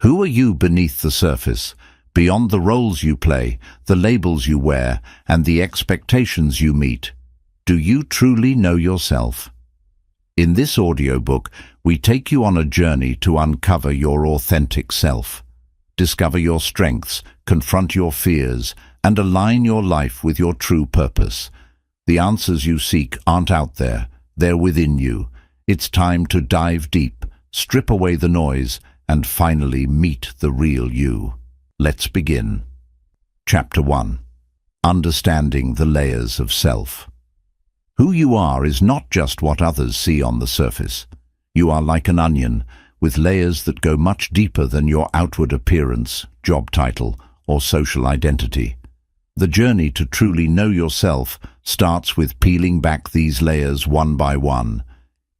Who are you beneath the surface, beyond the roles you play, the labels you wear, and the expectations you meet? Do you truly know yourself? In this audiobook, we take you on a journey to uncover your authentic self. Discover your strengths, confront your fears, and align your life with your true purpose. The answers you seek aren't out there, they're within you. It's time to dive deep, strip away the noise, and finally meet the real you. Let's begin. Chapter 1. Understanding the layers of self. Who you are is not just what others see on the surface. You are like an onion, with layers that go much deeper than your outward appearance, job title, or social identity. The journey to truly know yourself starts with peeling back these layers one by one.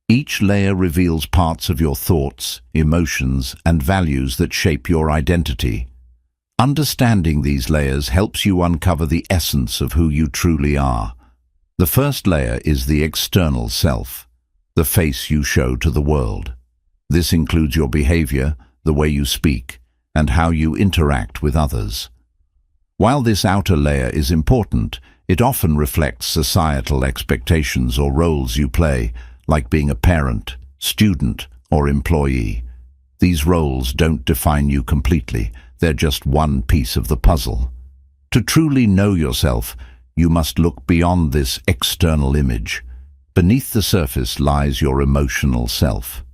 Each layer reveals parts of your thoughts, emotions, and values that shape your identity. Understanding these layers helps you uncover the essence of who you truly are. The first layer is the external self, the face you show to the world. This includes your behavior, the way you speak, and how you interact with others. While this outer layer is important, it often reflects societal expectations or roles you play, like being a parent, student, or employee. These roles don't define you completely, they're just one piece of the puzzle. To truly know yourself, you must look beyond this external image. Beneath the surface lies your emotional self.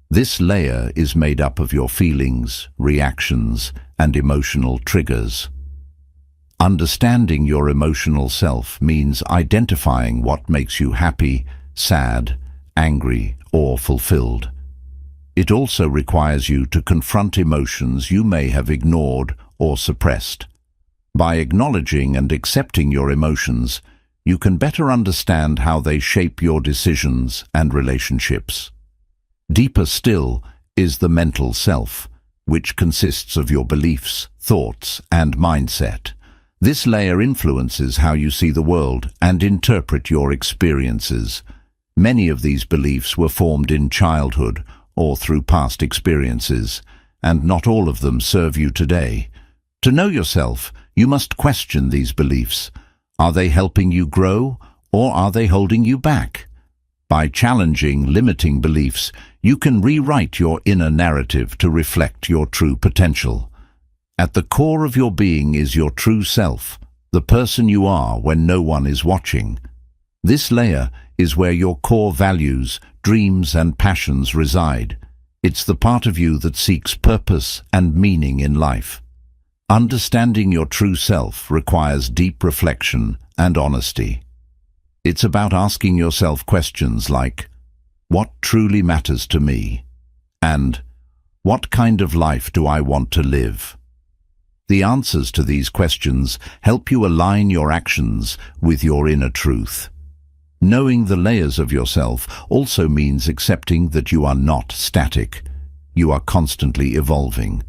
This layer is made up of your feelings, reactions, and emotional triggers. Understanding your emotional self means identifying what makes you happy, sad, angry, or fulfilled. It also requires you to confront emotions you may have ignored or suppressed. By acknowledging and accepting your emotions, you can better understand how they shape your decisions and relationships. Deeper still is the mental self, which consists of your beliefs, thoughts, and mindset. This layer influences how you see the world and interpret your experiences. Many of these beliefs were formed in childhood or through past experiences, and not all of them serve you today. To know yourself, you must question these beliefs. Are they helping you grow, or are they holding you back? By challenging limiting beliefs, you can rewrite your inner narrative to reflect your true potential. At the core of your being is your true self, the person you are when no one is watching. This layer is where your core values, dreams, and passions reside. It's the part of you that seeks purpose and meaning in life. Understanding your true self requires deep reflection and honesty. It's about asking yourself questions like, what truly matters to me? And, what kind of life do I want to live? The answers to these questions help you align your actions with your inner truth. Knowing the layers of yourself also means accepting that you are not static. You are constantly evolving.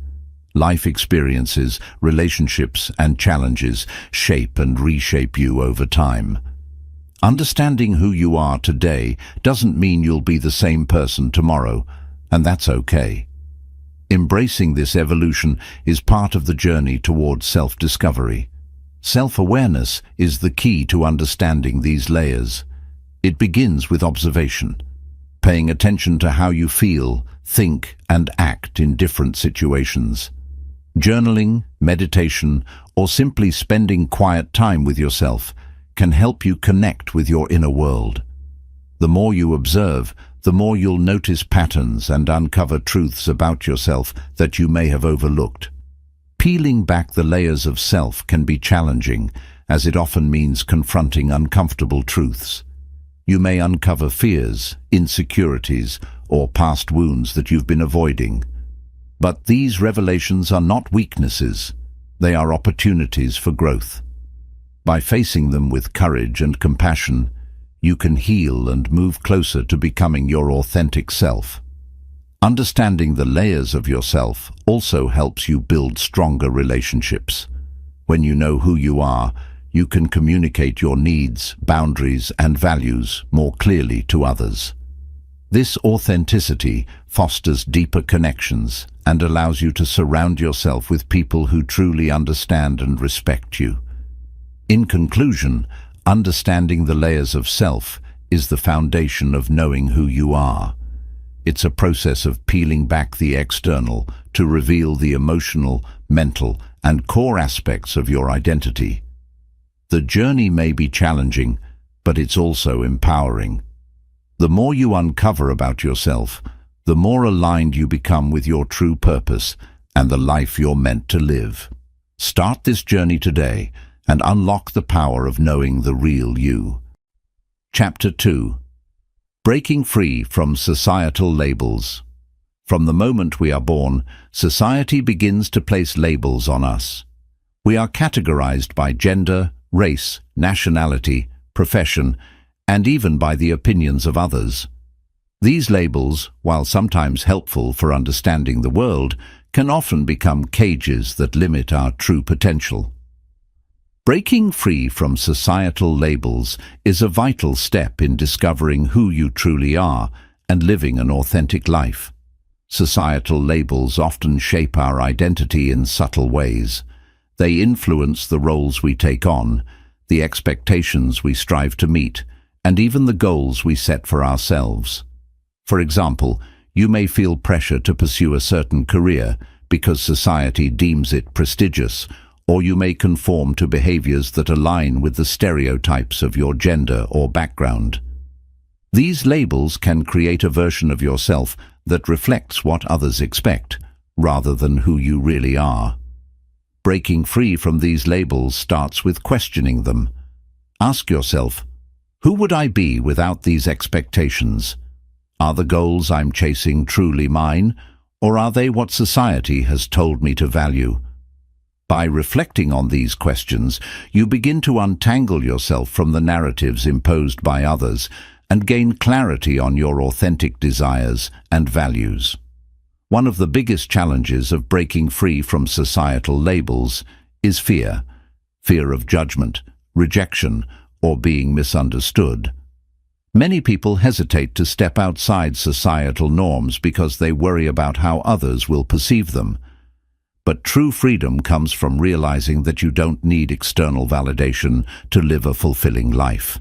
Life experiences, relationships, and challenges shape and reshape you over time. Understanding who you are today doesn't mean you'll be the same person tomorrow, and that's okay. Embracing this evolution is part of the journey towards self-discovery. Self-awareness is the key to understanding these layers. It begins with observation, paying attention to how you feel, think, and act in different situations. Journaling, meditation, or simply spending quiet time with yourself can help you connect with your inner world. The more you observe, the more you'll notice patterns and uncover truths about yourself that you may have overlooked. Peeling back the layers of self can be challenging, as it often means confronting uncomfortable truths. You may uncover fears, insecurities, or past wounds that you've been avoiding. But these revelations are not weaknesses. They are opportunities for growth. By facing them with courage and compassion, you can heal and move closer to becoming your authentic self. Understanding the layers of yourself also helps you build stronger relationships. When you know who you are, you can communicate your needs, boundaries, and values more clearly to others. This authenticity fosters deeper connections and allows you to surround yourself with people who truly understand and respect you. In conclusion, understanding the layers of self is the foundation of knowing who you are. It's a process of peeling back the external to reveal the emotional, mental, and core aspects of your identity. The journey may be challenging, but it's also empowering. The more you uncover about yourself, the more aligned you become with your true purpose and the life you're meant to live. Start this journey today and unlock the power of knowing the real you. Chapter 2. Breaking free from societal labels. From the moment we are born, society begins to place labels on us. We are categorized by gender, race, nationality, profession, and even by the opinions of others. These labels, while sometimes helpful for understanding the world, can often become cages that limit our true potential. Breaking free from societal labels is a vital step in discovering who you truly are and living an authentic life. Societal labels often shape our identity in subtle ways. They influence the roles we take on, the expectations we strive to meet, and even the goals we set for ourselves. For example, you may feel pressure to pursue a certain career because society deems it prestigious, or you may conform to behaviors that align with the stereotypes of your gender or background. These labels can create a version of yourself that reflects what others expect, rather than who you really are. Breaking free from these labels starts with questioning them. Ask yourself, who would I be without these expectations? Are the goals I'm chasing truly mine, or are they what society has told me to value? By reflecting on these questions, you begin to untangle yourself from the narratives imposed by others and gain clarity on your authentic desires and values. One of the biggest challenges of breaking free from societal labels is fear. Fear of judgment, rejection, or being misunderstood. Many people hesitate to step outside societal norms because they worry about how others will perceive them. But true freedom comes from realizing that you don't need external validation to live a fulfilling life.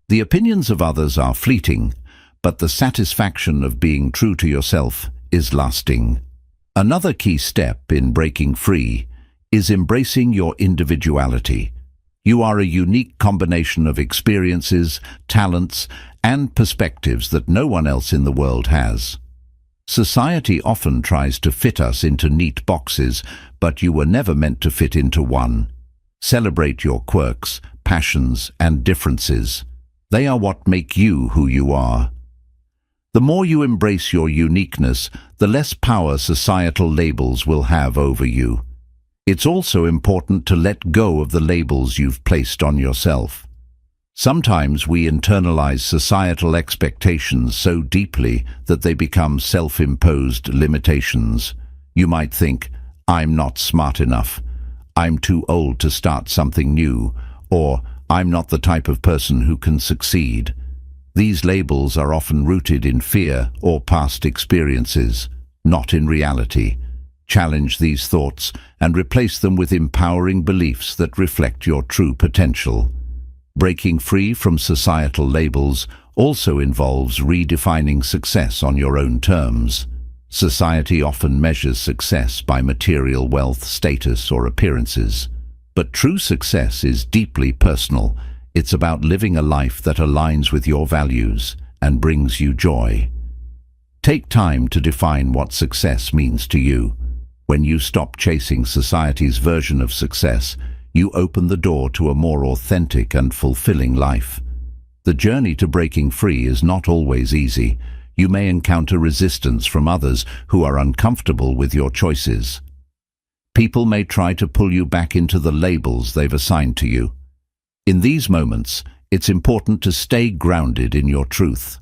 The opinions of others are fleeting, but the satisfaction of being true to yourself is lasting. Another key step in breaking free is embracing your individuality. You are a unique combination of experiences, talents, and perspectives that no one else in the world has. Society often tries to fit us into neat boxes, but you were never meant to fit into one. Celebrate your quirks, passions, and differences. They are what make you who you are. The more you embrace your uniqueness, the less power societal labels will have over you. It's also important to let go of the labels you've placed on yourself. Sometimes we internalize societal expectations so deeply that they become self-imposed limitations. You might think, I'm not smart enough, I'm too old to start something new, or I'm not the type of person who can succeed. These labels are often rooted in fear or past experiences, not in reality. Challenge these thoughts and replace them with empowering beliefs that reflect your true potential. Breaking free from societal labels also involves redefining success on your own terms. Society often measures success by material wealth, status, or appearances. But true success is deeply personal. It's about living a life that aligns with your values and brings you joy. Take time to define what success means to you. When you stop chasing society's version of success, you open the door to a more authentic and fulfilling life. The journey to breaking free is not always easy. You may encounter resistance from others who are uncomfortable with your choices. People may try to pull you back into the labels they've assigned to you. In these moments, it's important to stay grounded in your truth.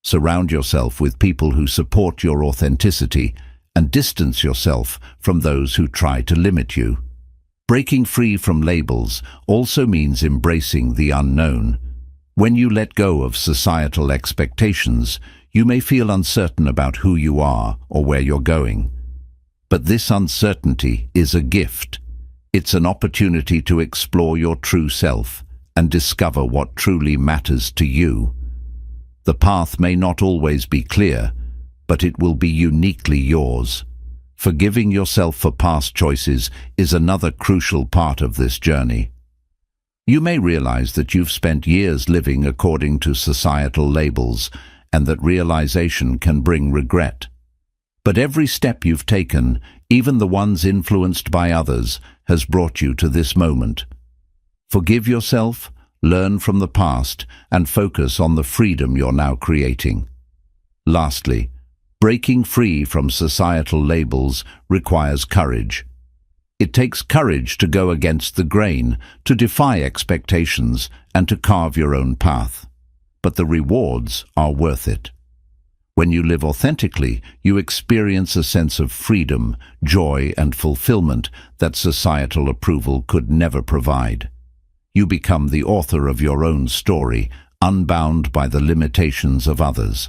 Surround yourself with people who support your authenticity and distance yourself from those who try to limit you. Breaking free from labels also means embracing the unknown. When you let go of societal expectations, You may feel uncertain about who you are or where you're going. But this uncertainty is a gift. It's an opportunity to explore your true self and discover what truly matters to you. The path may not always be clear, but it will be uniquely yours. Forgiving yourself for past choices is another crucial part of this journey. You may realize that you've spent years living according to societal labels, and that realization can bring regret. But every step you've taken, even the ones influenced by others, has brought you to this moment. Forgive yourself, learn from the past, and focus on the freedom you're now creating. Lastly, breaking free from societal labels requires courage. It takes courage to go against the grain, to defy expectations, and to carve your own path. But the rewards are worth it. When you live authentically, you experience a sense of freedom, joy, and fulfillment that societal approval could never provide. You become the author of your own story, unbound by the limitations of others.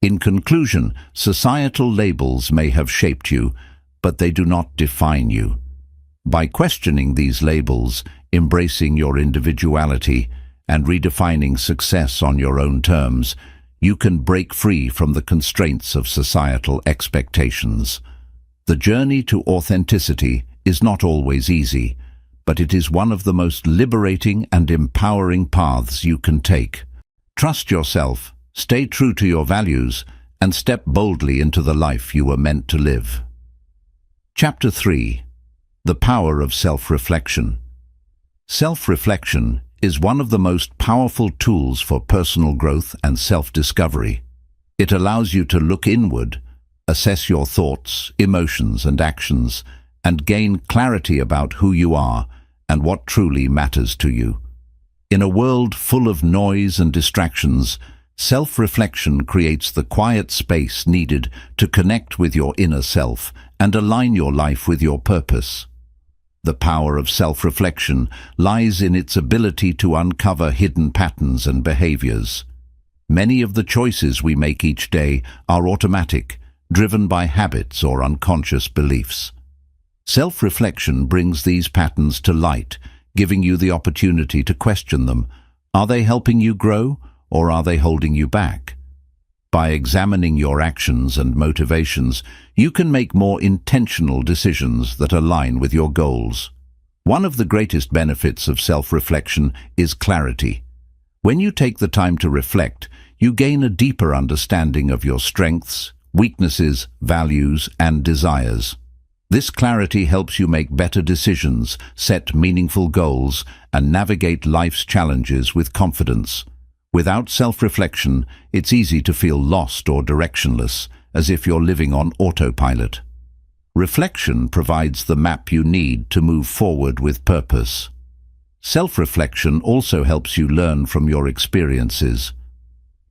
In conclusion, societal labels may have shaped you, but they do not define you. By questioning these labels, embracing your individuality, and redefining success on your own terms, you can break free from the constraints of societal expectations. The journey to authenticity is not always easy, but it is one of the most liberating and empowering paths you can take. Trust yourself, stay true to your values, and step boldly into the life you were meant to live. Chapter 3. The Power of Self-Reflection. Self-reflection is one of the most powerful tools for personal growth and self-discovery. It allows you to look inward, assess your thoughts, emotions, and actions, and gain clarity about who you are and what truly matters to you. In a world full of noise and distractions, self-reflection creates the quiet space needed to connect with your inner self and align your life with your purpose. The power of self-reflection lies in its ability to uncover hidden patterns and behaviors. Many of the choices we make each day are automatic, driven by habits or unconscious beliefs. Self-reflection brings these patterns to light, giving you the opportunity to question them. Are they helping you grow, or are they holding you back? By examining your actions and motivations, you can make more intentional decisions that align with your goals. One of the greatest benefits of self-reflection is clarity. When you take the time to reflect, you gain a deeper understanding of your strengths, weaknesses, values, and desires. This clarity helps you make better decisions, set meaningful goals, and navigate life's challenges with confidence. Without self-reflection, it's easy to feel lost or directionless, as if you're living on autopilot. Reflection provides the map you need to move forward with purpose. Self-reflection also helps you learn from your experiences.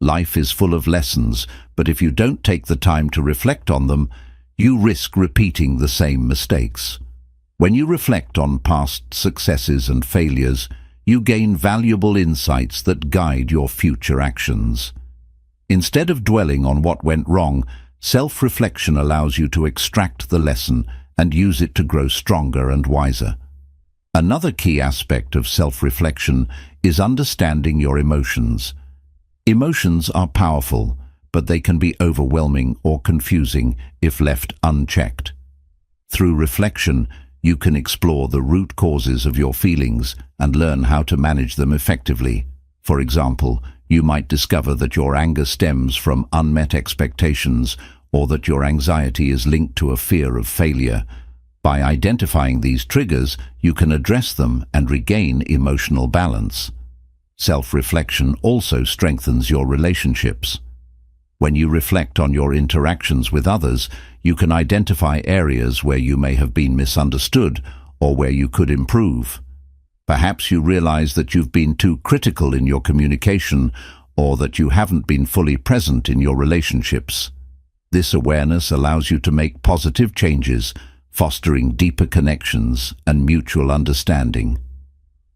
Life is full of lessons, but if you don't take the time to reflect on them, you risk repeating the same mistakes. When you reflect on past successes and failures, you gain valuable insights that guide your future actions. Instead of dwelling on what went wrong, self-reflection allows you to extract the lesson and use it to grow stronger and wiser. Another key aspect of self-reflection is understanding your emotions. Emotions are powerful, but they can be overwhelming or confusing if left unchecked. Through reflection, you can explore the root causes of your feelings and learn how to manage them effectively. For example, you might discover that your anger stems from unmet expectations or that your anxiety is linked to a fear of failure. By identifying these triggers, you can address them and regain emotional balance. Self-reflection also strengthens your relationships. When you reflect on your interactions with others, you can identify areas where you may have been misunderstood or where you could improve. Perhaps you realize that you've been too critical in your communication or that you haven't been fully present in your relationships. This awareness allows you to make positive changes, fostering deeper connections and mutual understanding.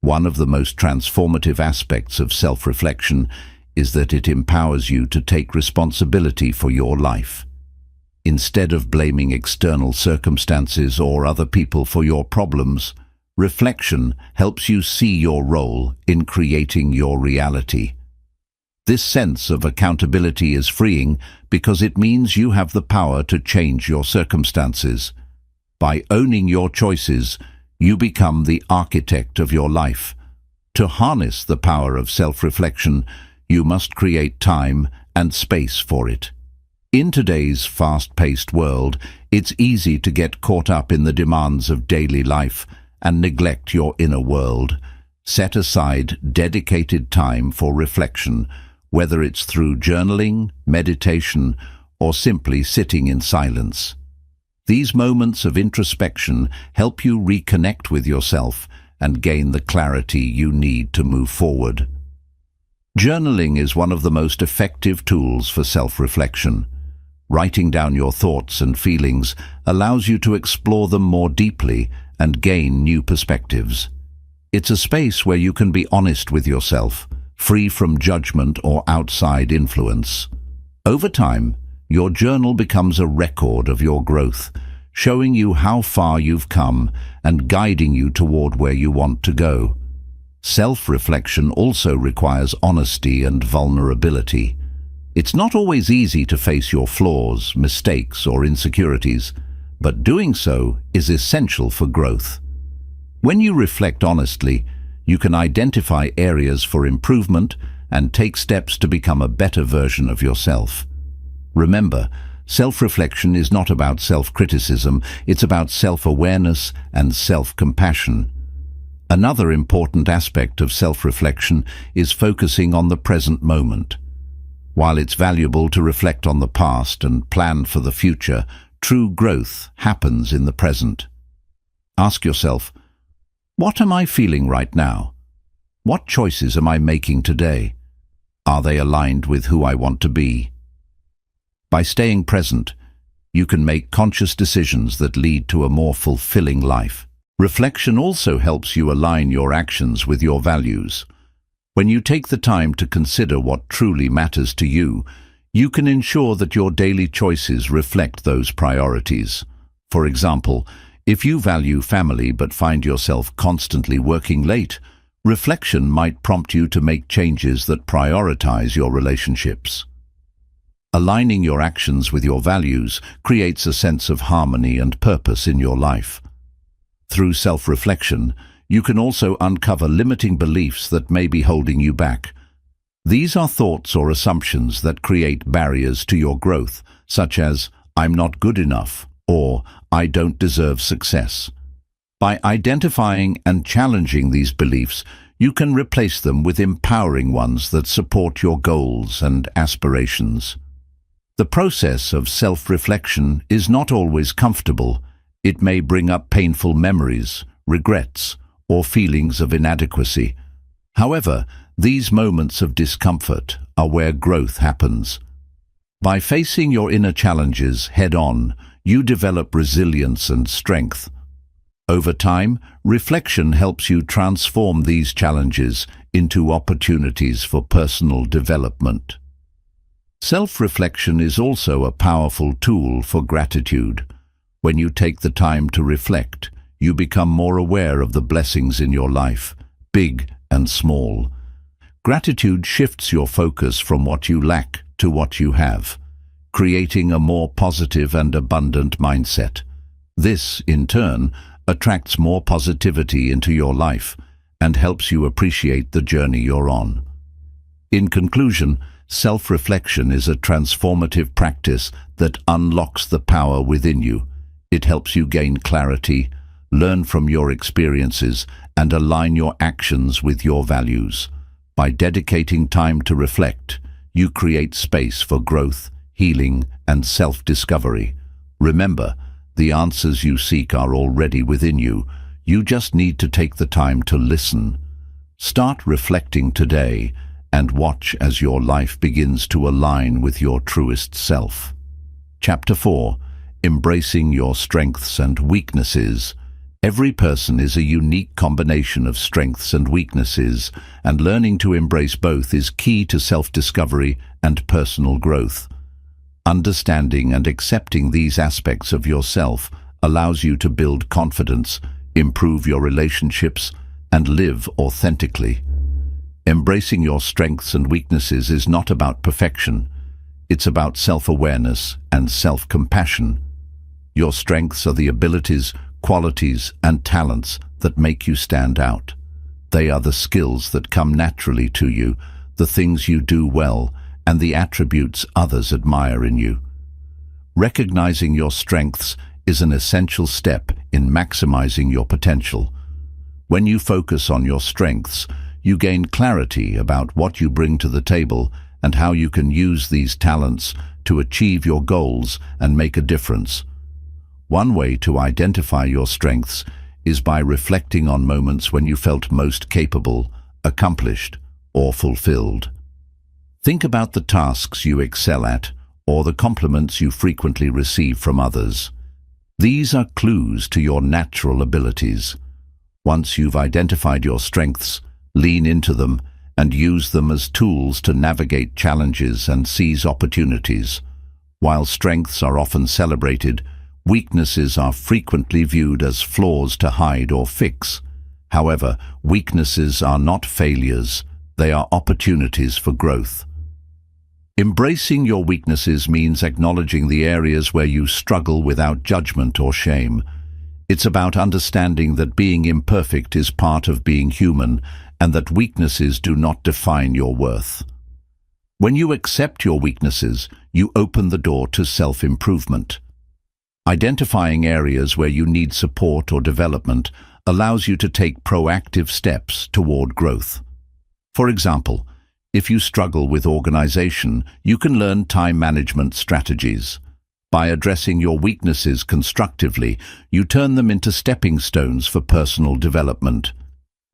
One of the most transformative aspects of self-reflection is that it empowers you to take responsibility for your life. Instead of blaming external circumstances or other people for your problems, reflection helps you see your role in creating your reality. This sense of accountability is freeing because it means you have the power to change your circumstances. By owning your choices, you become the architect of your life. To harness the power of self-reflection, you must create time and space for it. In today's fast-paced world, it's easy to get caught up in the demands of daily life and neglect your inner world. Set aside dedicated time for reflection, whether it's through journaling, meditation, or simply sitting in silence. These moments of introspection help you reconnect with yourself and gain the clarity you need to move forward. Journaling is one of the most effective tools for self-reflection. Writing down your thoughts and feelings allows you to explore them more deeply and gain new perspectives. It's a space where you can be honest with yourself, free from judgment or outside influence. Over time, your journal becomes a record of your growth, showing you how far you've come and guiding you toward where you want to go. Self-reflection also requires honesty and vulnerability. It's not always easy to face your flaws, mistakes, or insecurities, but doing so is essential for growth. When you reflect honestly, you can identify areas for improvement and take steps to become a better version of yourself. Remember, self-reflection is not about self-criticism, it's about self-awareness and self-compassion. Another important aspect of self-reflection is focusing on the present moment. While it's valuable to reflect on the past and plan for the future, true growth happens in the present. Ask yourself, what am I feeling right now? What choices am I making today? Are they aligned with who I want to be? By staying present, you can make conscious decisions that lead to a more fulfilling life. Reflection also helps you align your actions with your values. When you take the time to consider what truly matters to you, you can ensure that your daily choices reflect those priorities. For example, if you value family but find yourself constantly working late, reflection might prompt you to make changes that prioritize your relationships. Aligning your actions with your values creates a sense of harmony and purpose in your life. Through self-reflection, you can also uncover limiting beliefs that may be holding you back. These are thoughts or assumptions that create barriers to your growth, such as, "I'm not good enough," or "I don't deserve success." By identifying and challenging these beliefs, you can replace them with empowering ones that support your goals and aspirations. The process of self-reflection is not always comfortable. It may bring up painful memories, regrets, or feelings of inadequacy. However, these moments of discomfort are where growth happens. By facing your inner challenges head-on, you develop resilience and strength. Over time, reflection helps you transform these challenges into opportunities for personal development. Self-reflection is also a powerful tool for gratitude. When you take the time to reflect, you become more aware of the blessings in your life, big and small. Gratitude shifts your focus from what you lack to what you have, creating a more positive and abundant mindset. This, in turn, attracts more positivity into your life and helps you appreciate the journey you're on. In conclusion, self-reflection is a transformative practice that unlocks the power within you. It helps you gain clarity, learn from your experiences, and align your actions with your values. By dedicating time to reflect, you create space for growth, healing, and self-discovery. Remember, the answers you seek are already within you. You just need to take the time to listen. Start reflecting today and watch as your life begins to align with your truest self. Chapter 4. Embracing your strengths and weaknesses. Every person is a unique combination of strengths and weaknesses, and learning to embrace both is key to self-discovery and personal growth. Understanding and accepting these aspects of yourself allows you to build confidence, improve your relationships, and live authentically. Embracing your strengths and weaknesses is not about perfection. It's about self-awareness and self-compassion. Your strengths are the abilities, qualities, and talents that make you stand out. They are the skills that come naturally to you, the things you do well, and the attributes others admire in you. Recognizing your strengths is an essential step in maximizing your potential. When you focus on your strengths, you gain clarity about what you bring to the table and how you can use these talents to achieve your goals and make a difference. One way to identify your strengths is by reflecting on moments when you felt most capable, accomplished, or fulfilled. Think about the tasks you excel at or the compliments you frequently receive from others. These are clues to your natural abilities. Once you've identified your strengths, lean into them and use them as tools to navigate challenges and seize opportunities. While strengths are often celebrated, weaknesses are frequently viewed as flaws to hide or fix. However, weaknesses are not failures, they are opportunities for growth. Embracing your weaknesses means acknowledging the areas where you struggle without judgment or shame. It's about understanding that being imperfect is part of being human and that weaknesses do not define your worth. When you accept your weaknesses, you open the door to self-improvement. Identifying areas where you need support or development allows you to take proactive steps toward growth. For example, if you struggle with organization, you can learn time management strategies. By addressing your weaknesses constructively, you turn them into stepping stones for personal development.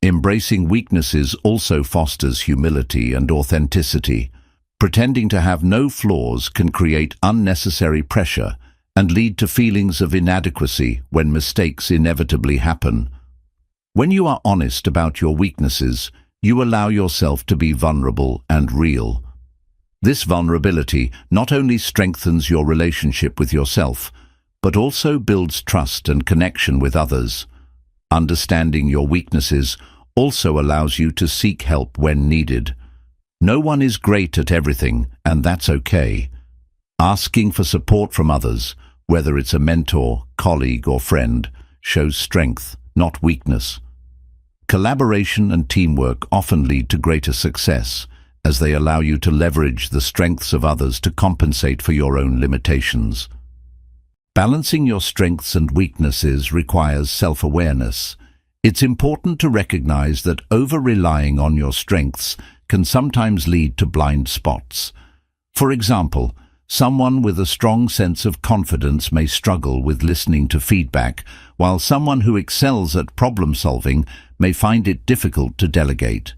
Embracing weaknesses also fosters humility and authenticity. Pretending to have no flaws can create unnecessary pressure and lead to feelings of inadequacy when mistakes inevitably happen. When you are honest about your weaknesses, you allow yourself to be vulnerable and real. This vulnerability not only strengthens your relationship with yourself, but also builds trust and connection with others. Understanding your weaknesses also allows you to seek help when needed. No one is great at everything, and that's okay. Asking for support from others, whether it's a mentor, colleague, or friend, shows strength, not weakness. Collaboration and teamwork often lead to greater success, as they allow you to leverage the strengths of others to compensate for your own limitations. Balancing your strengths and weaknesses requires self-awareness. It's important to recognize that over-relying on your strengths can sometimes lead to blind spots. For example, someone with a strong sense of confidence may struggle with listening to feedback, while someone who excels at problem-solving may find it difficult to delegate.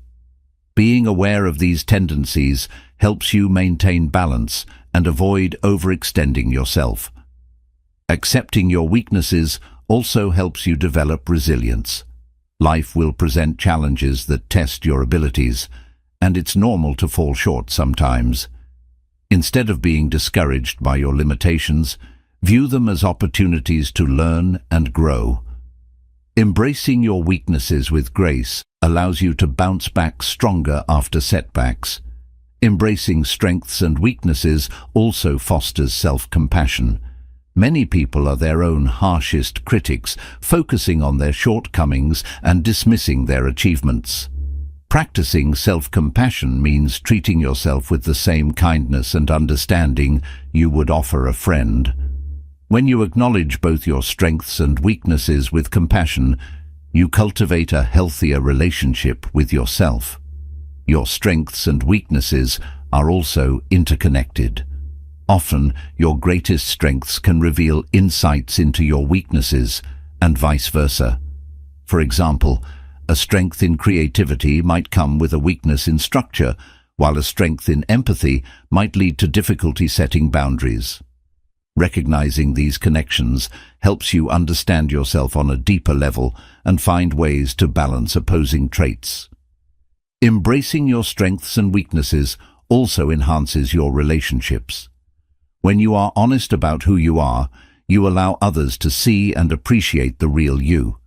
Being aware of these tendencies helps you maintain balance and avoid overextending yourself. Accepting your weaknesses also helps you develop resilience. Life will present challenges that test your abilities, and it's normal to fall short sometimes. Instead of being discouraged by your limitations, view them as opportunities to learn and grow. Embracing your weaknesses with grace allows you to bounce back stronger after setbacks. Embracing strengths and weaknesses also fosters self-compassion. Many people are their own harshest critics, focusing on their shortcomings and dismissing their achievements. Practicing self-compassion means treating yourself with the same kindness and understanding you would offer a friend. When you acknowledge both your strengths and weaknesses with compassion, you cultivate a healthier relationship with yourself. Your strengths and weaknesses are also interconnected. Often, your greatest strengths can reveal insights into your weaknesses, and vice versa. For example, a strength in creativity might come with a weakness in structure, while a strength in empathy might lead to difficulty setting boundaries. Recognizing these connections helps you understand yourself on a deeper level and find ways to balance opposing traits. Embracing your strengths and weaknesses also enhances your relationships. When you are honest about who you are, you allow others to see and appreciate the real you.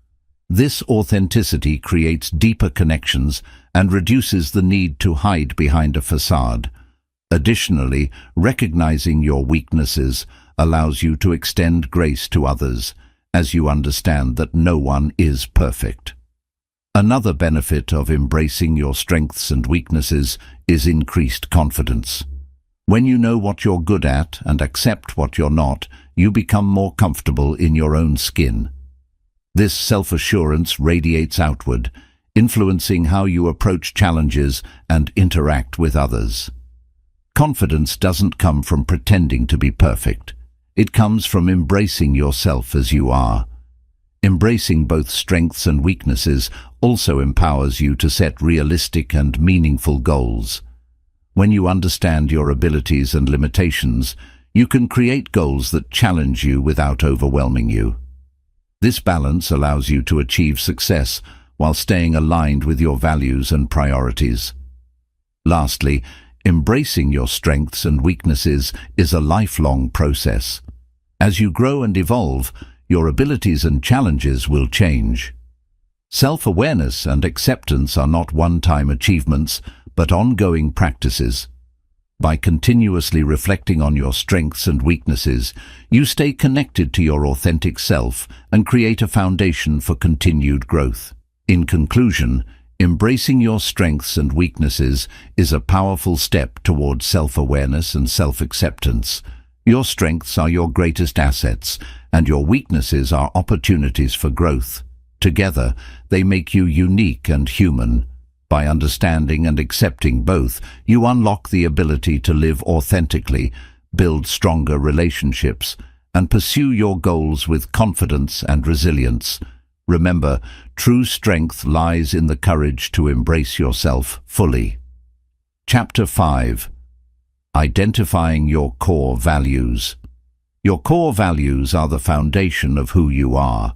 This authenticity creates deeper connections and reduces the need to hide behind a facade. Additionally, recognizing your weaknesses allows you to extend grace to others, as you understand that no one is perfect. Another benefit of embracing your strengths and weaknesses is increased confidence. When you know what you're good at and accept what you're not, you become more comfortable in your own skin. This self-assurance radiates outward, influencing how you approach challenges and interact with others. Confidence doesn't come from pretending to be perfect. It comes from embracing yourself as you are. Embracing both strengths and weaknesses also empowers you to set realistic and meaningful goals. When you understand your abilities and limitations, you can create goals that challenge you without overwhelming you. This balance allows you to achieve success while staying aligned with your values and priorities. Lastly, embracing your strengths and weaknesses is a lifelong process. As you grow and evolve, your abilities and challenges will change. Self-awareness and acceptance are not one-time achievements, but ongoing practices. By continuously reflecting on your strengths and weaknesses, you stay connected to your authentic self and create a foundation for continued growth. In conclusion, embracing your strengths and weaknesses is a powerful step towards self-awareness and self-acceptance. Your strengths are your greatest assets, and your weaknesses are opportunities for growth. Together, they make you unique and human. By understanding and accepting both, you unlock the ability to live authentically, build stronger relationships, and pursue your goals with confidence and resilience. Remember, true strength lies in the courage to embrace yourself fully. Chapter 5. Identifying your core values. Your core values are the foundation of who you are.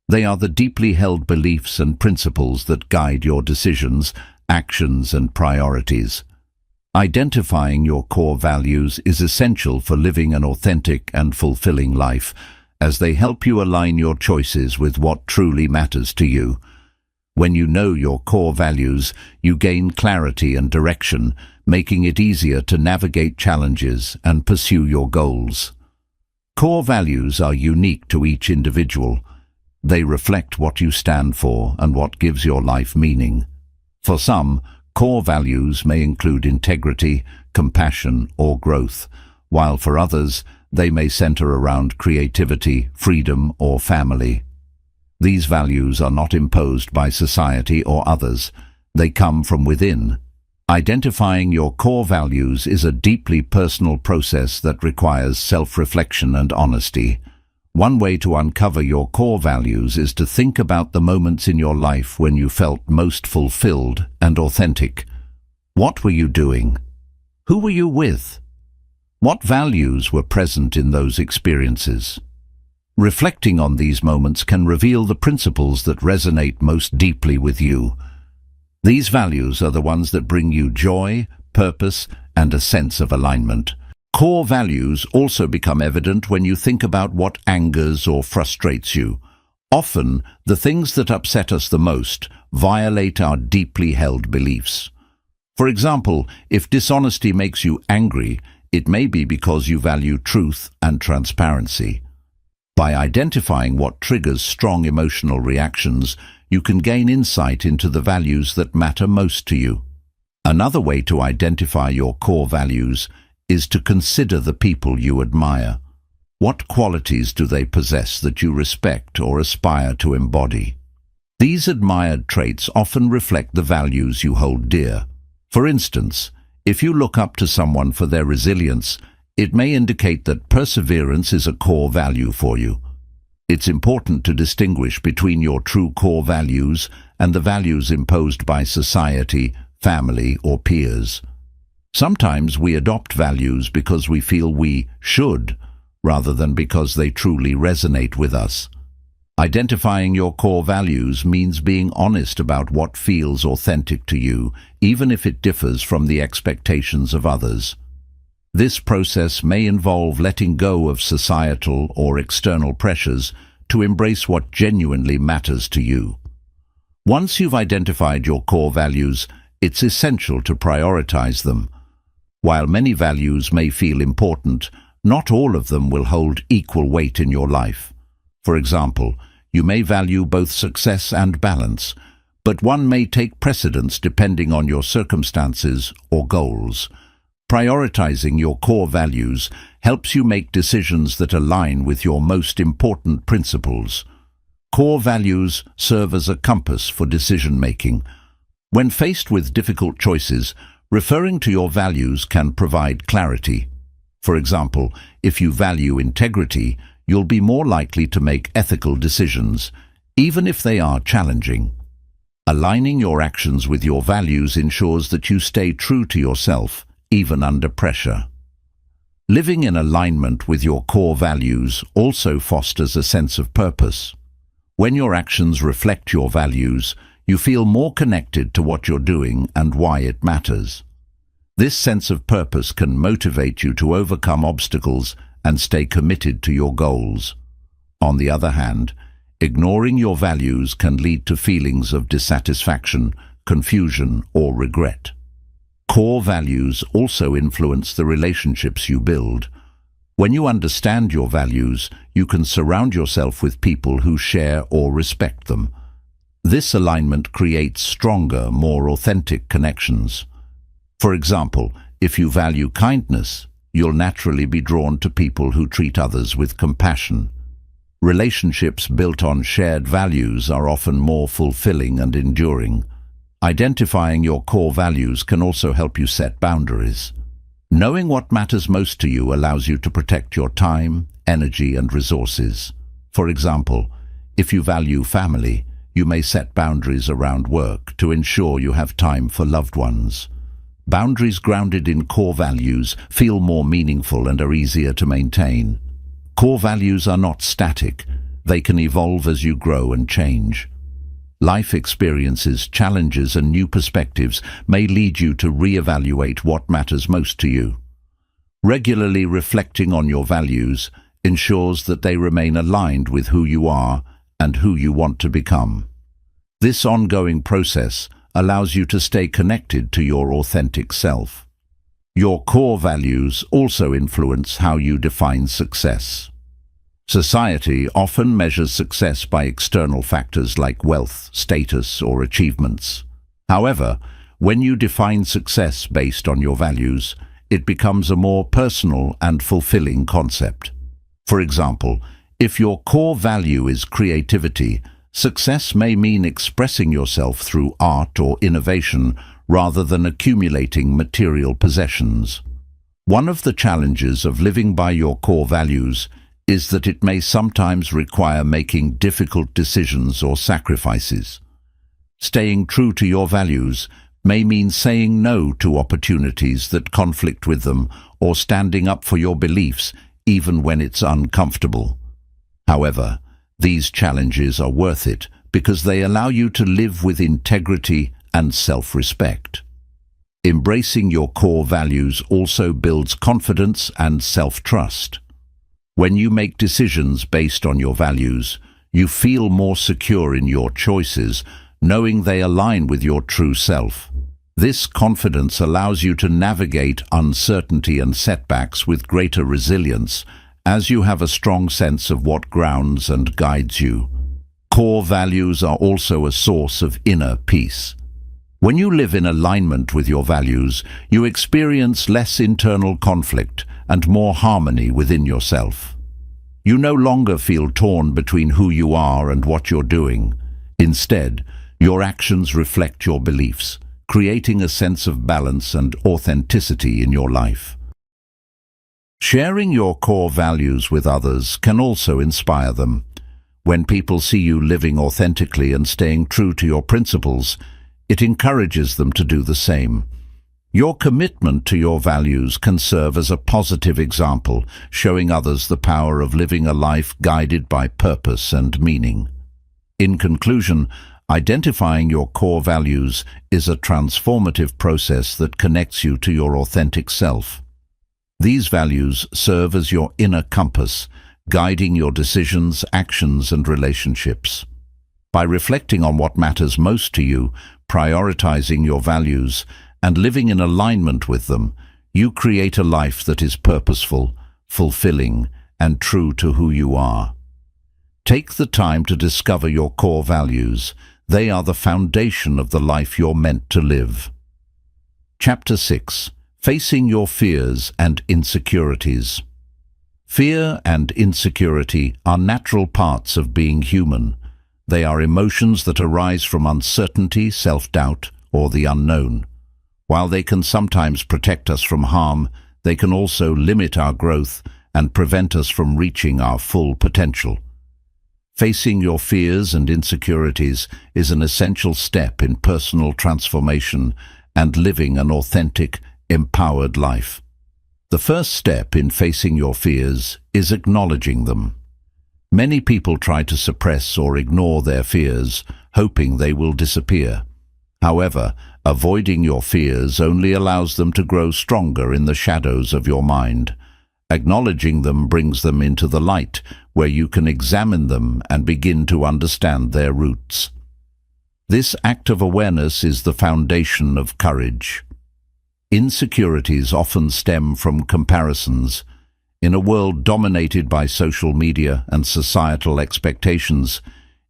They are the deeply held beliefs and principles that guide your decisions, actions, and priorities. Identifying your core values is essential for living an authentic and fulfilling life, as they help you align your choices with what truly matters to you. When you know your core values, you gain clarity and direction, making it easier to navigate challenges and pursue your goals. Core values are unique to each individual. They reflect what you stand for and what gives your life meaning. For some, core values may include integrity, compassion, or growth, while for others, they may center around creativity, freedom, or family. These values are not imposed by society or others. They come from within. Identifying your core values is a deeply personal process that requires self-reflection and honesty. One way to uncover your core values is to think about the moments in your life when you felt most fulfilled and authentic. What were you doing? Who were you with? What values were present in those experiences? Reflecting on these moments can reveal the principles that resonate most deeply with you. These values are the ones that bring you joy, purpose, and a sense of alignment. Core values also become evident when you think about what angers or frustrates you. Often, the things that upset us the most violate our deeply held beliefs. For example, if dishonesty makes you angry, it may be because you value truth and transparency. By identifying what triggers strong emotional reactions, you can gain insight into the values that matter most to you. Another way to identify your core values is to consider the people you admire. What qualities do they possess that you respect or aspire to embody? These admired traits often reflect the values you hold dear. For instance, if you look up to someone for their resilience, it may indicate that perseverance is a core value for you. It's important to distinguish between your true core values and the values imposed by society, family, or peers. Sometimes we adopt values because we feel we should, rather than because they truly resonate with us. Identifying your core values means being honest about what feels authentic to you, even if it differs from the expectations of others. This process may involve letting go of societal or external pressures to embrace what genuinely matters to you. Once you've identified your core values, it's essential to prioritize them. While many values may feel important, not all of them will hold equal weight in your life. For example, you may value both success and balance, but one may take precedence depending on your circumstances or goals. Prioritizing your core values helps you make decisions that align with your most important principles. Core values serve as a compass for decision-making. When faced with difficult choices, referring to your values can provide clarity. For example, if you value integrity, you'll be more likely to make ethical decisions, even if they are challenging. Aligning your actions with your values ensures that you stay true to yourself, even under pressure. Living in alignment with your core values also fosters a sense of purpose. When your actions reflect your values, you feel more connected to what you're doing and why it matters. This sense of purpose can motivate you to overcome obstacles and stay committed to your goals. On the other hand, ignoring your values can lead to feelings of dissatisfaction, confusion, or regret. Core values also influence the relationships you build. When you understand your values, you can surround yourself with people who share or respect them. This alignment creates stronger, more authentic connections. For example, if you value kindness, you'll naturally be drawn to people who treat others with compassion. Relationships built on shared values are often more fulfilling and enduring. Identifying your core values can also help you set boundaries. Knowing what matters most to you allows you to protect your time, energy, and resources. For example, if you value family, you may set boundaries around work to ensure you have time for loved ones. Boundaries grounded in core values feel more meaningful and are easier to maintain. Core values are not static. They can evolve as you grow and change. Life experiences, challenges, and new perspectives may lead you to reevaluate what matters most to you. Regularly reflecting on your values ensures that they remain aligned with who you are and who you want to become. This ongoing process allows you to stay connected to your authentic self. Your core values also influence how you define success. Society often measures success by external factors like wealth, status, or achievements. However, when you define success based on your values, it becomes a more personal and fulfilling concept. For example, if your core value is creativity, success may mean expressing yourself through art or innovation rather than accumulating material possessions. One of the challenges of living by your core values is that it may sometimes require making difficult decisions or sacrifices. Staying true to your values may mean saying no to opportunities that conflict with them or standing up for your beliefs even when it's uncomfortable. However, these challenges are worth it because they allow you to live with integrity and self-respect. Embracing your core values also builds confidence and self-trust. When you make decisions based on your values, you feel more secure in your choices, knowing they align with your true self. This confidence allows you to navigate uncertainty and setbacks with greater resilience, as you have a strong sense of what grounds and guides you. Core values are also a source of inner peace. When you live in alignment with your values, you experience less internal conflict and more harmony within yourself. You no longer feel torn between who you are and what you're doing. Instead, your actions reflect your beliefs, creating a sense of balance and authenticity in your life. Sharing your core values with others can also inspire them. When people see you living authentically and staying true to your principles, it encourages them to do the same. Your commitment to your values can serve as a positive example, showing others the power of living a life guided by purpose and meaning. In conclusion, identifying your core values is a transformative process that connects you to your authentic self. These values serve as your inner compass, guiding your decisions, actions, and relationships. By reflecting on what matters most to you, prioritizing your values, and living in alignment with them, you create a life that is purposeful, fulfilling, and true to who you are. Take the time to discover your core values. They are the foundation of the life you're meant to live. Chapter 6. Facing your fears and insecurities. Fear and insecurity are natural parts of being human. They are emotions that arise from uncertainty, self-doubt, or the unknown. While they can sometimes protect us from harm, they can also limit our growth and prevent us from reaching our full potential. Facing your fears and insecurities is an essential step in personal transformation and living an authentic, empowered life. The first step in facing your fears is acknowledging them. Many people try to suppress or ignore their fears, hoping they will disappear. However, avoiding your fears only allows them to grow stronger in the shadows of your mind. Acknowledging them brings them into the light, where you can examine them and begin to understand their roots. This act of awareness is the foundation of courage. Insecurities often stem from comparisons. In a world dominated by social media and societal expectations,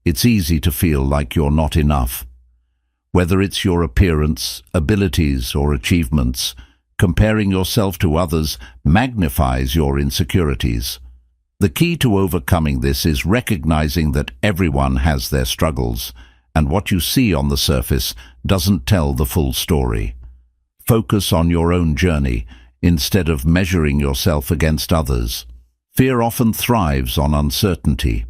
it's easy to feel like you're not enough. Whether it's your appearance, abilities, or achievements, comparing yourself to others magnifies your insecurities. The key to overcoming this is recognizing that everyone has their struggles, and what you see on the surface doesn't tell the full story. Focus on your own journey instead of measuring yourself against others. Fear often thrives on uncertainty.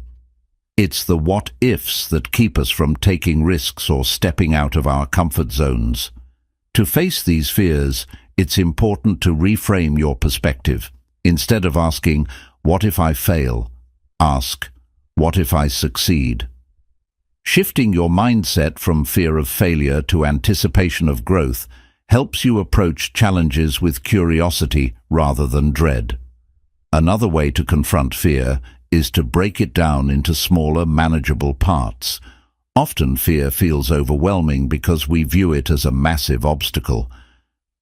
It's the what-ifs that keep us from taking risks or stepping out of our comfort zones. To face these fears, it's important to reframe your perspective. Instead of asking, "What if I fail?" ask, "What if I succeed?" Shifting your mindset from fear of failure to anticipation of growth helps you approach challenges with curiosity rather than dread. Another way to confront fear is to break it down into smaller, manageable parts. Often fear feels overwhelming because we view it as a massive obstacle.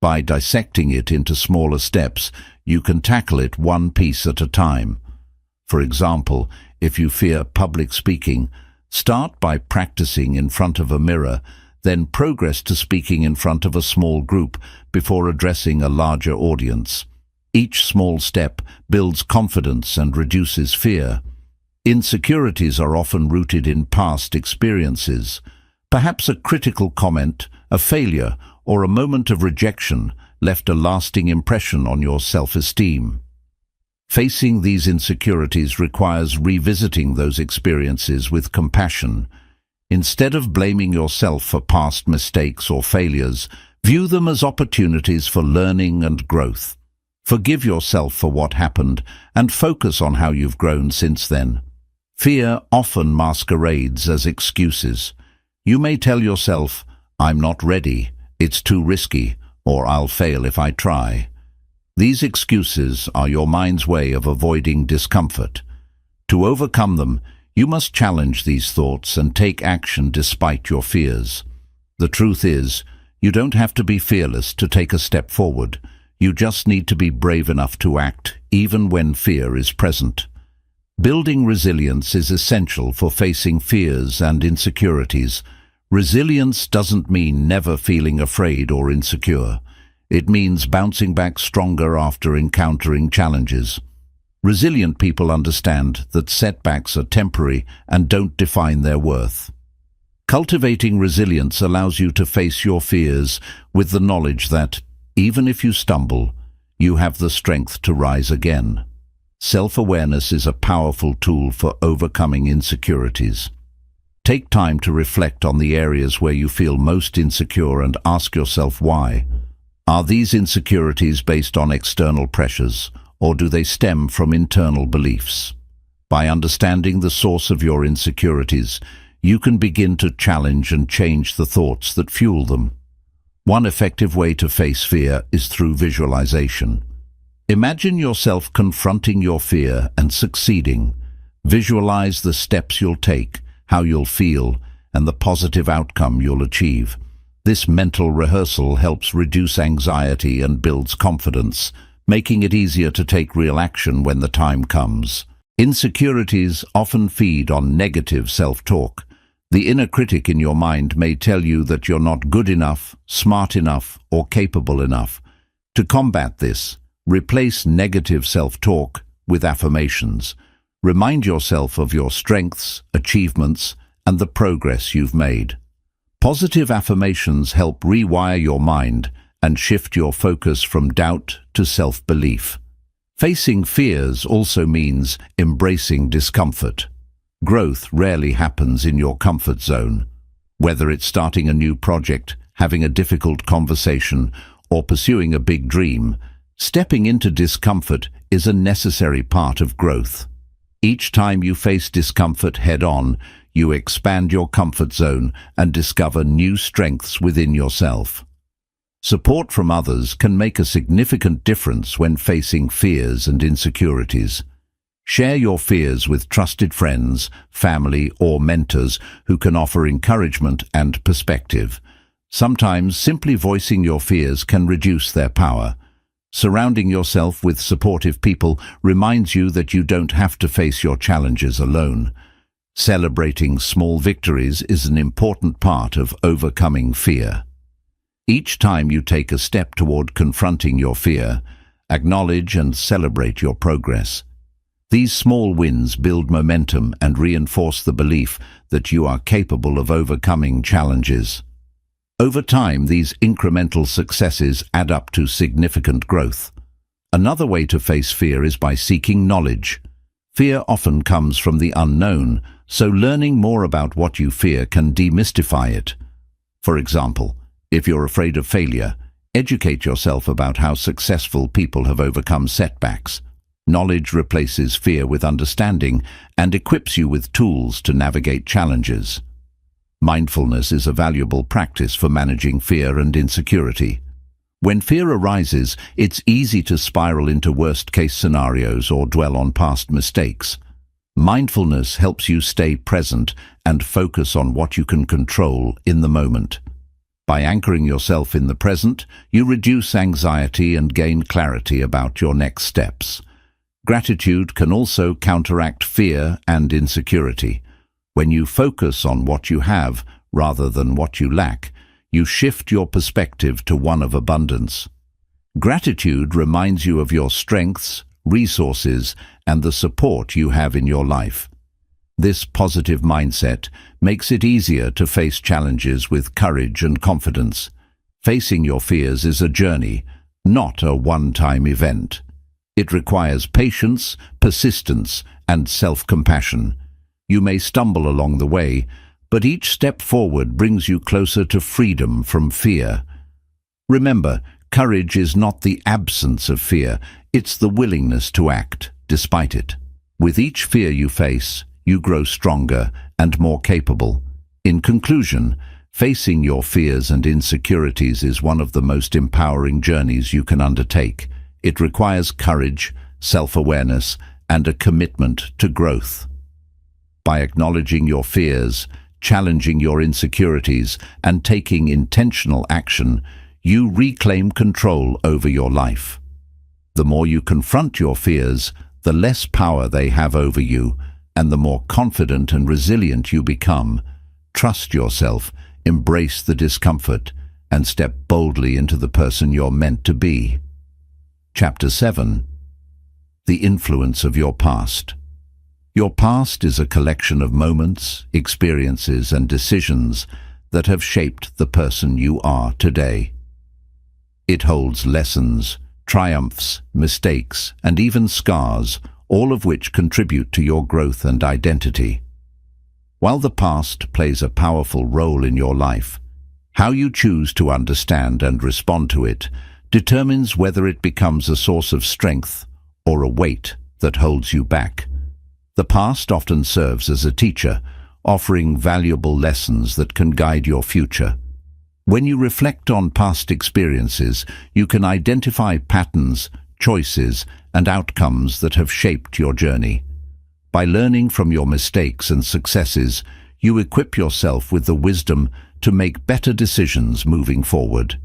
By dissecting it into smaller steps, you can tackle it one piece at a time. For example, if you fear public speaking, start by practicing in front of a mirror, then progress to speaking in front of a small group before addressing a larger audience. Each small step builds confidence and reduces fear. Insecurities are often rooted in past experiences. Perhaps a critical comment, a failure, or a moment of rejection left a lasting impression on your self-esteem. Facing these insecurities requires revisiting those experiences with compassion. Instead of blaming yourself for past mistakes or failures, view them as opportunities for learning and growth. Forgive yourself for what happened and focus on how you've grown since then. Fear often masquerades as excuses. You may tell yourself, "I'm not ready, it's too risky," or "I'll fail if I try." These excuses are your mind's way of avoiding discomfort. To overcome them, you must challenge these thoughts and take action despite your fears. The truth is, you don't have to be fearless to take a step forward. You just need to be brave enough to act, even when fear is present. Building resilience is essential for facing fears and insecurities. Resilience doesn't mean never feeling afraid or insecure. It means bouncing back stronger after encountering challenges. Resilient people understand that setbacks are temporary and don't define their worth. Cultivating resilience allows you to face your fears with the knowledge that, even if you stumble, you have the strength to rise again. Self-awareness is a powerful tool for overcoming insecurities. Take time to reflect on the areas where you feel most insecure and ask yourself why. Are these insecurities based on external pressures, or do they stem from internal beliefs? By understanding the source of your insecurities, you can begin to challenge and change the thoughts that fuel them. One effective way to face fear is through visualization. Imagine yourself confronting your fear and succeeding. Visualize the steps you'll take, how you'll feel, and the positive outcome you'll achieve. This mental rehearsal helps reduce anxiety and builds confidence, making it easier to take real action when the time comes. Insecurities often feed on negative self-talk. The inner critic in your mind may tell you that you're not good enough, smart enough, or capable enough. To combat this, replace negative self-talk with affirmations. Remind yourself of your strengths, achievements, and the progress you've made. Positive affirmations help rewire your mind and shift your focus from doubt to self-belief. Facing fears also means embracing discomfort. Growth rarely happens in your comfort zone. Whether it's starting a new project, having a difficult conversation, or pursuing a big dream, stepping into discomfort is a necessary part of growth. Each time you face discomfort head-on, you expand your comfort zone and discover new strengths within yourself. Support from others can make a significant difference when facing fears and insecurities. Share your fears with trusted friends, family, or mentors who can offer encouragement and perspective. Sometimes simply voicing your fears can reduce their power. Surrounding yourself with supportive people reminds you that you don't have to face your challenges alone. Celebrating small victories is an important part of overcoming fear. Each time you take a step toward confronting your fear, acknowledge and celebrate your progress. These small wins build momentum and reinforce the belief that you are capable of overcoming challenges. Over time, these incremental successes add up to significant growth. Another way to face fear is by seeking knowledge. Fear often comes from the unknown, so learning more about what you fear can demystify it. For example, if you're afraid of failure, educate yourself about how successful people have overcome setbacks. Knowledge replaces fear with understanding and equips you with tools to navigate challenges. Mindfulness is a valuable practice for managing fear and insecurity. When fear arises, it's easy to spiral into worst-case scenarios or dwell on past mistakes. Mindfulness helps you stay present and focus on what you can control in the moment. By anchoring yourself in the present, you reduce anxiety and gain clarity about your next steps. Gratitude can also counteract fear and insecurity. When you focus on what you have rather than what you lack, you shift your perspective to one of abundance. Gratitude reminds you of your strengths, resources, and the support you have in your life. This positive mindset makes it easier to face challenges with courage and confidence. Facing your fears is a journey, not a one-time event. It requires patience, persistence, and self-compassion. You may stumble along the way, but each step forward brings you closer to freedom from fear. Remember, courage is not the absence of fear, it's the willingness to act despite it. With each fear you face, you grow stronger and more capable. In conclusion, facing your fears and insecurities is one of the most empowering journeys you can undertake. It requires courage, self-awareness, and a commitment to growth. By acknowledging your fears, challenging your insecurities, and taking intentional action, you reclaim control over your life. The more you confront your fears, the less power they have over you, and the more confident and resilient you become. Trust yourself, embrace the discomfort, and step boldly into the person you're meant to be. Chapter 7. The Influence of Your Past. Your past is a collection of moments, experiences, and decisions that have shaped the person you are today. It holds lessons, triumphs, mistakes, and even scars, all of which contribute to your growth and identity. While the past plays a powerful role in your life, how you choose to understand and respond to it determines whether it becomes a source of strength or a weight that holds you back. The past often serves as a teacher, offering valuable lessons that can guide your future. When you reflect on past experiences, you can identify patterns, choices, and outcomes that have shaped your journey. By learning from your mistakes and successes, you equip yourself with the wisdom to make better decisions moving forward.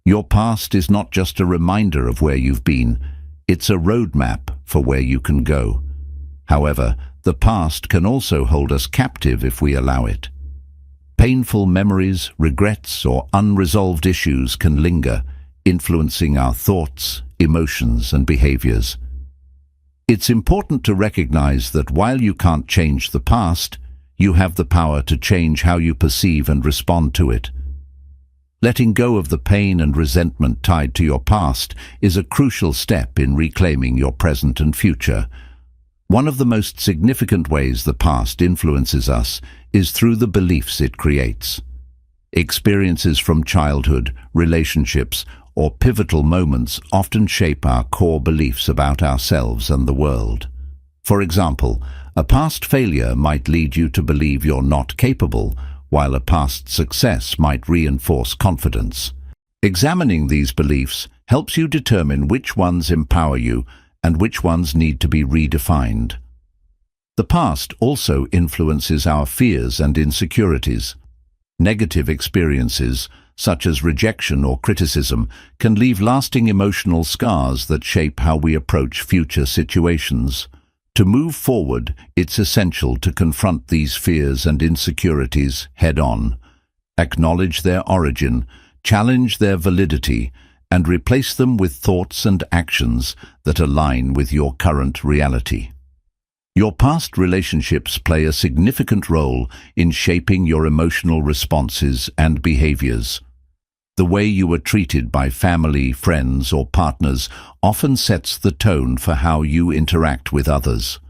Your past is not just a reminder of where you've been, it's a roadmap for where you can go. However, the past can also hold us captive if we allow it. Painful memories, regrets, or unresolved issues can linger, influencing our thoughts, emotions, and behaviors. It's important to recognize that while you can't change the past, you have the power to change how you perceive and respond to it. Letting go of the pain and resentment tied to your past is a crucial step in reclaiming your present and future. One of the most significant ways the past influences us is through the beliefs it creates. Experiences from childhood, relationships, or pivotal moments often shape our core beliefs about ourselves and the world. For example, a past failure might lead you to believe you're not capable, while a past success might reinforce confidence. Examining these beliefs helps you determine which ones empower you and which ones need to be redefined. The past also influences our fears and insecurities. Negative experiences, such as rejection or criticism, can leave lasting emotional scars that shape how we approach future situations. To move forward, it's essential to confront these fears and insecurities head-on. Acknowledge their origin, challenge their validity, and replace them with thoughts and actions that align with your current reality. Your past relationships play a significant role in shaping your emotional responses and behaviors. The way you were treated by family, friends, or partners often sets the tone for how you interact with others.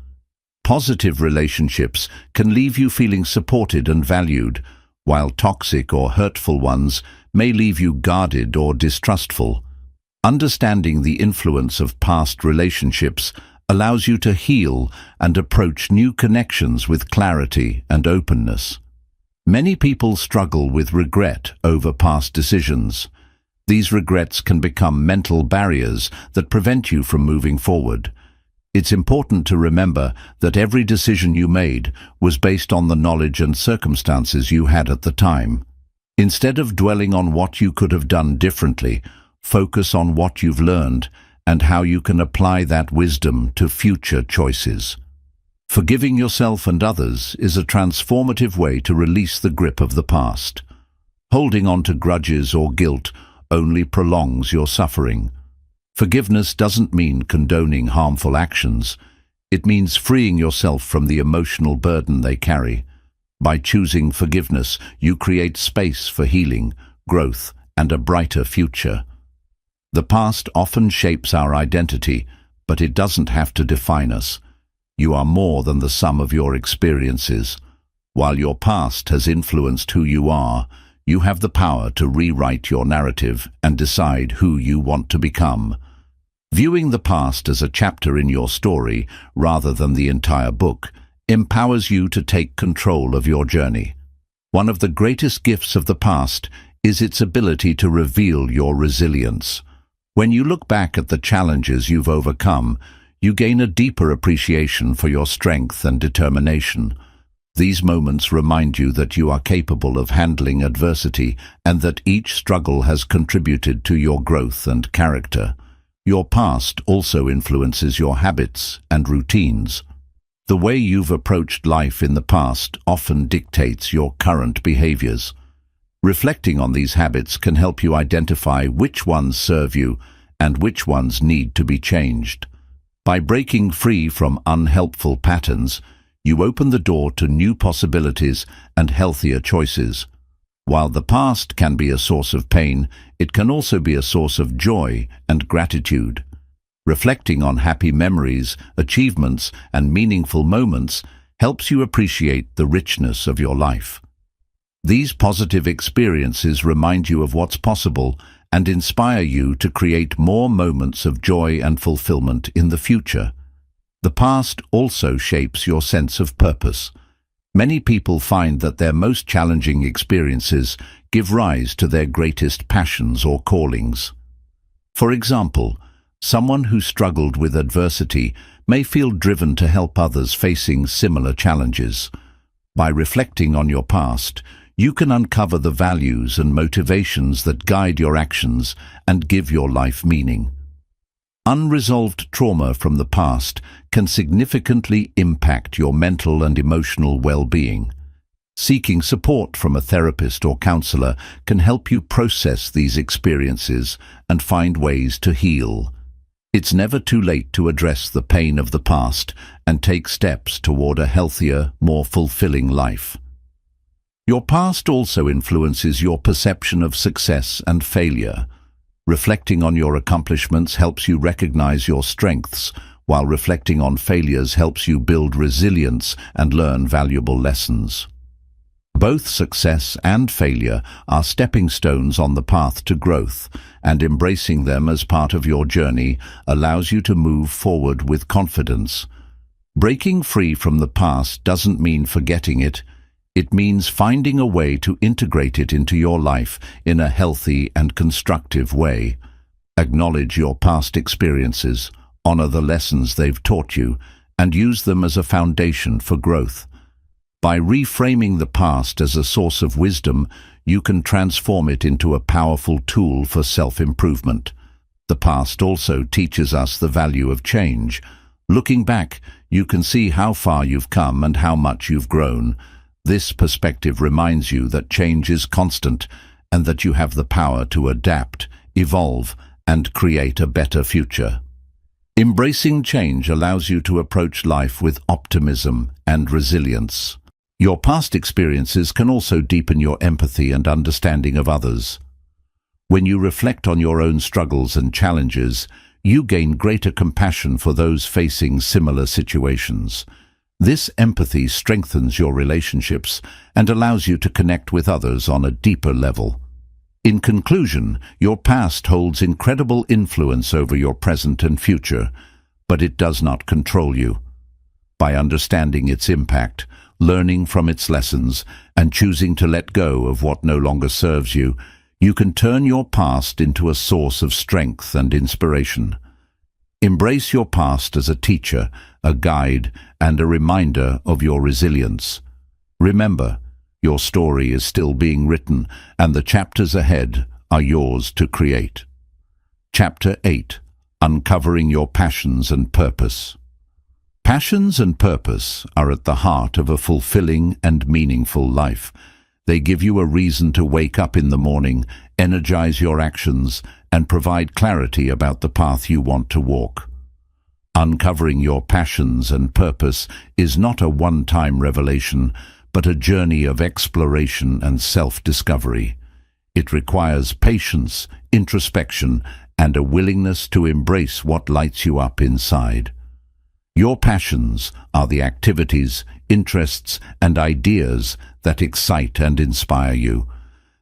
Positive relationships can leave you feeling supported and valued, while toxic or hurtful ones may leave you guarded or distrustful. Understanding the influence of past relationships allows you to heal and approach new connections with clarity and openness. Many people struggle with regret over past decisions. These regrets can become mental barriers that prevent you from moving forward. It's important to remember that every decision you made was based on the knowledge and circumstances you had at the time. Instead of dwelling on what you could have done differently, focus on what you've learned and how you can apply that wisdom to future choices. Forgiving yourself and others is a transformative way to release the grip of the past. Holding on to grudges or guilt only prolongs your suffering. Forgiveness doesn't mean condoning harmful actions. It means freeing yourself from the emotional burden they carry. By choosing forgiveness, you create space for healing, growth, and a brighter future. The past often shapes our identity, but it doesn't have to define us. You are more than the sum of your experiences. While your past has influenced who you are, you have the power to rewrite your narrative and decide who you want to become. Viewing the past as a chapter in your story, rather than the entire book, empowers you to take control of your journey. One of the greatest gifts of the past is its ability to reveal your resilience. When you look back at the challenges you've overcome, you gain a deeper appreciation for your strength and determination. These moments remind you that you are capable of handling adversity and that each struggle has contributed to your growth and character. Your past also influences your habits and routines. The way you've approached life in the past often dictates your current behaviors. Reflecting on these habits can help you identify which ones serve you and which ones need to be changed. By breaking free from unhelpful patterns, you open the door to new possibilities and healthier choices. While the past can be a source of pain, it can also be a source of joy and gratitude. Reflecting on happy memories, achievements, and meaningful moments helps you appreciate the richness of your life. These positive experiences remind you of what's possible and inspire you to create more moments of joy and fulfillment in the future. The past also shapes your sense of purpose. Many people find that their most challenging experiences give rise to their greatest passions or callings. For example, someone who struggled with adversity may feel driven to help others facing similar challenges. By reflecting on your past, you can uncover the values and motivations that guide your actions and give your life meaning. Unresolved trauma from the past can significantly impact your mental and emotional well-being. Seeking support from a therapist or counselor can help you process these experiences and find ways to heal. It's never too late to address the pain of the past and take steps toward a healthier, more fulfilling life. Your past also influences your perception of success and failure. Reflecting on your accomplishments helps you recognize your strengths, while reflecting on failures helps you build resilience and learn valuable lessons. Both success and failure are stepping stones on the path to growth, and embracing them as part of your journey allows you to move forward with confidence. Breaking free from the past doesn't mean forgetting it. It means finding a way to integrate it into your life in a healthy and constructive way. Acknowledge your past experiences, honor the lessons they've taught you, and use them as a foundation for growth. By reframing the past as a source of wisdom, you can transform it into a powerful tool for self-improvement. The past also teaches us the value of change. Looking back, you can see how far you've come and how much you've grown. This perspective reminds you that change is constant and that you have the power to adapt, evolve, and create a better future. Embracing change allows you to approach life with optimism and resilience. Your past experiences can also deepen your empathy and understanding of others. When you reflect on your own struggles and challenges, you gain greater compassion for those facing similar situations. This empathy strengthens your relationships and allows you to connect with others on a deeper level. In conclusion, your past holds incredible influence over your present and future, but it does not control you. By understanding its impact, learning from its lessons, and choosing to let go of what no longer serves you, you can turn your past into a source of strength and inspiration. Embrace your past as a teacher, a guide, and a reminder of your resilience. Remember, your story is still being written, and the chapters ahead are yours to create. Chapter 8: Uncovering Your Passions and Purpose. Passions and purpose are at the heart of a fulfilling and meaningful life. They give you a reason to wake up in the morning, energize your actions, and provide clarity about the path you want to walk. Uncovering your passions and purpose is not a one-time revelation, but a journey of exploration and self-discovery. It requires patience, introspection, and a willingness to embrace what lights you up inside. Your passions are the activities, interests, and ideas that excite and inspire you.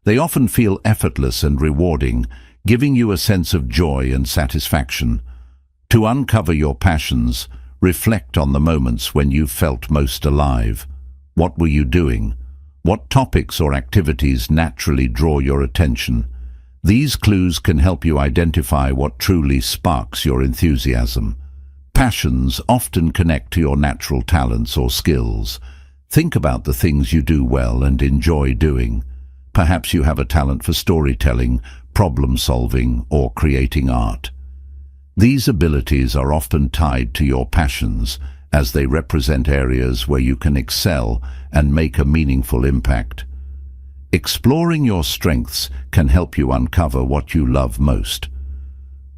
They often feel effortless and rewarding, giving you a sense of joy and satisfaction. To uncover your passions, reflect on the moments when you felt most alive. What were you doing? What topics or activities naturally draw your attention? These clues can help you identify what truly sparks your enthusiasm. Passions often connect to your natural talents or skills. Think about the things you do well and enjoy doing. Perhaps you have a talent for storytelling, problem-solving, or creating art. These abilities are often tied to your passions, as they represent areas where you can excel and make a meaningful impact. Exploring your strengths can help you uncover what you love most.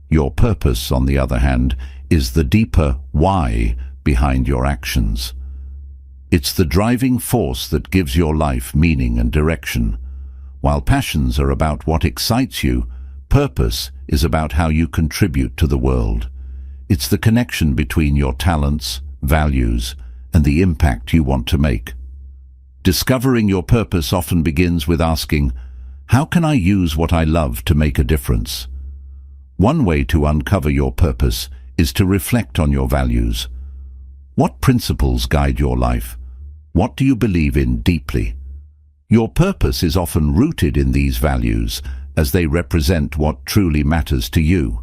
Your purpose, on the other hand, is the deeper why behind your actions. It's the driving force that gives your life meaning and direction. While passions are about what excites you, purpose is about how you contribute to the world. It's the connection between your talents, values, and the impact you want to make. Discovering your purpose often begins with asking, How can I use what I love to make a difference? One way to uncover your purpose is to reflect on your values. What principles guide your life? What do you believe in deeply? Your purpose is often rooted in these values, as they represent what truly matters to you.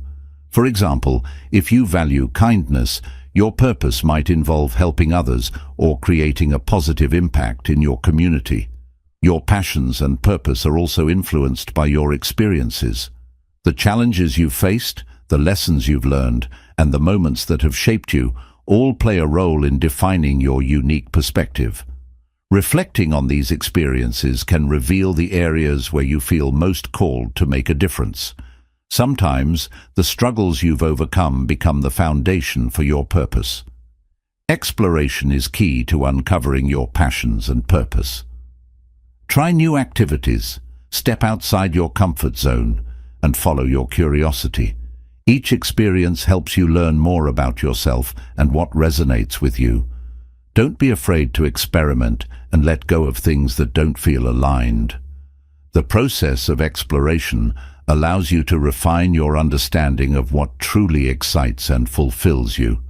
For example, if you value kindness, your purpose might involve helping others or creating a positive impact in your community. Your passions and purpose are also influenced by your experiences. The challenges you've faced, the lessons you've learned, and the moments that have shaped you all play a role in defining your unique perspective. Reflecting on these experiences can reveal the areas where you feel most called to make a difference. Sometimes, the struggles you've overcome become the foundation for your purpose. Exploration is key to uncovering your passions and purpose. Try new activities, step outside your comfort zone, and follow your curiosity. Each experience helps you learn more about yourself and what resonates with you. Don't be afraid to experiment and let go of things that don't feel aligned. The process of exploration allows you to refine your understanding of what truly excites and fulfills you.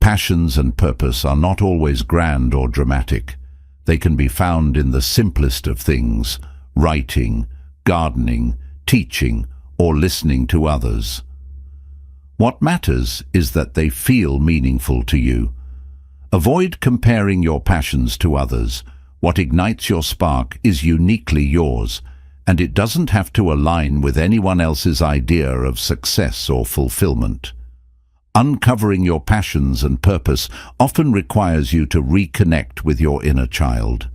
Passions and purpose are not always grand or dramatic. They can be found in the simplest of things: writing, gardening, teaching, or listening to others. What matters is that they feel meaningful to you. Avoid comparing your passions to others. What ignites your spark is uniquely yours, and it doesn't have to align with anyone else's idea of success or fulfillment. Uncovering your passions and purpose often requires you to reconnect with your inner child.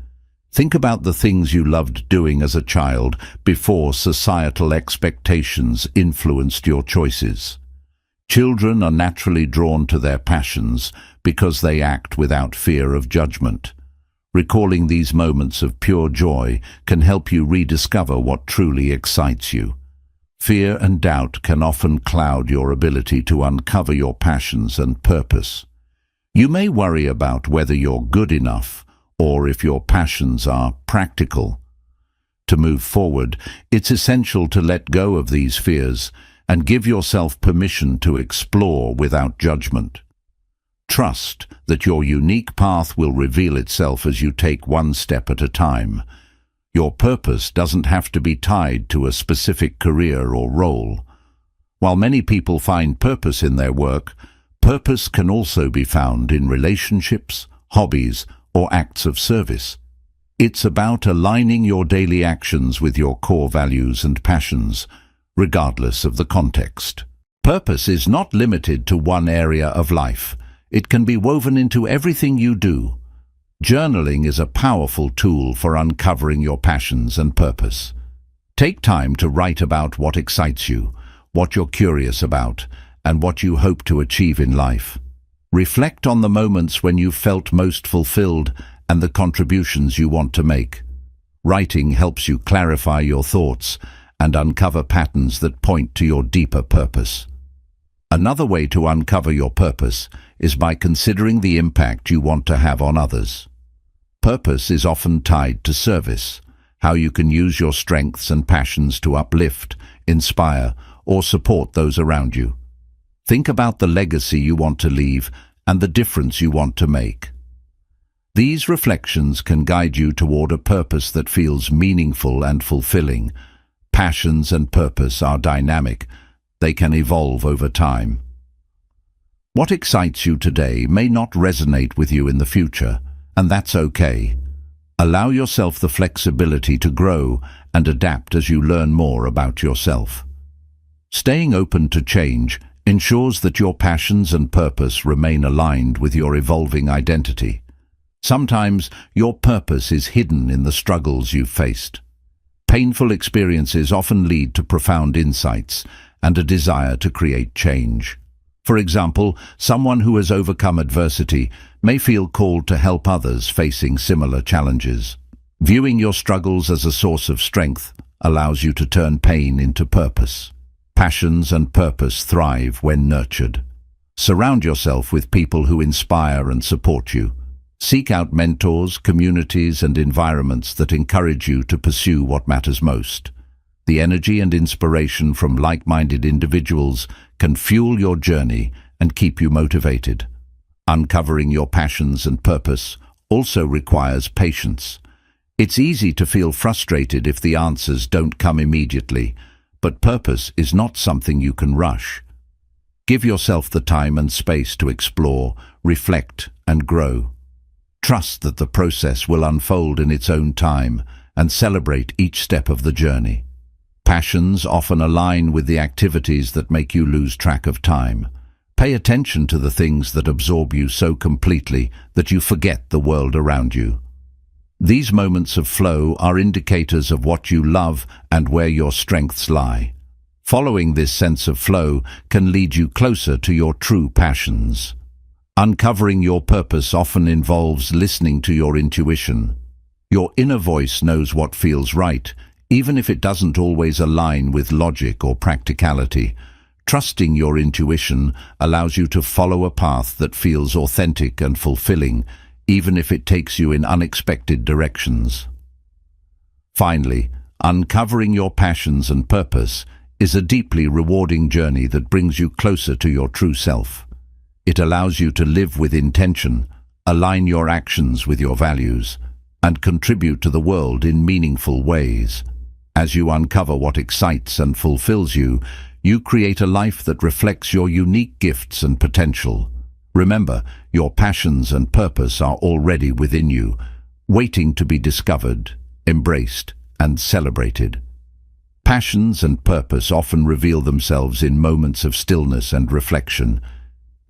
Think about the things you loved doing as a child before societal expectations influenced your choices. Children are naturally drawn to their passions because they act without fear of judgment. Recalling these moments of pure joy can help you rediscover what truly excites you. Fear and doubt can often cloud your ability to uncover your passions and purpose. You may worry about whether you're good enough or if your passions are practical. To move forward, it's essential to let go of these fears and give yourself permission to explore without judgment. Trust that your unique path will reveal itself as you take one step at a time. Your purpose doesn't have to be tied to a specific career or role. While many people find purpose in their work, purpose can also be found in relationships, hobbies, or acts of service. It's about aligning your daily actions with your core values and passions, regardless of the context. Purpose is not limited to one area of life. It can be woven into everything you do. Journaling is a powerful tool for uncovering your passions and purpose. Take time to write about what excites you, what you're curious about, and what you hope to achieve in life. Reflect on the moments when you felt most fulfilled and the contributions you want to make. Writing helps you clarify your thoughts and uncover patterns that point to your deeper purpose. Another way to uncover your purpose is by considering the impact you want to have on others. Purpose is often tied to service, how you can use your strengths and passions to uplift, inspire, or support those around you. Think about the legacy you want to leave and the difference you want to make. These reflections can guide you toward a purpose that feels meaningful and fulfilling. Passions and purpose are dynamic. They can evolve over time. What excites you today may not resonate with you in the future, and that's okay. Allow yourself the flexibility to grow and adapt as you learn more about yourself. Staying open to change ensures that your passions and purpose remain aligned with your evolving identity. Sometimes your purpose is hidden in the struggles you've faced. Painful experiences often lead to profound insights and a desire to create change. For example, someone who has overcome adversity may feel called to help others facing similar challenges. Viewing your struggles as a source of strength allows you to turn pain into purpose. Passions and purpose thrive when nurtured. Surround yourself with people who inspire and support you. Seek out mentors, communities, and environments that encourage you to pursue what matters most. The energy and inspiration from like-minded individuals can fuel your journey and keep you motivated. Uncovering your passions and purpose also requires patience. It's easy to feel frustrated if the answers don't come immediately, but purpose is not something you can rush. Give yourself the time and space to explore, reflect, and grow. Trust that the process will unfold in its own time and celebrate each step of the journey. Passions often align with the activities that make you lose track of time. Pay attention to the things that absorb you so completely that you forget the world around you. These moments of flow are indicators of what you love and where your strengths lie. Following this sense of flow can lead you closer to your true passions. Uncovering your purpose often involves listening to your intuition. Your inner voice knows what feels right, even if it doesn't always align with logic or practicality. Trusting your intuition allows you to follow a path that feels authentic and fulfilling, even if it takes you in unexpected directions. Finally, uncovering your passions and purpose is a deeply rewarding journey that brings you closer to your true self. It allows you to live with intention, align your actions with your values, and contribute to the world in meaningful ways. As you uncover what excites and fulfills you, you create a life that reflects your unique gifts and potential. Remember, your passions and purpose are already within you, waiting to be discovered, embraced, and celebrated. Passions and purpose often reveal themselves in moments of stillness and reflection.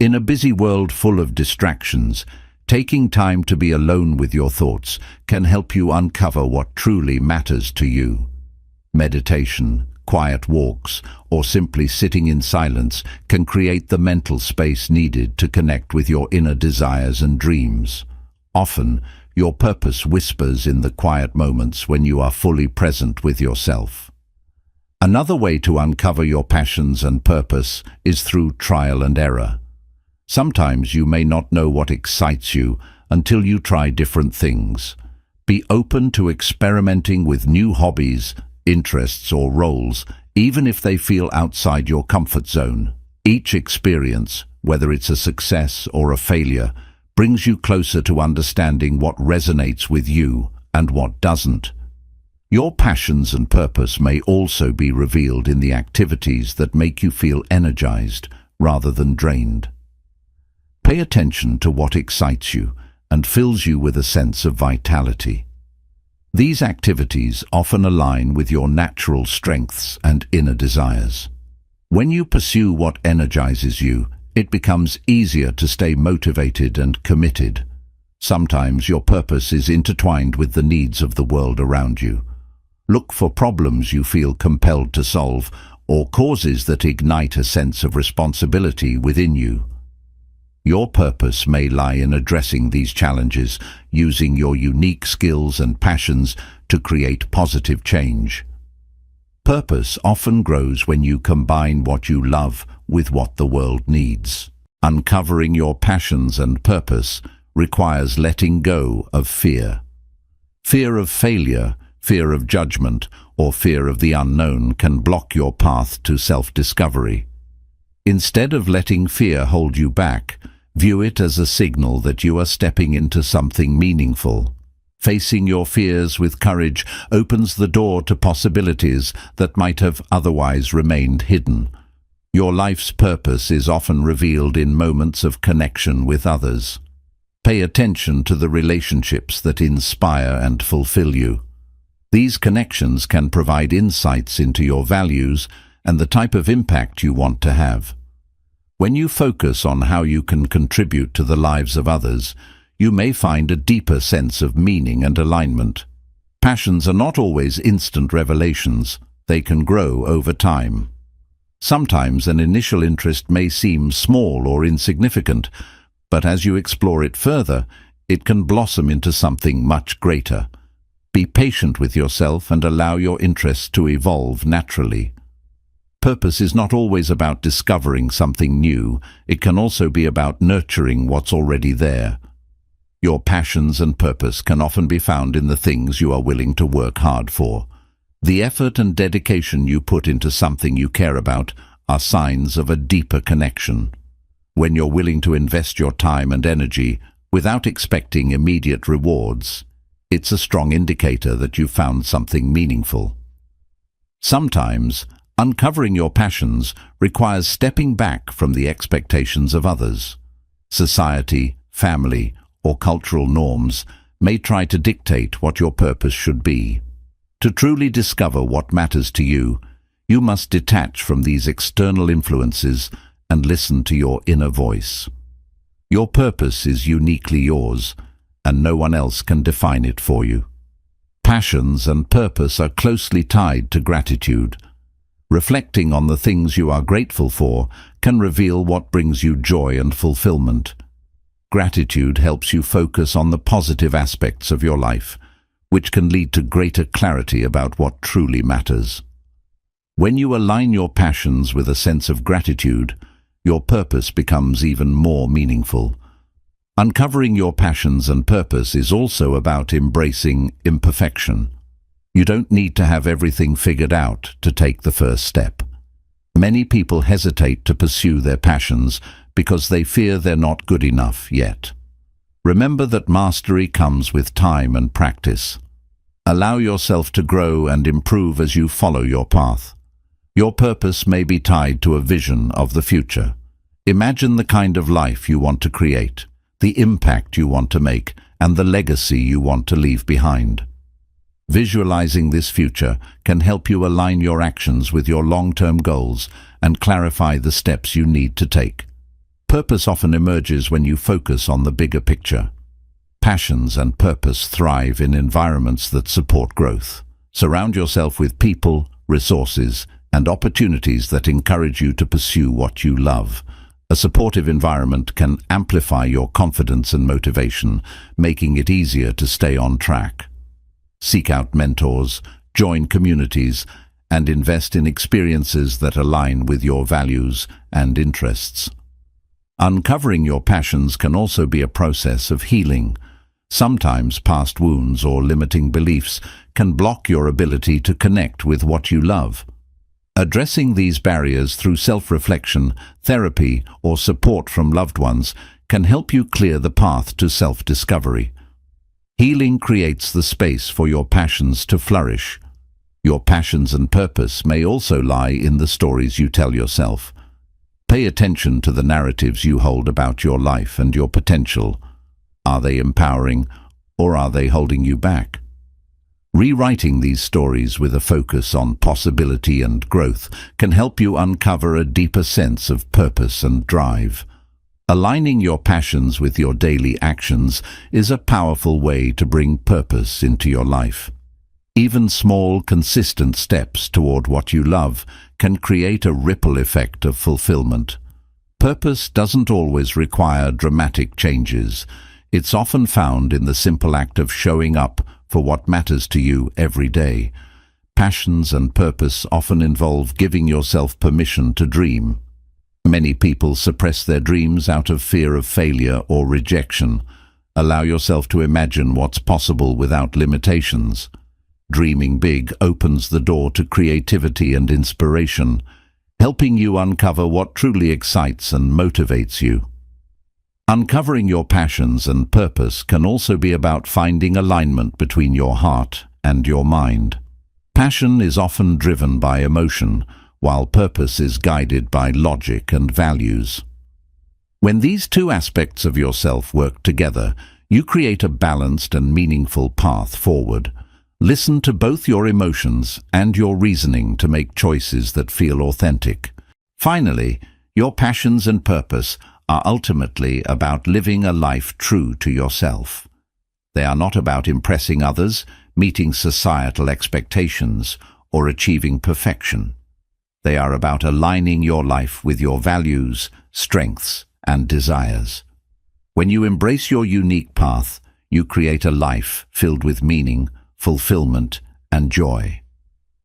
In a busy world full of distractions, taking time to be alone with your thoughts can help you uncover what truly matters to you. Meditation, quiet walks, or simply sitting in silence can create the mental space needed to connect with your inner desires and dreams. Often, your purpose whispers in the quiet moments when you are fully present with yourself. Another way to uncover your passions and purpose is through trial and error. Sometimes you may not know what excites you until you try different things. Be open to experimenting with new hobbies, interests, or roles, even if they feel outside your comfort zone. Each experience, whether it's a success or a failure, brings you closer to understanding what resonates with you and what doesn't. Your passions and purpose may also be revealed in the activities that make you feel energized rather than drained. Pay attention to what excites you and fills you with a sense of vitality. These activities often align with your natural strengths and inner desires. When you pursue what energizes you, it becomes easier to stay motivated and committed. Sometimes your purpose is intertwined with the needs of the world around you. Look for problems you feel compelled to solve or causes that ignite a sense of responsibility within you. Your purpose may lie in addressing these challenges, using your unique skills and passions to create positive change. Purpose often grows when you combine what you love with what the world needs. Uncovering your passions and purpose requires letting go of fear. Fear of failure, fear of judgment, or fear of the unknown can block your path to self-discovery. Instead of letting fear hold you back, view it as a signal that you are stepping into something meaningful. Facing your fears with courage opens the door to possibilities that might have otherwise remained hidden. Your life's purpose is often revealed in moments of connection with others. Pay attention to the relationships that inspire and fulfill you. These connections can provide insights into your values and the type of impact you want to have. When you focus on how you can contribute to the lives of others, you may find a deeper sense of meaning and alignment. Passions are not always instant revelations. They can grow over time. Sometimes an initial interest may seem small or insignificant, but as you explore it further, it can blossom into something much greater. Be patient with yourself and allow your interests to evolve naturally. Purpose is not always about discovering something new. It can also be about nurturing what's already there. Your passions and purpose can often be found in the things you are willing to work hard for. The effort and dedication you put into something you care about are signs of a deeper connection. When you're willing to invest your time and energy without expecting immediate rewards, it's a strong indicator that you've found something meaningful. Sometimes, uncovering your passions requires stepping back from the expectations of others. Society, family, or cultural norms may try to dictate what your purpose should be. To truly discover what matters to you, you must detach from these external influences and listen to your inner voice. Your purpose is uniquely yours, and no one else can define it for you. Passions and purpose are closely tied to gratitude. Reflecting on the things you are grateful for can reveal what brings you joy and fulfillment. Gratitude helps you focus on the positive aspects of your life, which can lead to greater clarity about what truly matters. When you align your passions with a sense of gratitude, your purpose becomes even more meaningful. Uncovering your passions and purpose is also about embracing imperfection. You don't need to have everything figured out to take the first step. Many people hesitate to pursue their passions because they fear they're not good enough yet. Remember that mastery comes with time and practice. Allow yourself to grow and improve as you follow your path. Your purpose may be tied to a vision of the future. Imagine the kind of life you want to create, the impact you want to make, and the legacy you want to leave behind. Visualizing this future can help you align your actions with your long-term goals and clarify the steps you need to take. Purpose often emerges when you focus on the bigger picture. Passions and purpose thrive in environments that support growth. Surround yourself with people, resources, and opportunities that encourage you to pursue what you love. A supportive environment can amplify your confidence and motivation, making it easier to stay on track. Seek out mentors, join communities, and invest in experiences that align with your values and interests. Uncovering your passions can also be a process of healing. Sometimes past wounds or limiting beliefs can block your ability to connect with what you love. Addressing these barriers through self-reflection, therapy, or support from loved ones can help you clear the path to self-discovery. Healing creates the space for your passions to flourish. Your passions and purpose may also lie in the stories you tell yourself. Pay attention to the narratives you hold about your life and your potential. Are they empowering, or are they holding you back? Rewriting these stories with a focus on possibility and growth can help you uncover a deeper sense of purpose and drive. Aligning your passions with your daily actions is a powerful way to bring purpose into your life. Even small, consistent steps toward what you love can create a ripple effect of fulfillment. Purpose doesn't always require dramatic changes. It's often found in the simple act of showing up for what matters to you every day. Passions and purpose often involve giving yourself permission to dream. Many people suppress their dreams out of fear of failure or rejection. Allow yourself to imagine what's possible without limitations. Dreaming big opens the door to creativity and inspiration, helping you uncover what truly excites and motivates you. Uncovering your passions and purpose can also be about finding alignment between your heart and your mind. Passion is often driven by emotion, while purpose is guided by logic and values. When these two aspects of yourself work together, you create a balanced and meaningful path forward. Listen to both your emotions and your reasoning to make choices that feel authentic. Finally, your passions and purpose are ultimately about living a life true to yourself. They are not about impressing others, meeting societal expectations, or achieving perfection. They are about aligning your life with your values, strengths, and desires. When you embrace your unique path, you create a life filled with meaning, fulfillment, and joy.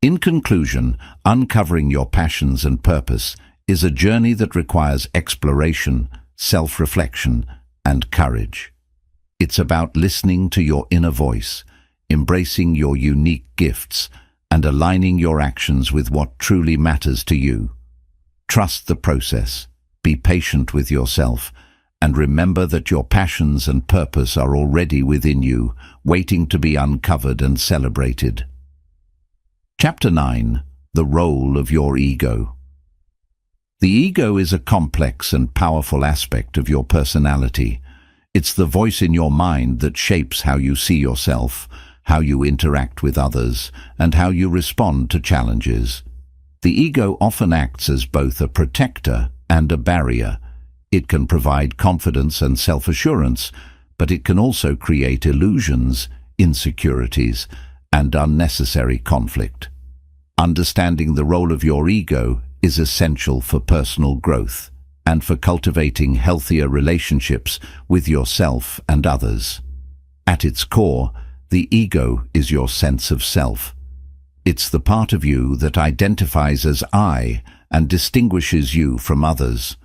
In conclusion, uncovering your passions and purpose is a journey that requires exploration, self-reflection, and courage. It's about listening to your inner voice, embracing your unique gifts, and aligning your actions with what truly matters to you. Trust the process, be patient with yourself, and remember that your passions and purpose are already within you, waiting to be uncovered and celebrated. Chapter 9. The Role of Your Ego. The ego is a complex and powerful aspect of your personality. It's the voice in your mind that shapes how you see yourself, how you interact with others, and how you respond to challenges. The ego often acts as both a protector and a barrier. It can provide confidence and self-assurance, but it can also create illusions, insecurities, and unnecessary conflict. Understanding the role of your ego is essential for personal growth and for cultivating healthier relationships with yourself and others. At its core, the ego is your sense of self. It's the part of you that identifies as I and distinguishes you from others.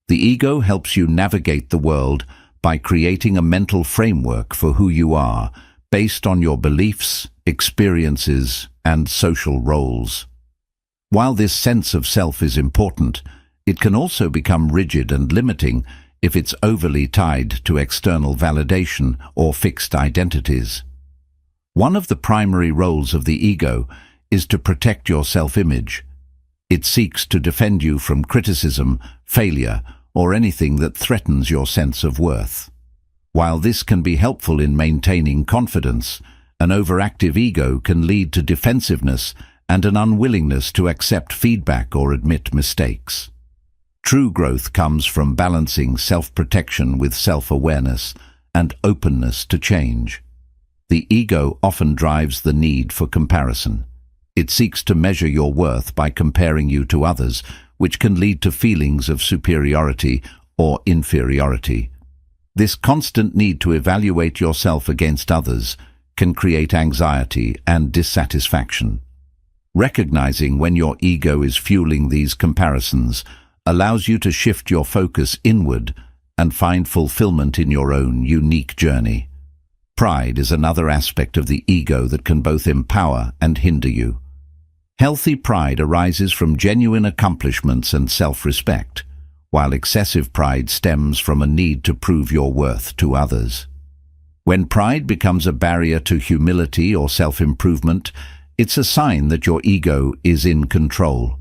The ego helps you navigate the world by creating a mental framework for who you are, based on your beliefs, experiences, and social roles. While this sense of self is important, it can also become rigid and limiting if it's overly tied to external validation or fixed identities. One of the primary roles of the ego is to protect your self-image. It seeks to defend you from criticism, failure, or anything that threatens your sense of worth. While this can be helpful in maintaining confidence, an overactive ego can lead to defensiveness and an unwillingness to accept feedback or admit mistakes. True growth comes from balancing self-protection with self-awareness and openness to change. The ego often drives the need for comparison. It seeks to measure your worth by comparing you to others, which can lead to feelings of superiority or inferiority. This constant need to evaluate yourself against others can create anxiety and dissatisfaction. Recognizing when your ego is fueling these comparisons allows you to shift your focus inward and find fulfillment in your own unique journey. Pride is another aspect of the ego that can both empower and hinder you. Healthy pride arises from genuine accomplishments and self-respect, while excessive pride stems from a need to prove your worth to others. When pride becomes a barrier to humility or self-improvement, it's a sign that your ego is in control.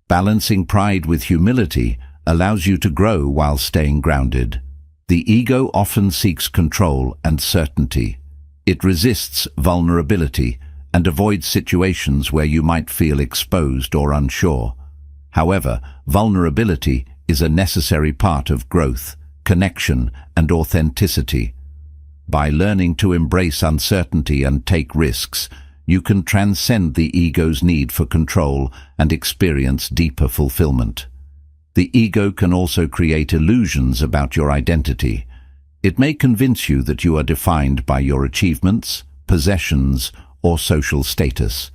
Balancing pride with humility allows you to grow while staying grounded. The ego often seeks control and certainty. It resists vulnerability and avoids situations where you might feel exposed or unsure. However, vulnerability is a necessary part of growth, connection, and authenticity. By learning to embrace uncertainty and take risks, you can transcend the ego's need for control and experience deeper fulfillment. The ego can also create illusions about your identity. It may convince you that you are defined by your achievements, possessions, or social status.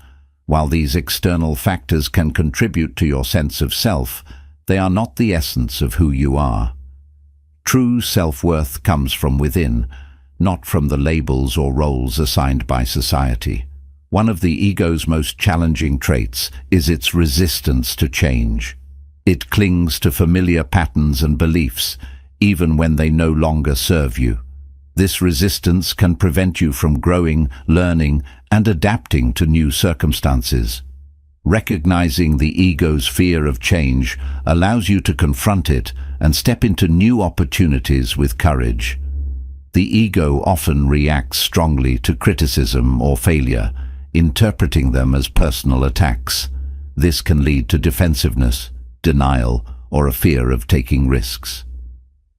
While these external factors can contribute to your sense of self, they are not the essence of who you are. True self-worth comes from within, not from the labels or roles assigned by society. One of the ego's most challenging traits is its resistance to change. It clings to familiar patterns and beliefs, even when they no longer serve you. This resistance can prevent you from growing, learning, and adapting to new circumstances. Recognizing the ego's fear of change allows you to confront it and step into new opportunities with courage. The ego often reacts strongly to criticism or failure, interpreting them as personal attacks. This can lead to defensiveness, denial, or a fear of taking risks.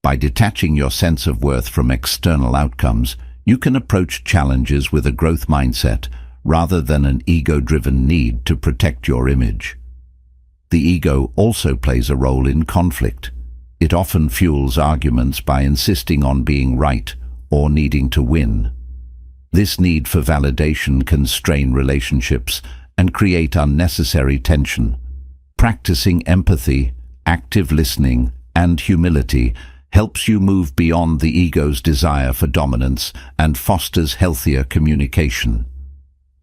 By detaching your sense of worth from external outcomes, you can approach challenges with a growth mindset rather than an ego-driven need to protect your image. The ego also plays a role in conflict. It often fuels arguments by insisting on being right or needing to win. This need for validation can strain relationships and create unnecessary tension. Practicing empathy, active listening, and humility helps you move beyond the ego's desire for dominance and fosters healthier communication.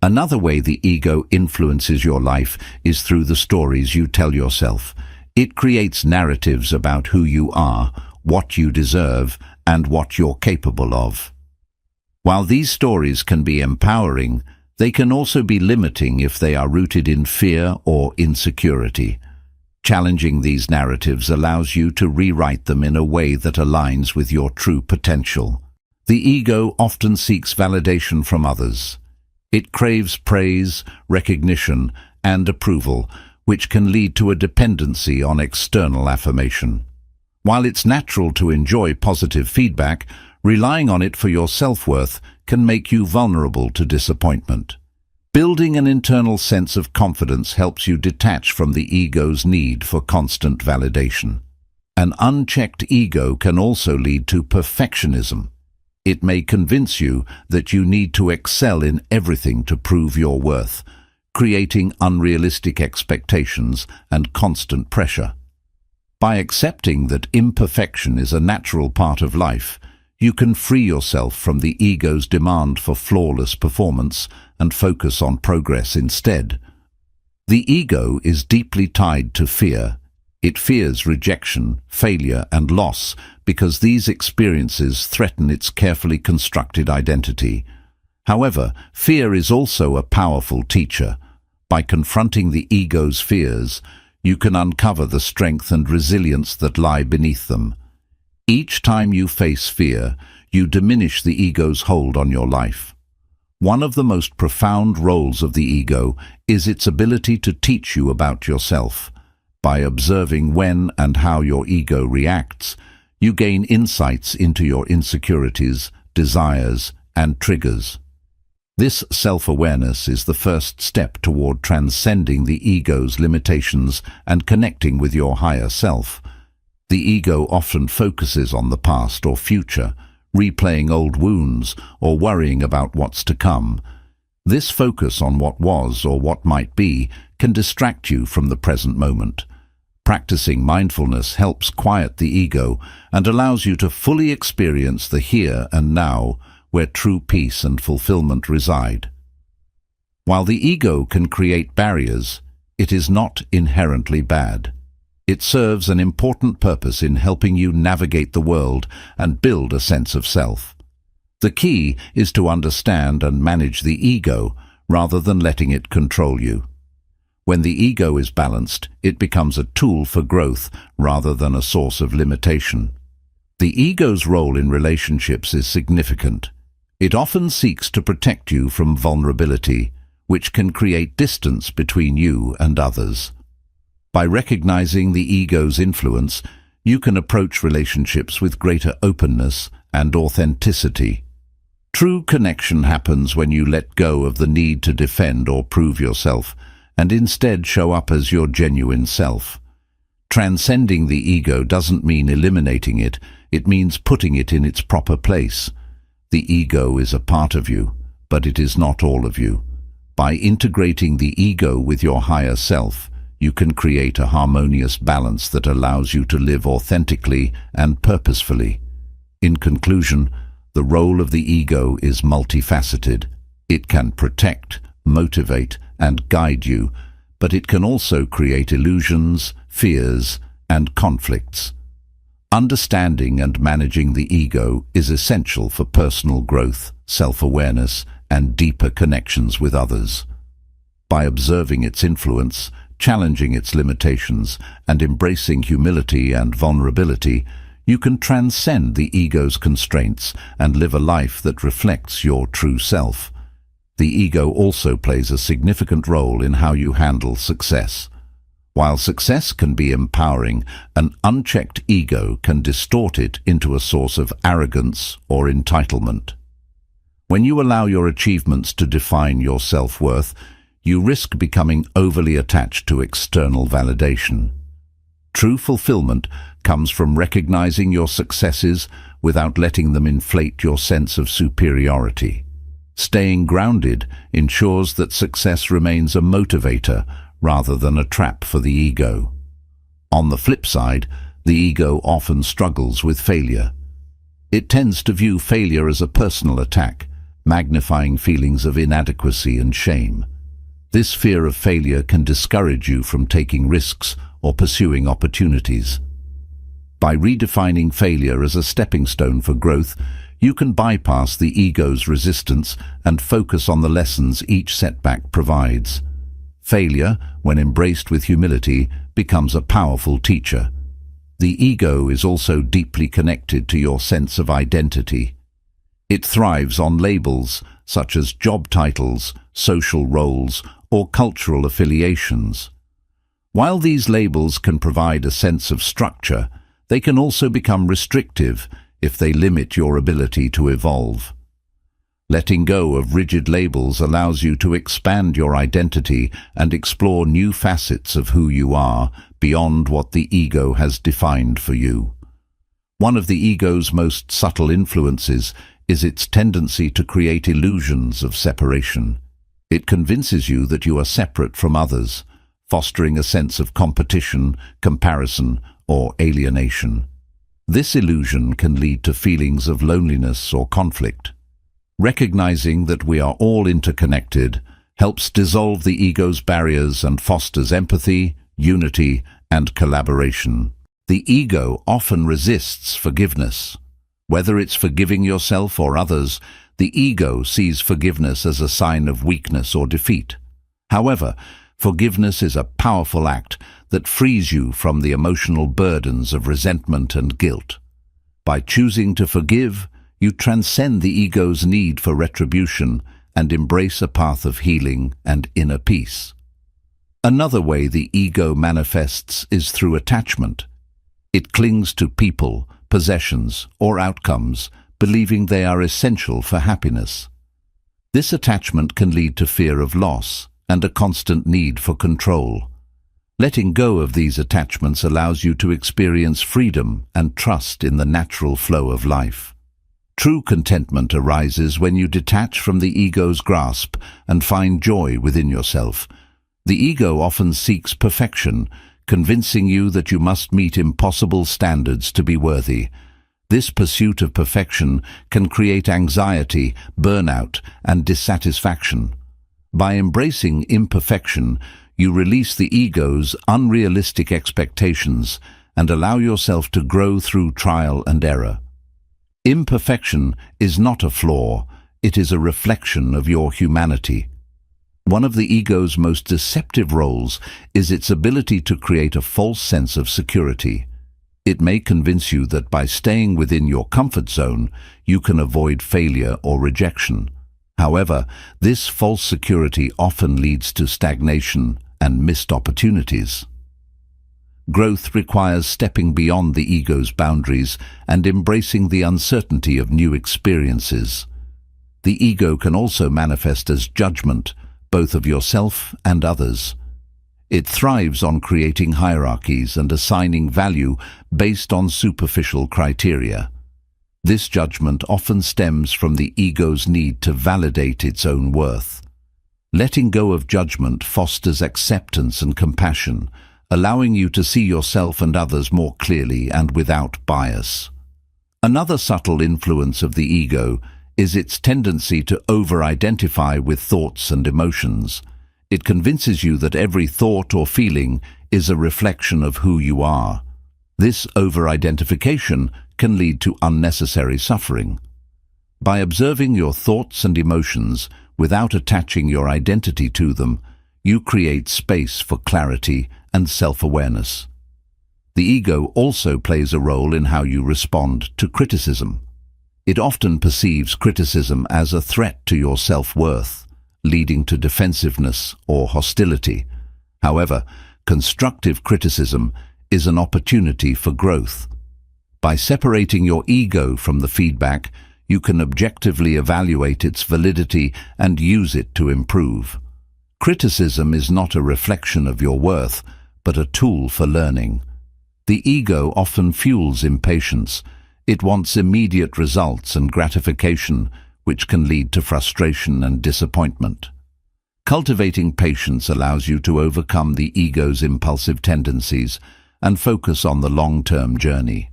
Another way the ego influences your life is through the stories you tell yourself. It creates narratives about who you are, what you deserve, and what you're capable of. While these stories can be empowering, they can also be limiting if they are rooted in fear or insecurity. Challenging these narratives allows you to rewrite them in a way that aligns with your true potential. The ego often seeks validation from others. It craves praise, recognition, and approval, which can lead to a dependency on external affirmation. While it's natural to enjoy positive feedback, relying on it for your self-worth can make you vulnerable to disappointment. Building an internal sense of confidence helps you detach from the ego's need for constant validation. An unchecked ego can also lead to perfectionism. It may convince you that you need to excel in everything to prove your worth, creating unrealistic expectations and constant pressure. By accepting that imperfection is a natural part of life, you can free yourself from the ego's demand for flawless performance and focus on progress instead. The ego is deeply tied to fear. It fears rejection, failure, and loss because these experiences threaten its carefully constructed identity. However, fear is also a powerful teacher. By confronting the ego's fears, you can uncover the strength and resilience that lie beneath them. Each time you face fear, you diminish the ego's hold on your life. One of the most profound roles of the ego is its ability to teach you about yourself. By observing when and how your ego reacts, you gain insights into your insecurities, desires, and triggers. This self-awareness is the first step toward transcending the ego's limitations and connecting with your higher self. The ego often focuses on the past or future, replaying old wounds or worrying about what's to come. This focus on what was or what might be can distract you from the present moment. Practicing mindfulness helps quiet the ego and allows you to fully experience the here and now, where true peace and fulfillment reside. While the ego can create barriers, it is not inherently bad. It serves an important purpose in helping you navigate the world and build a sense of self. The key is to understand and manage the ego rather than letting it control you. When the ego is balanced, it becomes a tool for growth rather than a source of limitation. The ego's role in relationships is significant. It often seeks to protect you from vulnerability, which can create distance between you and others. By recognizing the ego's influence, you can approach relationships with greater openness and authenticity. True connection happens when you let go of the need to defend or prove yourself, and instead show up as your genuine self. Transcending the ego doesn't mean eliminating it, it means putting it in its proper place. The ego is a part of you, but it is not all of you. By integrating the ego with your higher self, you can create a harmonious balance that allows you to live authentically and purposefully. In conclusion, the role of the ego is multifaceted. It can protect, motivate, and guide you, but it can also create illusions, fears, and conflicts. Understanding and managing the ego is essential for personal growth, self-awareness, and deeper connections with others. By observing its influence, challenging its limitations, and embracing humility and vulnerability, you can transcend the ego's constraints and live a life that reflects your true self. The ego also plays a significant role in how you handle success. While success can be empowering, an unchecked ego can distort it into a source of arrogance or entitlement. When you allow your achievements to define your self-worth, you risk becoming overly attached to external validation. True fulfillment comes from recognizing your successes without letting them inflate your sense of superiority. Staying grounded ensures that success remains a motivator rather than a trap for the ego. On the flip side, The ego often struggles with failure. It tends to view failure as a personal attack, magnifying feelings of inadequacy and shame. This fear of failure can discourage you from taking risks or pursuing opportunities. By redefining failure as a stepping stone for growth, you can bypass the ego's resistance and focus on the lessons each setback provides. Failure, when embraced with humility, becomes a powerful teacher. The ego is also deeply connected to your sense of identity. It thrives on labels such as job titles, social roles, or cultural affiliations. While these labels can provide a sense of structure, they can also become restrictive if they limit your ability to evolve. Letting go of rigid labels allows you to expand your identity and explore new facets of who you are beyond what the ego has defined for you. One of the ego's most subtle influences is its tendency to create illusions of separation. It convinces you that you are separate from others, fostering a sense of competition, comparison, or alienation. This illusion can lead to feelings of loneliness or conflict. Recognizing that we are all interconnected helps dissolve the ego's barriers and fosters empathy, unity, and collaboration. The ego often resists forgiveness. Whether it's forgiving yourself or others, the ego sees forgiveness as a sign of weakness or defeat. However, forgiveness is a powerful act that frees you from the emotional burdens of resentment and guilt. By choosing to forgive, you transcend the ego's need for retribution and embrace a path of healing and inner peace. Another way the ego manifests is through attachment. It clings to people, possessions, or outcomes, believing they are essential for happiness. This attachment can lead to fear of loss and a constant need for control. Letting go of these attachments allows you to experience freedom and trust in the natural flow of life. True contentment arises when you detach from the ego's grasp and find joy within yourself. The ego often seeks perfection, convincing you that you must meet impossible standards to be worthy. This pursuit of perfection can create anxiety, burnout, and dissatisfaction. By embracing imperfection, you release the ego's unrealistic expectations and allow yourself to grow through trial and error. Imperfection is not a flaw, it is a reflection of your humanity. One of the ego's most deceptive roles is its ability to create a false sense of security. It may convince you that by staying within your comfort zone, you can avoid failure or rejection. However, this false security often leads to stagnation and missed opportunities. Growth requires stepping beyond the ego's boundaries and embracing the uncertainty of new experiences. The ego can also manifest as judgment, both of yourself and others. It thrives on creating hierarchies and assigning value based on superficial criteria. This judgment often stems from the ego's need to validate its own worth. Letting go of judgment fosters acceptance and compassion, allowing you to see yourself and others more clearly and without bias. Another subtle influence of the ego is its tendency to over-identify with thoughts and emotions. It convinces you that every thought or feeling is a reflection of who you are. This over-identification can lead to unnecessary suffering. By observing your thoughts and emotions without attaching your identity to them, you create space for clarity and self-awareness. The ego also plays a role in how you respond to criticism. It often perceives criticism as a threat to your self-worth, leading to defensiveness or hostility. However, constructive criticism is an opportunity for growth. By separating your ego from the feedback, you can objectively evaluate its validity and use it to improve. Criticism is not a reflection of your worth, but a tool for learning. The ego often fuels impatience. It wants immediate results and gratification, which can lead to frustration and disappointment. Cultivating patience allows you to overcome the ego's impulsive tendencies and focus on the long-term journey.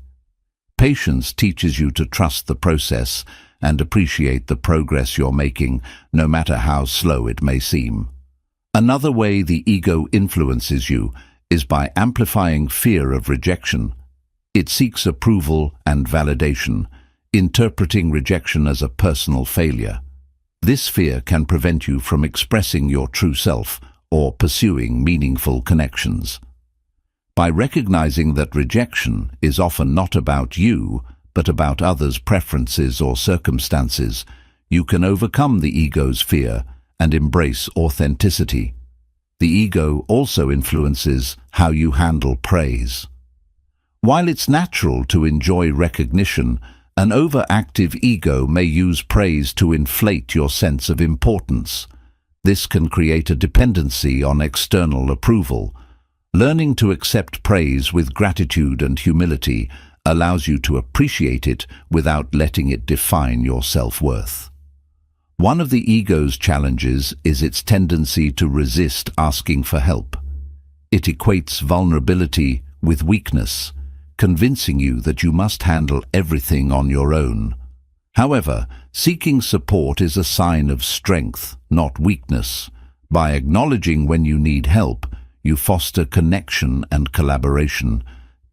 Patience teaches you to trust the process and appreciate the progress you're making, no matter how slow it may seem. Another way the ego influences you is by amplifying fear of rejection. It seeks approval and validation, interpreting rejection as a personal failure. This fear can prevent you from expressing your true self or pursuing meaningful connections. By recognizing that rejection is often not about you, but about others' preferences or circumstances, you can overcome the ego's fear and embrace authenticity. The ego also influences how you handle praise. While it's natural to enjoy recognition, an overactive ego may use praise to inflate your sense of importance. This can create a dependency on external approval. Learning to accept praise with gratitude and humility allows you to appreciate it without letting it define your self-worth. One of the ego's challenges is its tendency to resist asking for help. It equates vulnerability with weakness, convincing you that you must handle everything on your own. However, seeking support is a sign of strength, not weakness. By acknowledging when you need help, you foster connection and collaboration,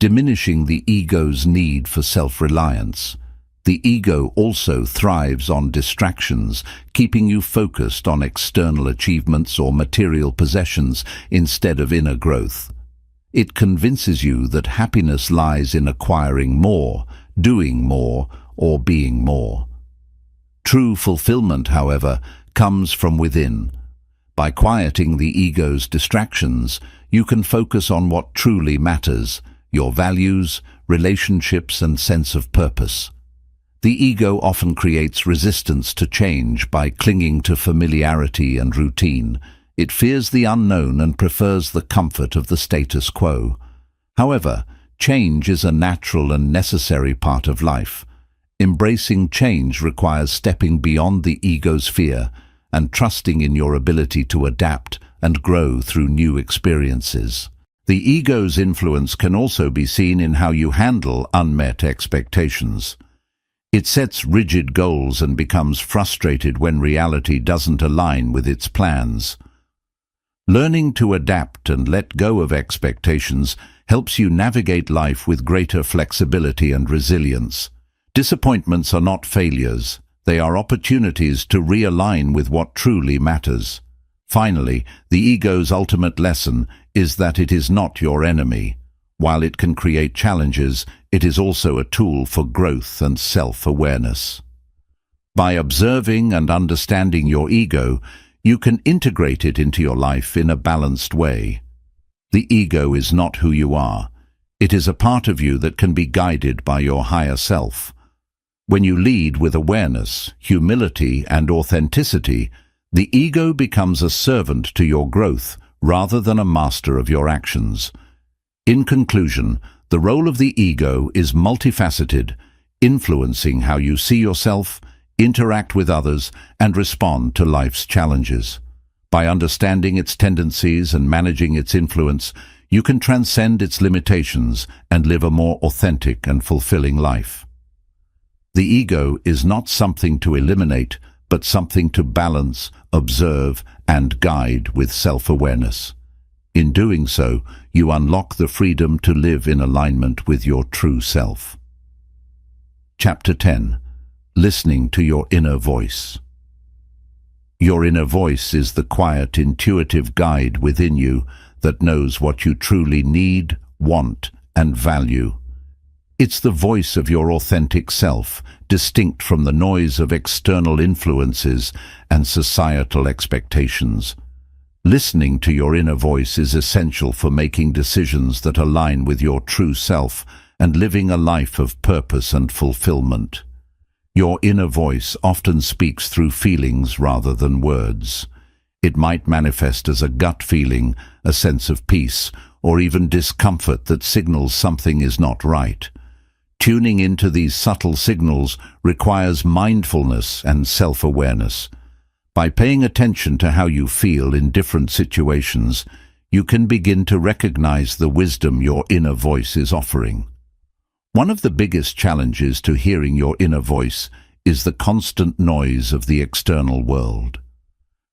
diminishing the ego's need for self-reliance. The ego also thrives on distractions, keeping you focused on external achievements or material possessions instead of inner growth. It convinces you that happiness lies in acquiring more, doing more, or being more. True fulfillment, however, comes from within. By quieting the ego's distractions, you can focus on what truly matters: your values, relationships, and sense of purpose. The ego often creates resistance to change by clinging to familiarity and routine. It fears the unknown and prefers the comfort of the status quo. However, change is a natural and necessary part of life. Embracing change requires stepping beyond the ego's fear and trusting in your ability to adapt and grow through new experiences. The ego's influence can also be seen in how you handle unmet expectations. It sets rigid goals and becomes frustrated when reality doesn't align with its plans. Learning to adapt and let go of expectations helps you navigate life with greater flexibility and resilience. Disappointments are not failures. They are opportunities to realign with what truly matters. Finally, the ego's ultimate lesson is that it is not your enemy. While it can create challenges, it is also a tool for growth and self-awareness. By observing and understanding your ego, you can integrate it into your life in a balanced way. The ego is not who you are. It is a part of you that can be guided by your higher self. When you lead with awareness, humility, and authenticity, the ego becomes a servant to your growth rather than a master of your actions. In conclusion, the role of the ego is multifaceted, influencing how you see yourself, interact with others, and respond to life's challenges. By understanding its tendencies and managing its influence, you can transcend its limitations and live a more authentic and fulfilling life. The ego is not something to eliminate, but something to balance, observe, and guide with self-awareness. In doing so, you unlock the freedom to live in alignment with your true self. Chapter 10. Listening to your inner voice. Your inner voice is the quiet, intuitive guide within you that knows what you truly need, want, and value. It's the voice of your authentic self, distinct from the noise of external influences and societal expectations. Listening to your inner voice is essential for making decisions that align with your true self and living a life of purpose and fulfillment. Your inner voice often speaks through feelings rather than words. It might manifest as a gut feeling, a sense of peace, or even discomfort that signals something is not right. Tuning into these subtle signals requires mindfulness and self-awareness. By paying attention to how you feel in different situations, you can begin to recognize the wisdom your inner voice is offering. One of the biggest challenges to hearing your inner voice is the constant noise of the external world.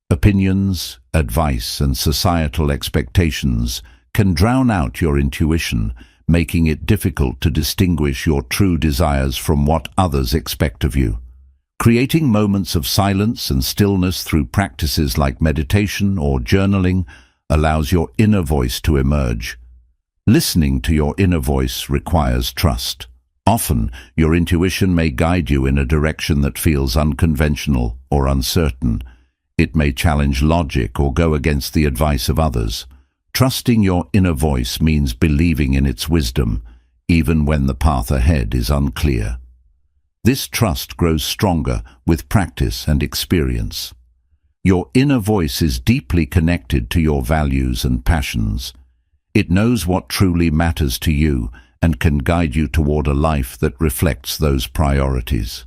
Opinions, advice, and societal expectations can drown out your intuition, making it difficult to distinguish your true desires from what others expect of you. Creating moments of silence and stillness through practices like meditation or journaling allows your inner voice to emerge. Listening to your inner voice requires trust. Often, your intuition may guide you in a direction that feels unconventional or uncertain. It may challenge logic or go against the advice of others. Trusting your inner voice means believing in its wisdom, even when the path ahead is unclear. This trust grows stronger with practice and experience. Your inner voice is deeply connected to your values and passions. It knows what truly matters to you and can guide you toward a life that reflects those priorities.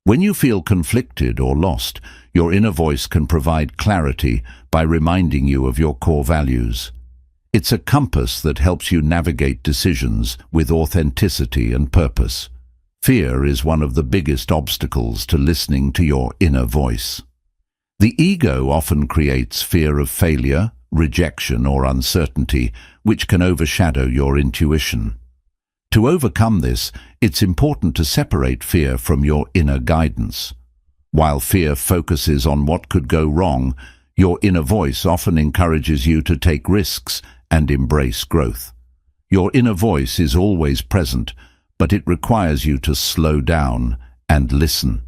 When you feel conflicted or lost, your inner voice can provide clarity by reminding you of your core values. It's a compass that helps you navigate decisions with authenticity and purpose. Fear is one of the biggest obstacles to listening to your inner voice. The ego often creates fear of failure, rejection, or uncertainty, which can overshadow your intuition. To overcome this, it's important to separate fear from your inner guidance. While fear focuses on what could go wrong, your inner voice often encourages you to take risks and embrace growth. Your inner voice is always present, but it requires you to slow down and listen.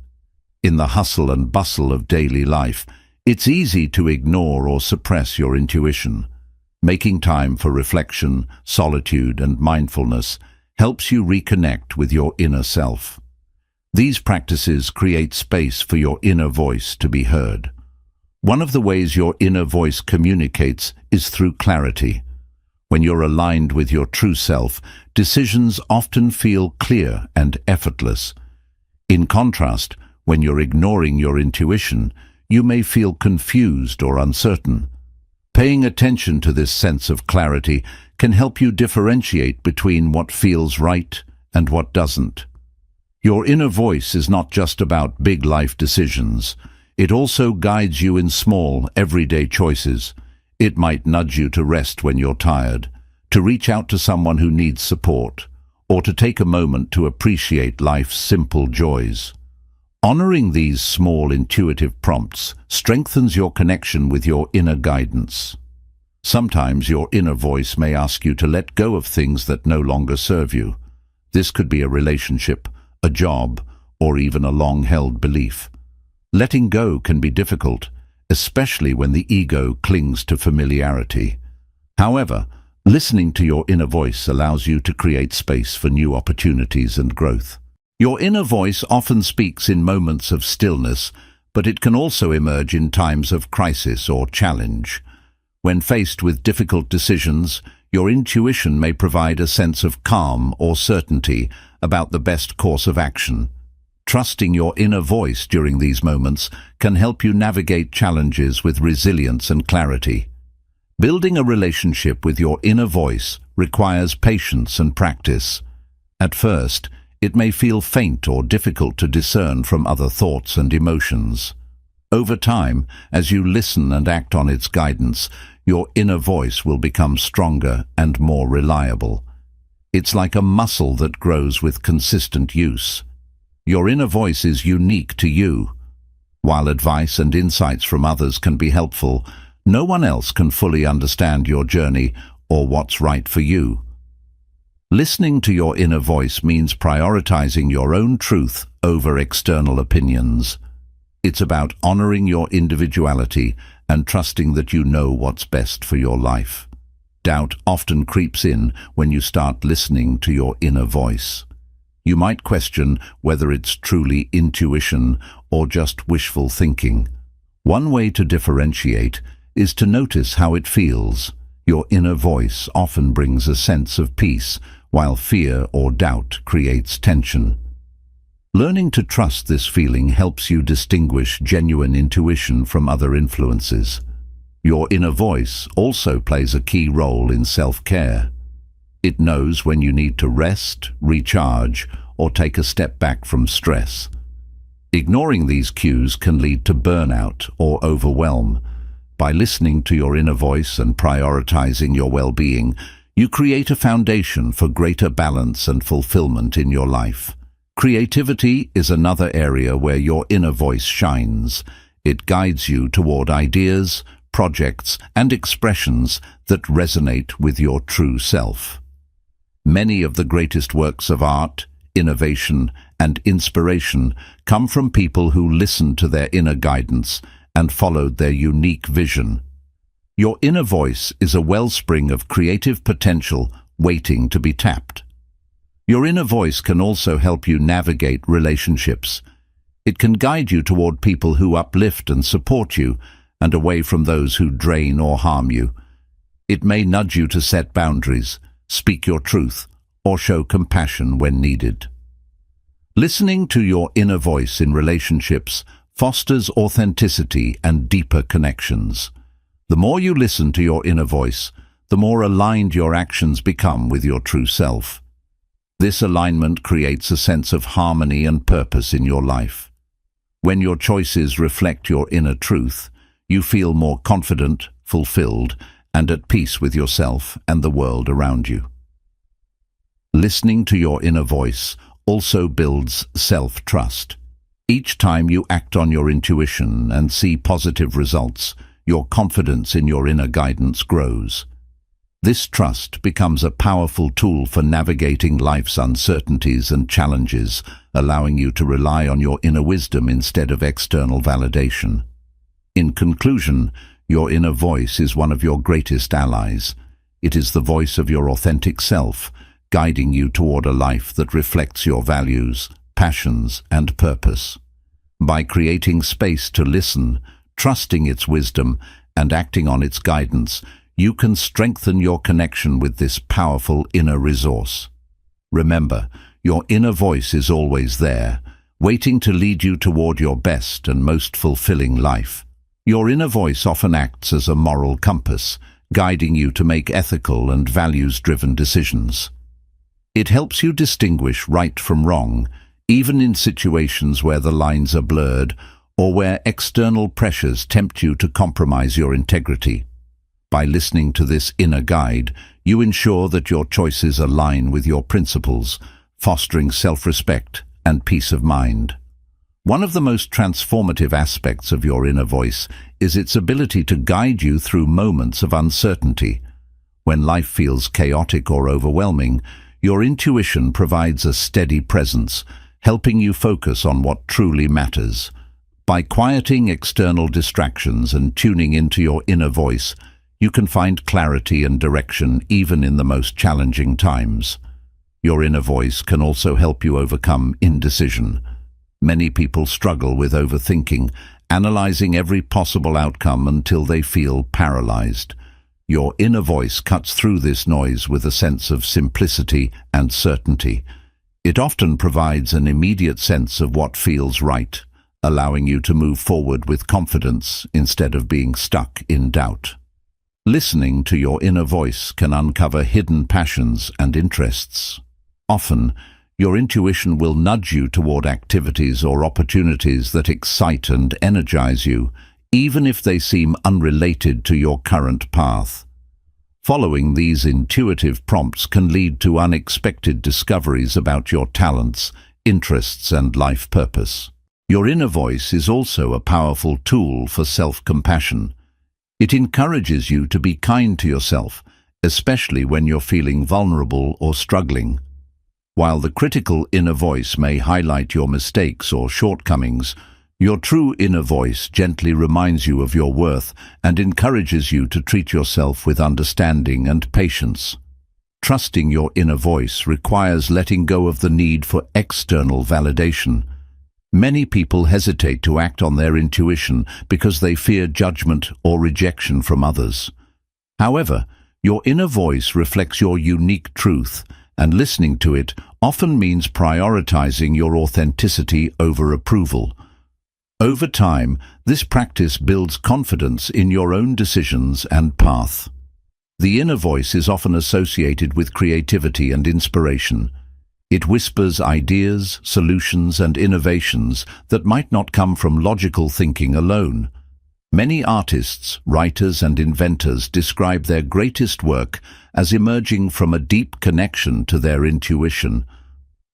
In the hustle and bustle of daily life, it's easy to ignore or suppress your intuition. Making time for reflection, solitude, and mindfulness helps you reconnect with your inner self. These practices create space for your inner voice to be heard. One of the ways your inner voice communicates is through clarity. When you're aligned with your true self, decisions often feel clear and effortless. In contrast, when you're ignoring your intuition, you may feel confused or uncertain. Paying attention to this sense of clarity can help you differentiate between what feels right and what doesn't. Your inner voice is not just about big life decisions. It also guides you in small, everyday choices. It might nudge you to rest when you're tired, to reach out to someone who needs support, or to take a moment to appreciate life's simple joys. Honoring these small intuitive prompts strengthens your connection with your inner guidance. Sometimes your inner voice may ask you to let go of things that no longer serve you. This could be a relationship, a job, or even a long-held belief. Letting go can be difficult, especially when the ego clings to familiarity. However, listening to your inner voice allows you to create space for new opportunities and growth. Your inner voice often speaks in moments of stillness, but it can also emerge in times of crisis or challenge. When faced with difficult decisions, your intuition may provide a sense of calm or certainty about the best course of action. Trusting your inner voice during these moments can help you navigate challenges with resilience and clarity. Building a relationship with your inner voice requires patience and practice. At first, it may feel faint or difficult to discern from other thoughts and emotions. Over time, as you listen and act on its guidance, your inner voice will become stronger and more reliable. It's like a muscle that grows with consistent use. Your inner voice is unique to you. While advice and insights from others can be helpful, no one else can fully understand your journey or what's right for you. Listening to your inner voice means prioritizing your own truth over external opinions. It's about honoring your individuality and trusting that you know what's best for your life. Doubt often creeps in when you start listening to your inner voice. You might question whether it's truly intuition or just wishful thinking. One way to differentiate is to notice how it feels. Your inner voice often brings a sense of peace, while fear or doubt creates tension. Learning to trust this feeling helps you distinguish genuine intuition from other influences. Your inner voice also plays a key role in self-care. It knows when you need to rest, recharge, or take a step back from stress. Ignoring these cues can lead to burnout or overwhelm. By listening to your inner voice and prioritizing your well-being, you create a foundation for greater balance and fulfillment in your life. Creativity is another area where your inner voice shines. It guides you toward ideas, projects, and expressions that resonate with your true self. Many of the greatest works of art, innovation, and inspiration come from people who listened to their inner guidance and followed their unique vision. Your inner voice is a wellspring of creative potential waiting to be tapped. Your inner voice can also help you navigate relationships. It can guide you toward people who uplift and support you, and away from those who drain or harm you. It may nudge you to set boundaries, speak your truth, or show compassion when needed. Listening to your inner voice in relationships fosters authenticity and deeper connections. The more you listen to your inner voice, the more aligned your actions become with your true self. This alignment creates a sense of harmony and purpose in your life. When your choices reflect your inner truth, you feel more confident, fulfilled, and at peace with yourself and the world around you. Listening to your inner voice also builds self-trust. Each time you act on your intuition and see positive results, your confidence in your inner guidance grows. This trust becomes a powerful tool for navigating life's uncertainties and challenges, allowing you to rely on your inner wisdom instead of external validation. In conclusion, your inner voice is one of your greatest allies. It is the voice of your authentic self, guiding you toward a life that reflects your values, passions, and purpose. By creating space to listen, trusting its wisdom, and acting on its guidance, you can strengthen your connection with this powerful inner resource. Remember, your inner voice is always there, waiting to lead you toward your best and most fulfilling life. Your inner voice often acts as a moral compass, guiding you to make ethical and values-driven decisions. It helps you distinguish right from wrong, even in situations where the lines are blurred or where external pressures tempt you to compromise your integrity. By listening to this inner guide, you ensure that your choices align with your principles, fostering self-respect and peace of mind. One of the most transformative aspects of your inner voice is its ability to guide you through moments of uncertainty. When life feels chaotic or overwhelming, your intuition provides a steady presence, helping you focus on what truly matters. By quieting external distractions and tuning into your inner voice, you can find clarity and direction even in the most challenging times. Your inner voice can also help you overcome indecision. Many people struggle with overthinking, analyzing every possible outcome until they feel paralyzed. Your inner voice cuts through this noise with a sense of simplicity and certainty. It often provides an immediate sense of what feels right, allowing you to move forward with confidence instead of being stuck in doubt. Listening to your inner voice can uncover hidden passions and interests. Often, your intuition will nudge you toward activities or opportunities that excite and energize you, even if they seem unrelated to your current path. Following these intuitive prompts can lead to unexpected discoveries about your talents, interests, and life purpose. Your inner voice is also a powerful tool for self-compassion. It encourages you to be kind to yourself, especially when you're feeling vulnerable or struggling. While the critical inner voice may highlight your mistakes or shortcomings, your true inner voice gently reminds you of your worth and encourages you to treat yourself with understanding and patience. Trusting your inner voice requires letting go of the need for external validation. Many people hesitate to act on their intuition because they fear judgment or rejection from others. However, your inner voice reflects your unique truth, and listening to it often means prioritizing your authenticity over approval. Over time, this practice builds confidence in your own decisions and path. The inner voice is often associated with creativity and inspiration. It whispers ideas, solutions, and innovations that might not come from logical thinking alone. Many artists, writers, and inventors describe their greatest work as emerging from a deep connection to their intuition.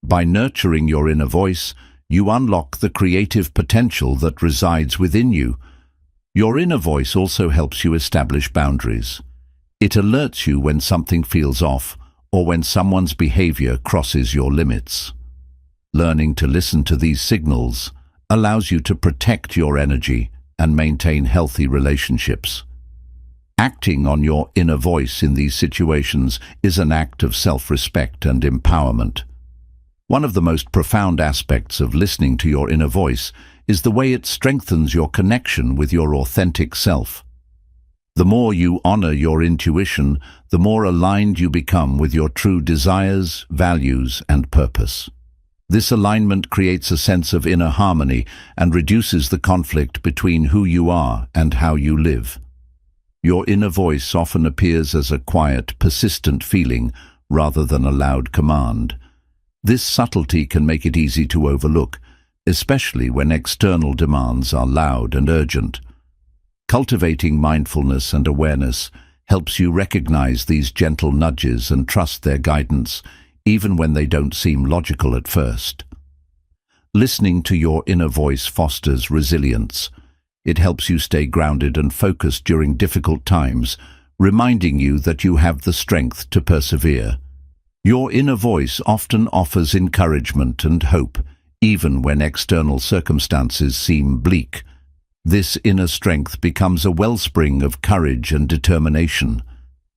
By nurturing your inner voice, you unlock the creative potential that resides within you. Your inner voice also helps you establish boundaries. It alerts you when something feels off or when someone's behavior crosses your limits. Learning to listen to these signals allows you to protect your energy and maintain healthy relationships. Acting on your inner voice in these situations is an act of self-respect and empowerment. One of the most profound aspects of listening to your inner voice is the way it strengthens your connection with your authentic self. The more you honor your intuition, the more aligned you become with your true desires, values, and purpose. This alignment creates a sense of inner harmony and reduces the conflict between who you are and how you live. Your inner voice often appears as a quiet, persistent feeling rather than a loud command. This subtlety can make it easy to overlook, especially when external demands are loud and urgent. Cultivating mindfulness and awareness helps you recognize these gentle nudges and trust their guidance, even when they don't seem logical at first. Listening to your inner voice fosters resilience. It helps you stay grounded and focused during difficult times, reminding you that you have the strength to persevere. Your inner voice often offers encouragement and hope, even when external circumstances seem bleak. This inner strength becomes a wellspring of courage and determination.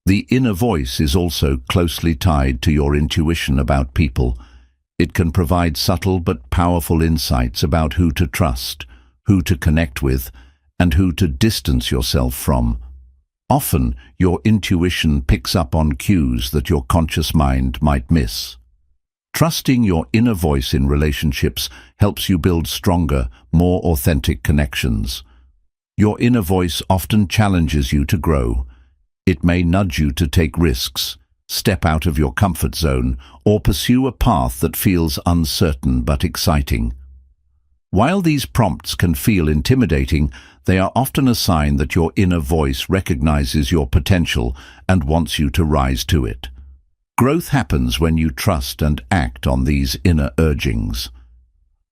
The inner voice is also closely tied to your intuition about people. It can provide subtle but powerful insights about who to trust, who to connect with, and who to distance yourself from. Often, your intuition picks up on cues that your conscious mind might miss. Trusting your inner voice in relationships helps you build stronger, more authentic connections. Your inner voice often challenges you to grow. It may nudge you to take risks, step out of your comfort zone, or pursue a path that feels uncertain but exciting. While these prompts can feel intimidating, they are often a sign that your inner voice recognizes your potential and wants you to rise to it. Growth happens when you trust and act on these inner urgings.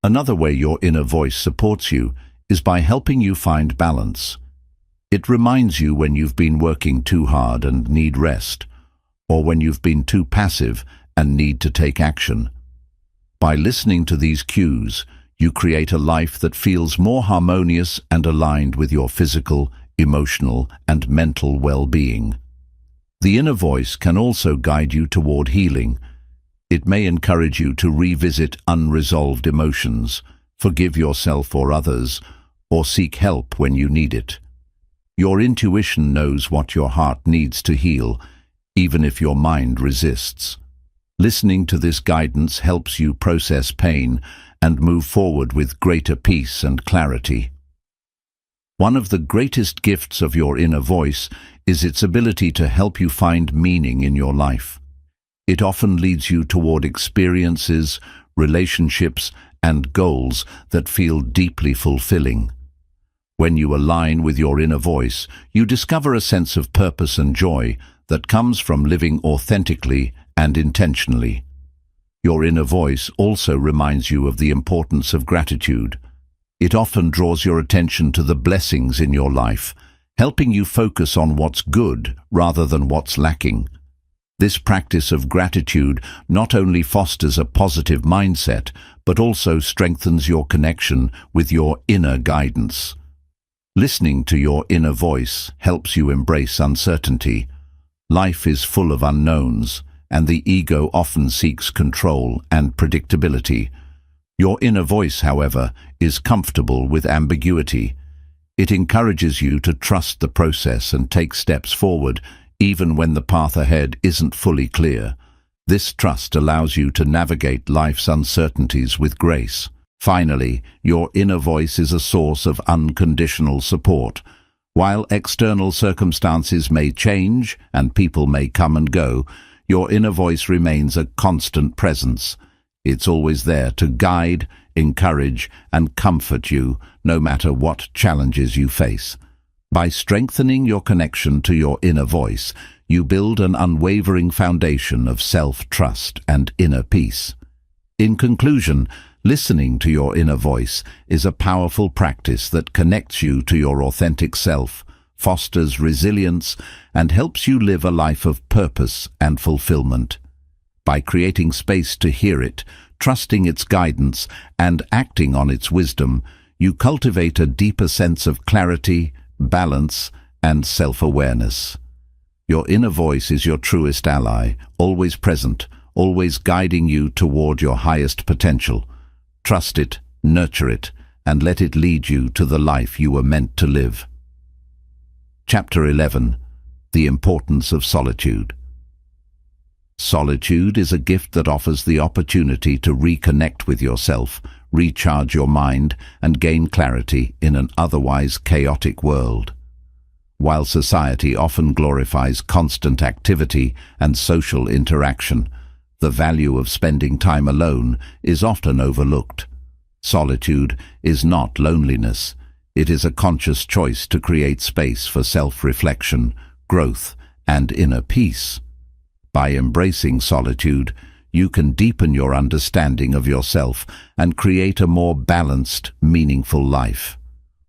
Another way your inner voice supports you is by helping you find balance. It reminds you when you've been working too hard and need rest, or when you've been too passive and need to take action. By listening to these cues, you create a life that feels more harmonious and aligned with your physical, emotional, and mental well-being. The inner voice can also guide you toward healing. It may encourage you to revisit unresolved emotions, forgive yourself or others, or seek help when you need it. Your intuition knows what your heart needs to heal, even if your mind resists. Listening to this guidance helps you process pain and move forward with greater peace and clarity. One of the greatest gifts of your inner voice is its ability to help you find meaning in your life. It often leads you toward experiences, relationships, and goals that feel deeply fulfilling. When you align with your inner voice, you discover a sense of purpose and joy that comes from living authentically and intentionally. Your inner voice also reminds you of the importance of gratitude. It often draws your attention to the blessings in your life, helping you focus on what's good rather than what's lacking. This practice of gratitude not only fosters a positive mindset, but also strengthens your connection with your inner guidance. Listening to your inner voice helps you embrace uncertainty. Life is full of unknowns, and the ego often seeks control and predictability. Your inner voice, however, is comfortable with ambiguity. It encourages you to trust the process and take steps forward, even when the path ahead isn't fully clear. This trust allows you to navigate life's uncertainties with grace. Finally, your inner voice is a source of unconditional support. While external circumstances may change and people may come and go, your inner voice remains a constant presence. It's always there to guide, encourage, and comfort you, no matter what challenges you face. By strengthening your connection to your inner voice, you build an unwavering foundation of self-trust and inner peace. In conclusion, listening to your inner voice is a powerful practice that connects you to your authentic self, fosters resilience, and helps you live a life of purpose and fulfillment. By creating space to hear it, trusting its guidance, and acting on its wisdom, you cultivate a deeper sense of clarity, balance, and self-awareness. Your inner voice is your truest ally, always present, always guiding you toward your highest potential. Trust it, nurture it, and let it lead you to the life you were meant to live. Chapter 11. The Importance of Solitude. Solitude is a gift that offers the opportunity to reconnect with yourself, recharge your mind, and gain clarity in an otherwise chaotic world. While society often glorifies constant activity and social interaction, the value of spending time alone is often overlooked. Solitude is not loneliness. It is a conscious choice to create space for self-reflection, growth, and inner peace. By embracing solitude, you can deepen your understanding of yourself and create a more balanced, meaningful life.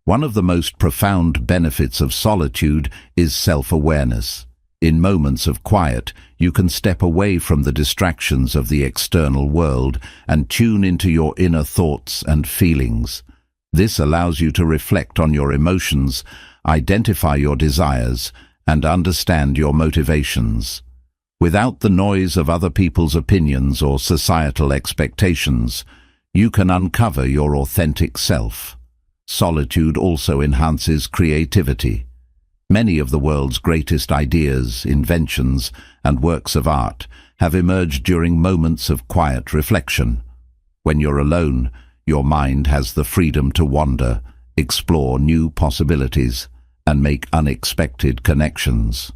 One of the most profound benefits of solitude is self-awareness. In moments of quiet, you can step away from the distractions of the external world and tune into your inner thoughts and feelings. This allows you to reflect on your emotions, identify your desires, and understand your motivations. Without the noise of other people's opinions or societal expectations, you can uncover your authentic self. Solitude also enhances creativity. Many of the world's greatest ideas, inventions, and works of art have emerged during moments of quiet reflection. When you're alone, your mind has the freedom to wander, explore new possibilities, and make unexpected connections.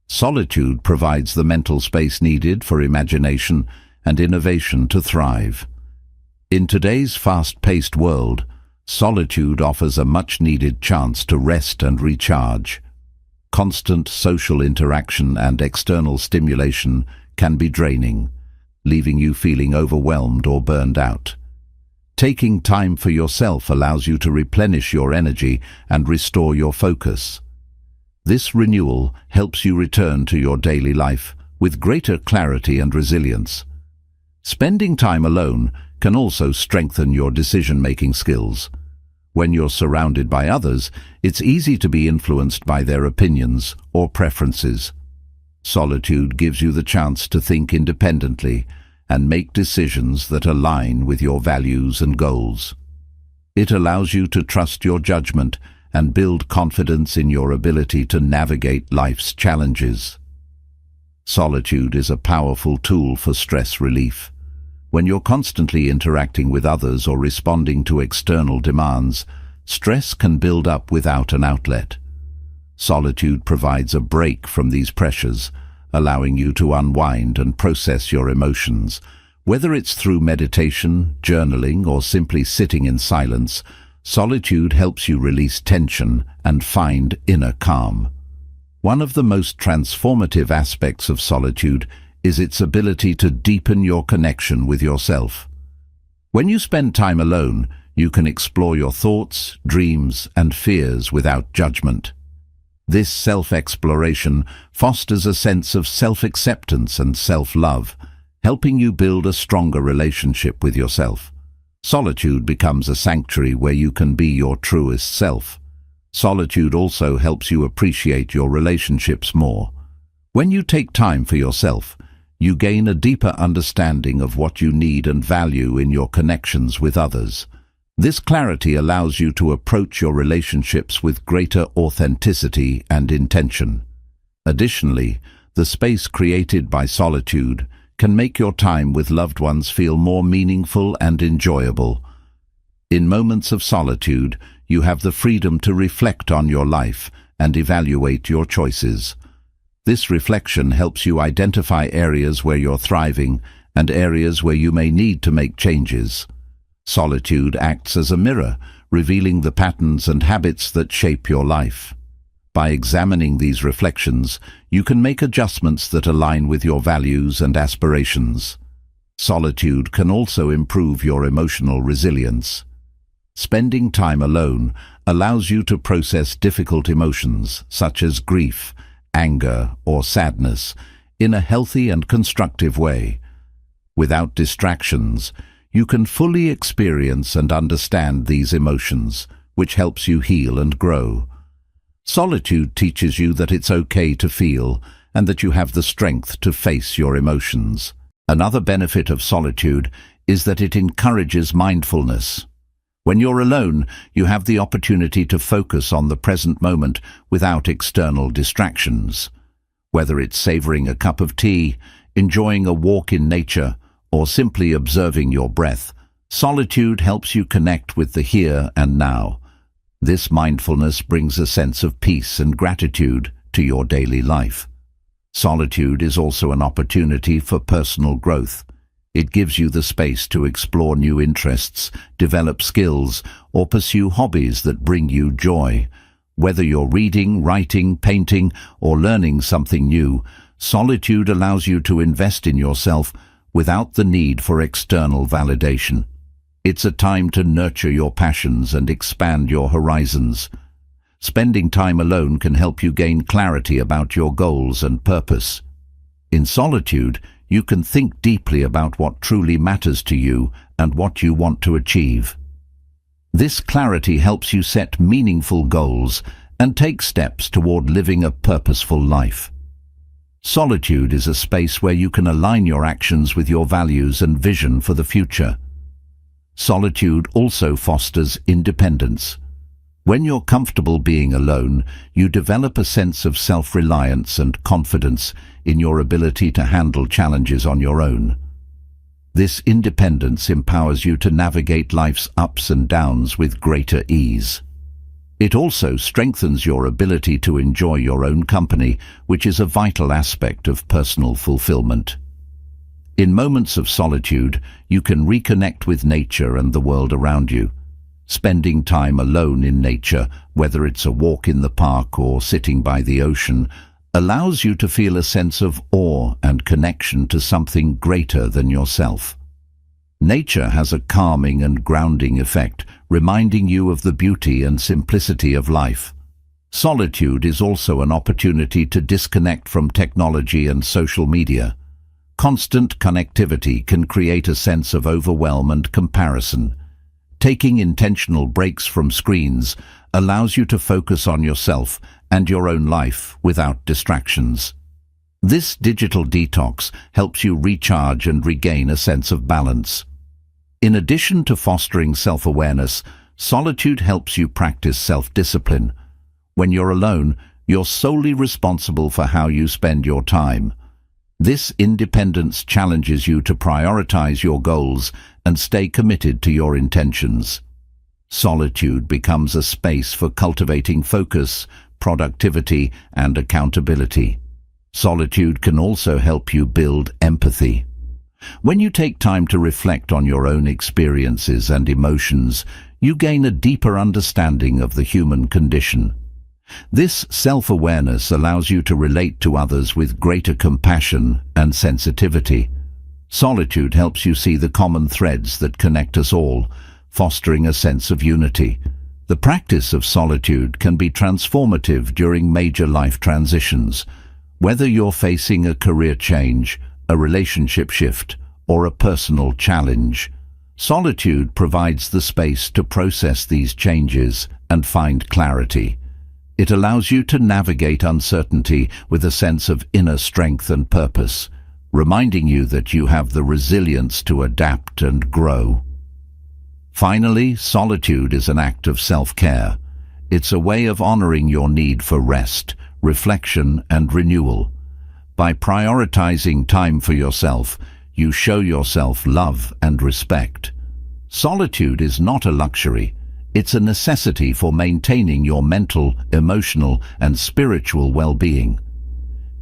Solitude provides the mental space needed for imagination and innovation to thrive. In today's fast-paced world, solitude offers a much-needed chance to rest and recharge. Constant social interaction and external stimulation can be draining, leaving you feeling overwhelmed or burned out. Taking time for yourself allows you to replenish your energy and restore your focus. This renewal helps you return to your daily life with greater clarity and resilience. Spending time alone can also strengthen your decision-making skills. When you're surrounded by others, it's easy to be influenced by their opinions or preferences. Solitude gives you the chance to think independently and make decisions that align with your values and goals. It allows you to trust your judgment and build confidence in your ability to navigate life's challenges. Solitude is a powerful tool for stress relief. When you're constantly interacting with others or responding to external demands, stress can build up without an outlet. Solitude provides a break from these pressures, allowing you to unwind and process your emotions. Whether it's through meditation, journaling, or simply sitting in silence, solitude helps you release tension and find inner calm. One of the most transformative aspects of solitude is its ability to deepen your connection with yourself. When you spend time alone, you can explore your thoughts, dreams, and fears without judgment. This self-exploration fosters a sense of self-acceptance and self-love, helping you build a stronger relationship with yourself. Solitude becomes a sanctuary where you can be your truest self. Solitude also helps you appreciate your relationships more. When you take time for yourself, you gain a deeper understanding of what you need and value in your connections with others. This clarity allows you to approach your relationships with greater authenticity and intention. Additionally, the space created by solitude can make your time with loved ones feel more meaningful and enjoyable, In moments of solitude, you have the freedom to reflect on your life and evaluate your choices. This reflection helps you identify areas where you're thriving and areas where you may need to make changes. Solitude acts as a mirror, revealing the patterns and habits that shape your life. By examining these reflections, you can make adjustments that align with your values and aspirations. Solitude can also improve your emotional resilience. Spending time alone allows you to process difficult emotions, such as grief, anger, or sadness, in a healthy and constructive way. Without distractions, you can fully experience and understand these emotions, which helps you heal and grow. Solitude teaches you that it's okay to feel and that you have the strength to face your emotions. Another benefit of solitude is that it encourages mindfulness. When you're alone, you have the opportunity to focus on the present moment without external distractions. Whether it's savoring a cup of tea, enjoying a walk in nature, or simply observing your breath, solitude helps you connect with the here and now. This mindfulness brings a sense of peace and gratitude to your daily life. Solitude is also an opportunity for personal growth. It gives you the space to explore new interests, develop skills, or pursue hobbies that bring you joy. Whether you're reading, writing, painting, or learning something new, solitude allows you to invest in yourself without the need for external validation. It's a time to nurture your passions and expand your horizons. Spending time alone can help you gain clarity about your goals and purpose. In solitude, you can think deeply about what truly matters to you and what you want to achieve. This clarity helps you set meaningful goals and take steps toward living a purposeful life. Solitude is a space where you can align your actions with your values and vision for the future. Solitude also fosters independence. When you're comfortable being alone, you develop a sense of self-reliance and confidence in your ability to handle challenges on your own. This independence empowers you to navigate life's ups and downs with greater ease. It also strengthens your ability to enjoy your own company, which is a vital aspect of personal fulfillment. In moments of solitude, you can reconnect with nature and the world around you. Spending time alone in nature, whether it's a walk in the park or sitting by the ocean, allows you to feel a sense of awe and connection to something greater than yourself. Nature has a calming and grounding effect, reminding you of the beauty and simplicity of life. Solitude is also an opportunity to disconnect from technology and social media. Constant connectivity can create a sense of overwhelm and comparison. Taking intentional breaks from screens allows you to focus on yourself and your own life without distractions. This digital detox helps you recharge and regain a sense of balance. In addition to fostering self-awareness, solitude helps you practice self-discipline. When you're alone, you're solely responsible for how you spend your time. This independence challenges you to prioritize your goals and stay committed to your intentions. Solitude becomes a space for cultivating focus, productivity, and accountability. Solitude can also help you build empathy. When you take time to reflect on your own experiences and emotions, you gain a deeper understanding of the human condition. This self-awareness allows you to relate to others with greater compassion and sensitivity. Solitude helps you see the common threads that connect us all, fostering a sense of unity. The practice of solitude can be transformative during major life transitions. Whether you're facing a career change, a relationship shift, or a personal challenge, solitude provides the space to process these changes and find clarity. It allows you to navigate uncertainty with a sense of inner strength and purpose, reminding you that you have the resilience to adapt and grow. Finally, solitude is an act of self-care. It's a way of honoring your need for rest, reflection, and renewal. By prioritizing time for yourself, you show yourself love and respect. Solitude is not a luxury. It's a necessity for maintaining your mental, emotional, and spiritual well-being.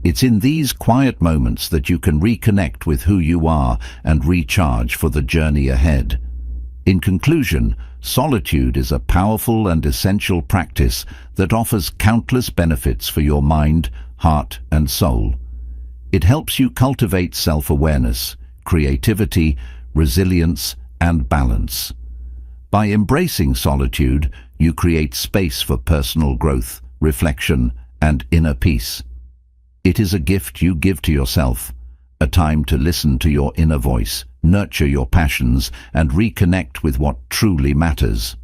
It's in these quiet moments that you can reconnect with who you are and recharge for the journey ahead. In conclusion, solitude is a powerful and essential practice that offers countless benefits for your mind, heart, and soul. It helps you cultivate self-awareness, creativity, resilience, and balance. By embracing solitude, you create space for personal growth, reflection, and inner peace. It is a gift you give to yourself, a time to listen to your inner voice, nurture your passions, and reconnect with what truly matters.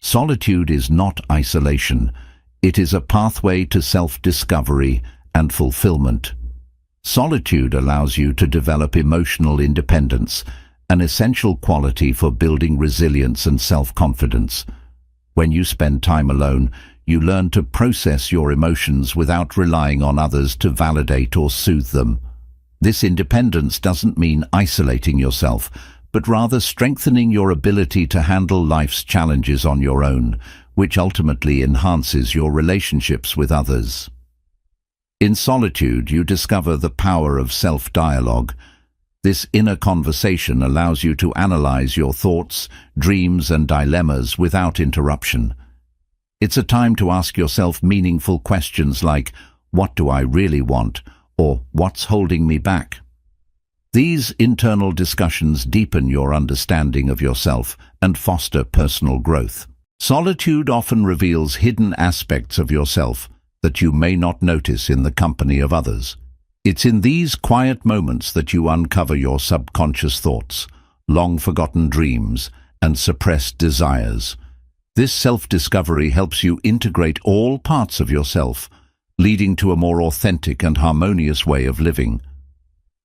Solitude is not isolation. It is a pathway to self-discovery and fulfillment. Solitude allows you to develop emotional independence, an essential quality for building resilience and self-confidence. When you spend time alone, you learn to process your emotions without relying on others to validate or soothe them. This independence doesn't mean isolating yourself, but rather strengthening your ability to handle life's challenges on your own, which ultimately enhances your relationships with others. In solitude, you discover the power of self-dialogue. This inner conversation allows you to analyze your thoughts, dreams, and dilemmas without interruption. It's a time to ask yourself meaningful questions like, "What do I really want?" or "What's holding me back?" These internal discussions deepen your understanding of yourself and foster personal growth. Solitude often reveals hidden aspects of yourself that you may not notice in the company of others. It's in these quiet moments that you uncover your subconscious thoughts, long-forgotten dreams, and suppressed desires. This self-discovery helps you integrate all parts of yourself, leading to a more authentic and harmonious way of living.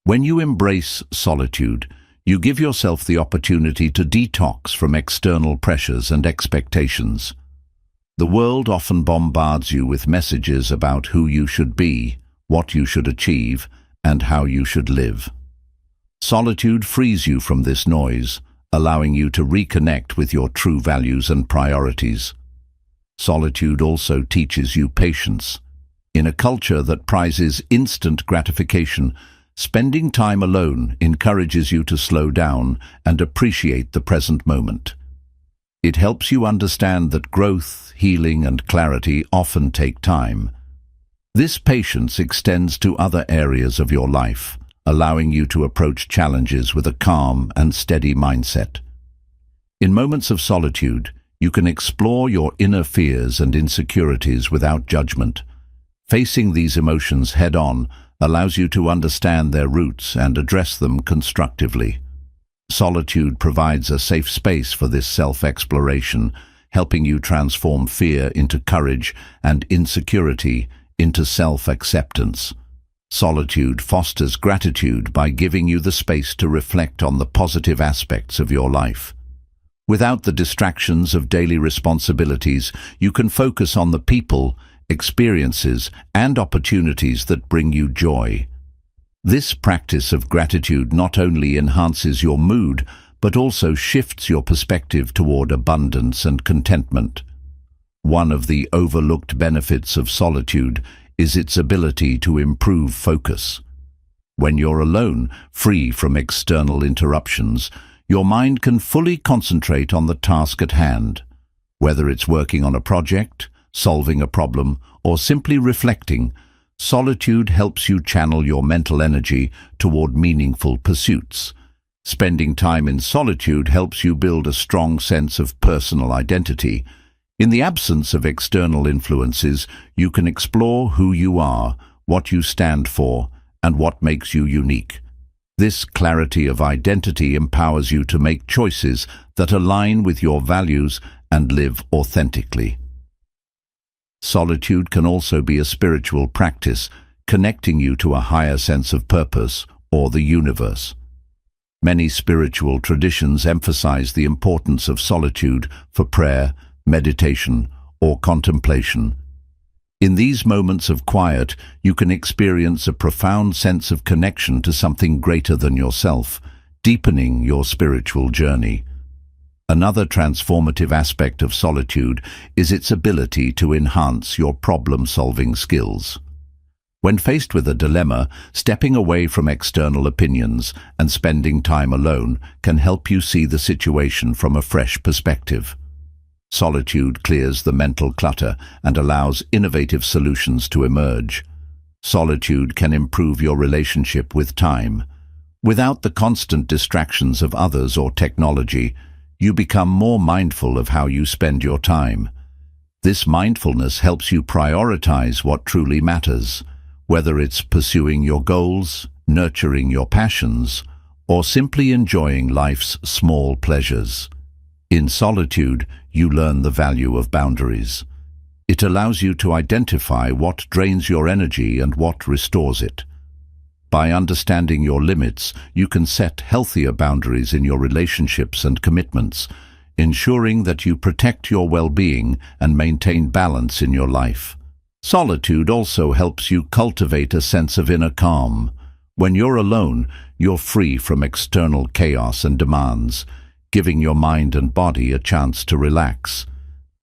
When you embrace solitude, you give yourself the opportunity to detox from external pressures and expectations. The world often bombards you with messages about who you should be, what you should achieve, and how you should live. Solitude frees you from this noise, allowing you to reconnect with your true values and priorities. Solitude also teaches you patience. In a culture that prizes instant gratification, spending time alone encourages you to slow down and appreciate the present moment. It helps you understand that growth, healing, and clarity often take time. This patience extends to other areas of your life, allowing you to approach challenges with a calm and steady mindset. In moments of solitude, you can explore your inner fears and insecurities without judgment. Facing these emotions head-on allows you to understand their roots and address them constructively. Solitude provides a safe space for this self-exploration, helping you transform fear into courage and insecurity into self-acceptance. Solitude fosters gratitude by giving you the space to reflect on the positive aspects of your life. Without the distractions of daily responsibilities, you can focus on the people, experiences, and opportunities that bring you joy. This practice of gratitude not only enhances your mood, but also shifts your perspective toward abundance and contentment. One of the overlooked benefits of solitude is its ability to improve focus. When you're alone, free from external interruptions, your mind can fully concentrate on the task at hand. Whether it's working on a project, solving a problem, or simply reflecting, solitude helps you channel your mental energy toward meaningful pursuits. Spending time in solitude helps you build a strong sense of personal identity. In the absence of external influences, you can explore who you are, what you stand for, and what makes you unique. This clarity of identity empowers you to make choices that align with your values and live authentically. Solitude can also be a spiritual practice, connecting you to a higher sense of purpose or the universe. Many spiritual traditions emphasize the importance of solitude for prayer, meditation, or contemplation. In these moments of quiet, you can experience a profound sense of connection to something greater than yourself, deepening your spiritual journey. Another transformative aspect of solitude is its ability to enhance your problem-solving skills. When faced with a dilemma, stepping away from external opinions and spending time alone can help you see the situation from a fresh perspective. Solitude clears the mental clutter and allows innovative solutions to emerge. Solitude can improve your relationship with time. Without the constant distractions of others or technology, you become more mindful of how you spend your time. This mindfulness helps you prioritize what truly matters, whether it's pursuing your goals, nurturing your passions, or simply enjoying life's small pleasures. In solitude, you learn the value of boundaries. It allows you to identify what drains your energy and what restores it. By understanding your limits, you can set healthier boundaries in your relationships and commitments, ensuring that you protect your well-being and maintain balance in your life. Solitude also helps you cultivate a sense of inner calm. When you're alone, you're free from external chaos and demands, giving your mind and body a chance to relax.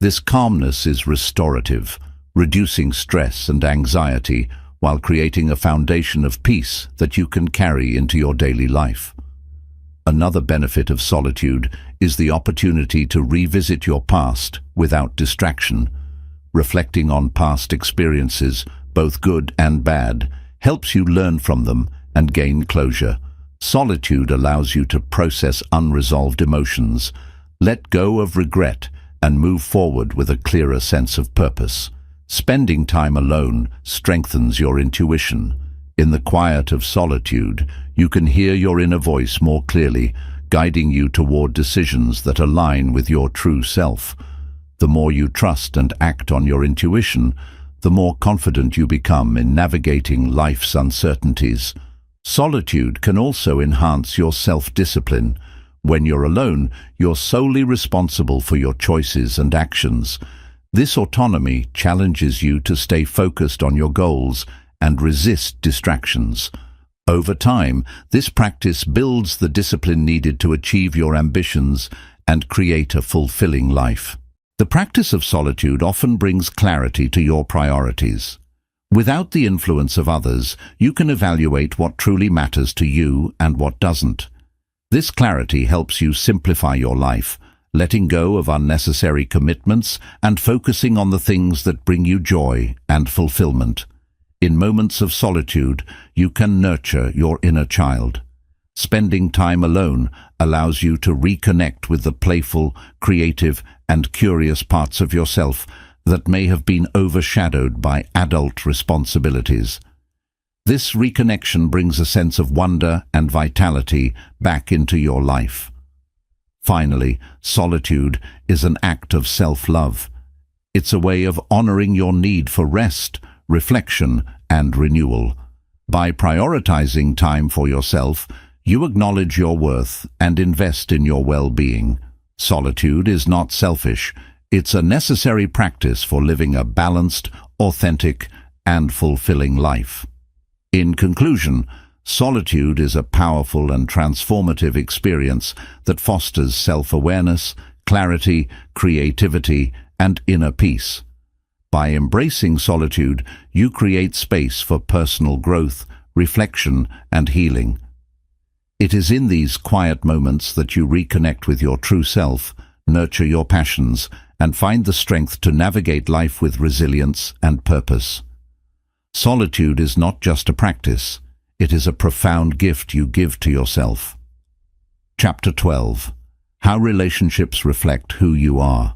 This calmness is restorative, reducing stress and anxiety while creating a foundation of peace that you can carry into your daily life. Another benefit of solitude is the opportunity to revisit your past without distraction. Reflecting on past experiences, both good and bad, helps you learn from them and gain closure. Solitude allows you to process unresolved emotions, let go of regret, and move forward with a clearer sense of purpose. Spending time alone strengthens your intuition. In the quiet of solitude, you can hear your inner voice more clearly, guiding you toward decisions that align with your true self. The more you trust and act on your intuition, the more confident you become in navigating life's uncertainties. Solitude can also enhance your self-discipline. When you're alone, you're solely responsible for your choices and actions. This autonomy challenges you to stay focused on your goals and resist distractions. Over time, this practice builds the discipline needed to achieve your ambitions and create a fulfilling life. The practice of solitude often brings clarity to your priorities. Without the influence of others, you can evaluate what truly matters to you and what doesn't. This clarity helps you simplify your life, letting go of unnecessary commitments and focusing on the things that bring you joy and fulfillment. In moments of solitude, you can nurture your inner child. Spending time alone allows you to reconnect with the playful, creative, and curious parts of yourself that may have been overshadowed by adult responsibilities. This reconnection brings a sense of wonder and vitality back into your life. Finally, solitude is an act of self-love. It's a way of honoring your need for rest, reflection, and renewal. By prioritizing time for yourself, you acknowledge your worth and invest in your well-being. Solitude is not selfish. It's a necessary practice for living a balanced, authentic, and fulfilling life. In conclusion, solitude is a powerful and transformative experience that fosters self-awareness, clarity, creativity, and inner peace. By embracing solitude, you create space for personal growth, reflection, and healing. It is in these quiet moments that you reconnect with your true self, nurture your passions, and find the strength to navigate life with resilience and purpose. Solitude is not just a practice, it is a profound gift you give to yourself. Chapter 12. How relationships reflect who you are.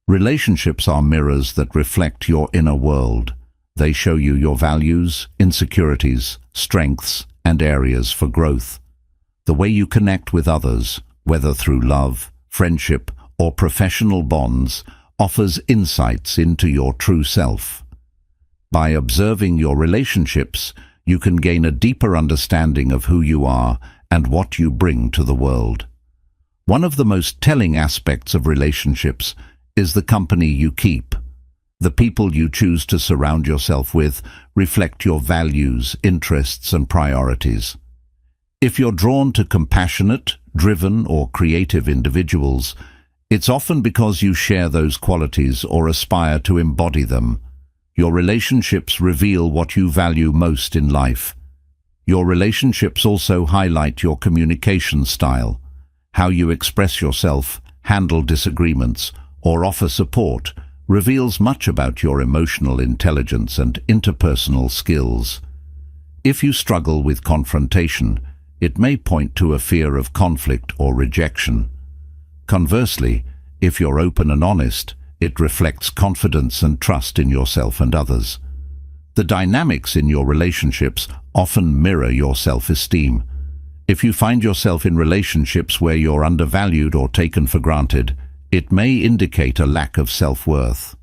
Relationships are mirrors that reflect your inner world. They show you your values, insecurities, strengths, and areas for growth. The way you connect with others, whether through love, friendship, or professional bonds, offers insights into your true self. By observing your relationships, you can gain a deeper understanding of who you are and what you bring to the world. One of the most telling aspects of relationships is the company you keep. The people you choose to surround yourself with reflect your values, interests, and priorities. If you're drawn to compassionate, driven, or creative individuals, it's often because you share those qualities or aspire to embody them. Your relationships reveal what you value most in life. Your relationships also highlight your communication style. How you express yourself, handle disagreements, or offer support reveals much about your emotional intelligence and interpersonal skills. If you struggle with confrontation, it may point to a fear of conflict or rejection. Conversely, if you're open and honest, it reflects confidence and trust in yourself and others. The dynamics in your relationships often mirror your self-esteem. If you find yourself in relationships where you're undervalued or taken for granted, it may indicate a lack of self-worth.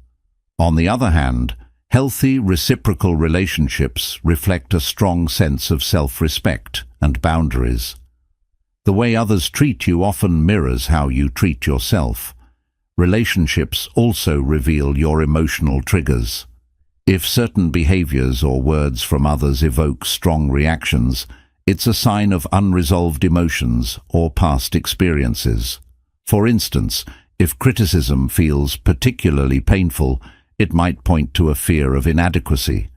On the other hand, healthy reciprocal relationships reflect a strong sense of self-respect and boundaries. The way others treat you often mirrors how you treat yourself. Relationships also reveal your emotional triggers. If certain behaviors or words from others evoke strong reactions, it's a sign of unresolved emotions or past experiences. For instance, if criticism feels particularly painful, it might point to a fear of inadequacy.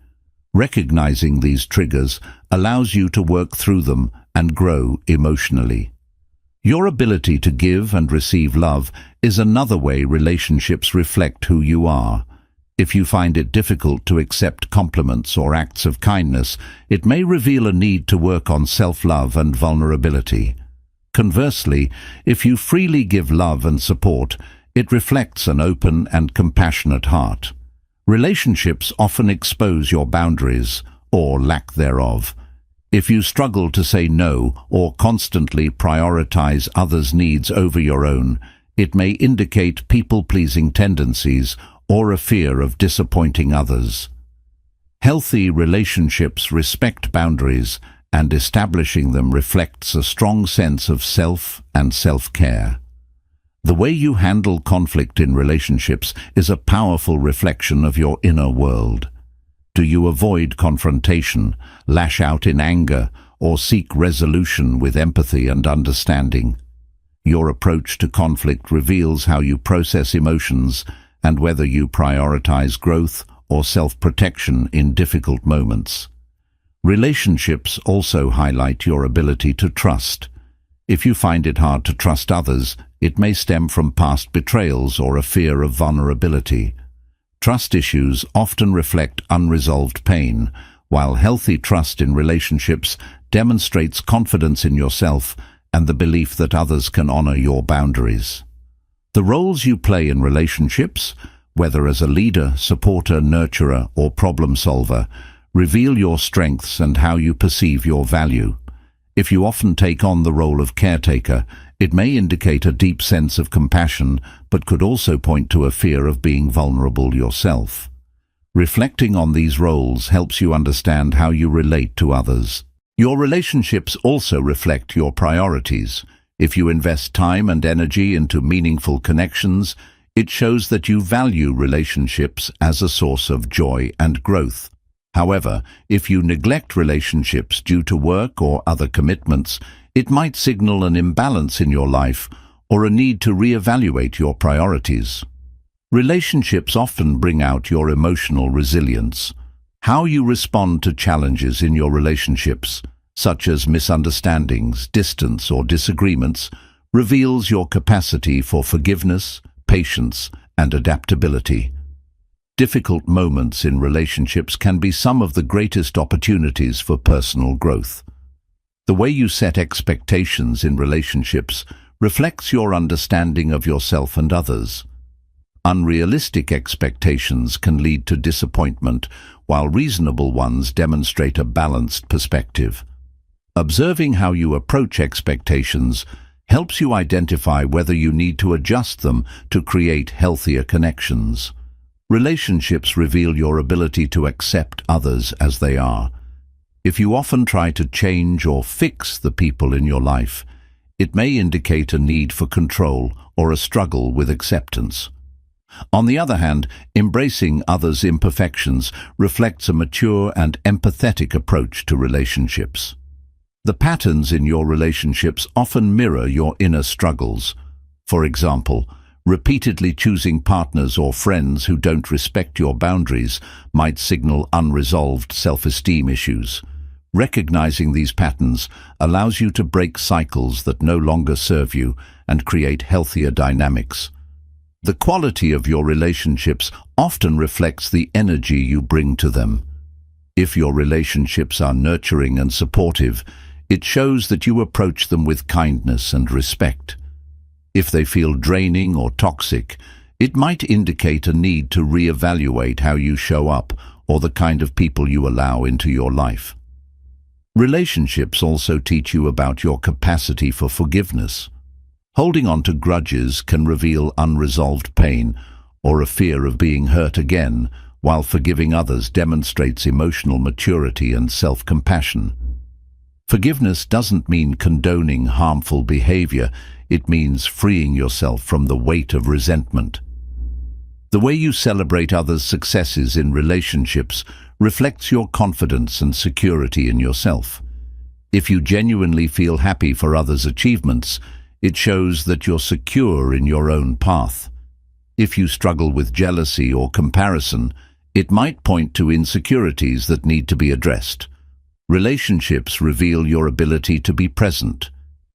Recognizing these triggers allows you to work through them and grow emotionally. Your ability to give and receive love is another way relationships reflect who you are. If you find it difficult to accept compliments or acts of kindness, it may reveal a need to work on self-love and vulnerability. Conversely, if you freely give love and support, it reflects an open and compassionate heart. Relationships often expose your boundaries, or lack thereof. If you struggle to say no or constantly prioritize others' needs over your own, it may indicate people-pleasing tendencies or a fear of disappointing others. Healthy relationships respect boundaries, and establishing them reflects a strong sense of self and self-care. The way you handle conflict in relationships is a powerful reflection of your inner world. Do you avoid confrontation, lash out in anger, or seek resolution with empathy and understanding? Your approach to conflict reveals how you process emotions and whether you prioritize growth or self-protection in difficult moments. Relationships also highlight your ability to trust. If you find it hard to trust others, it may stem from past betrayals or a fear of vulnerability. Trust issues often reflect unresolved pain, while healthy trust in relationships demonstrates confidence in yourself and the belief that others can honor your boundaries. The roles you play in relationships, whether as a leader, supporter, nurturer, or problem solver, reveal your strengths and how you perceive your value. If you often take on the role of caretaker, it may indicate a deep sense of compassion, but could also point to a fear of being vulnerable yourself. Reflecting on these roles helps you understand how you relate to others. Your relationships also reflect your priorities. If you invest time and energy into meaningful connections, it shows that you value relationships as a source of joy and growth. However, if you neglect relationships due to work or other commitments, it might signal an imbalance in your life or a need to reevaluate your priorities. Relationships often bring out your emotional resilience. How you respond to challenges in your relationships, such as misunderstandings, distance, or disagreements, reveals your capacity for forgiveness, patience, and adaptability. Difficult moments in relationships can be some of the greatest opportunities for personal growth. The way you set expectations in relationships reflects your understanding of yourself and others. Unrealistic expectations can lead to disappointment, while reasonable ones demonstrate a balanced perspective. Observing how you approach expectations helps you identify whether you need to adjust them to create healthier connections. Relationships reveal your ability to accept others as they are. If you often try to change or fix the people in your life, it may indicate a need for control or a struggle with acceptance. On the other hand, embracing others' imperfections reflects a mature and empathetic approach to relationships. The patterns in your relationships often mirror your inner struggles. For example, repeatedly choosing partners or friends who don't respect your boundaries might signal unresolved self-esteem issues. Recognizing these patterns allows you to break cycles that no longer serve you and create healthier dynamics. The quality of your relationships often reflects the energy you bring to them. If your relationships are nurturing and supportive, it shows that you approach them with kindness and respect. If they feel draining or toxic, it might indicate a need to reevaluate how you show up or the kind of people you allow into your life. Relationships also teach you about your capacity for forgiveness. Holding on to grudges can reveal unresolved pain or a fear of being hurt again, while forgiving others demonstrates emotional maturity and self-compassion. Forgiveness doesn't mean condoning harmful behavior, it means freeing yourself from the weight of resentment. The way you celebrate others' successes in relationships reflects your confidence and security in yourself. If you genuinely feel happy for others' achievements, it shows that you're secure in your own path. If you struggle with jealousy or comparison, it might point to insecurities that need to be addressed. Relationships reveal your ability to be present.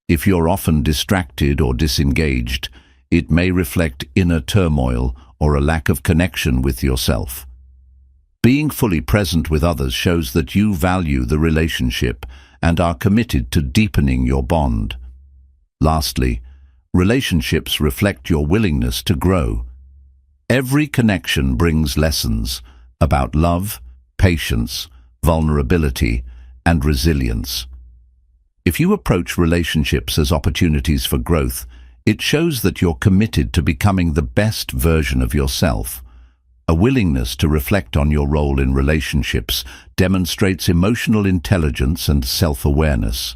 If you're often distracted or disengaged, it may reflect inner turmoil or a lack of connection with yourself. Being fully present with others shows that you value the relationship and are committed to deepening your bond. Lastly, relationships reflect your willingness to grow. Every connection brings lessons about love, patience, vulnerability, and resilience. If you approach relationships as opportunities for growth, it shows that you're committed to becoming the best version of yourself. A willingness to reflect on your role in relationships demonstrates emotional intelligence and self-awareness.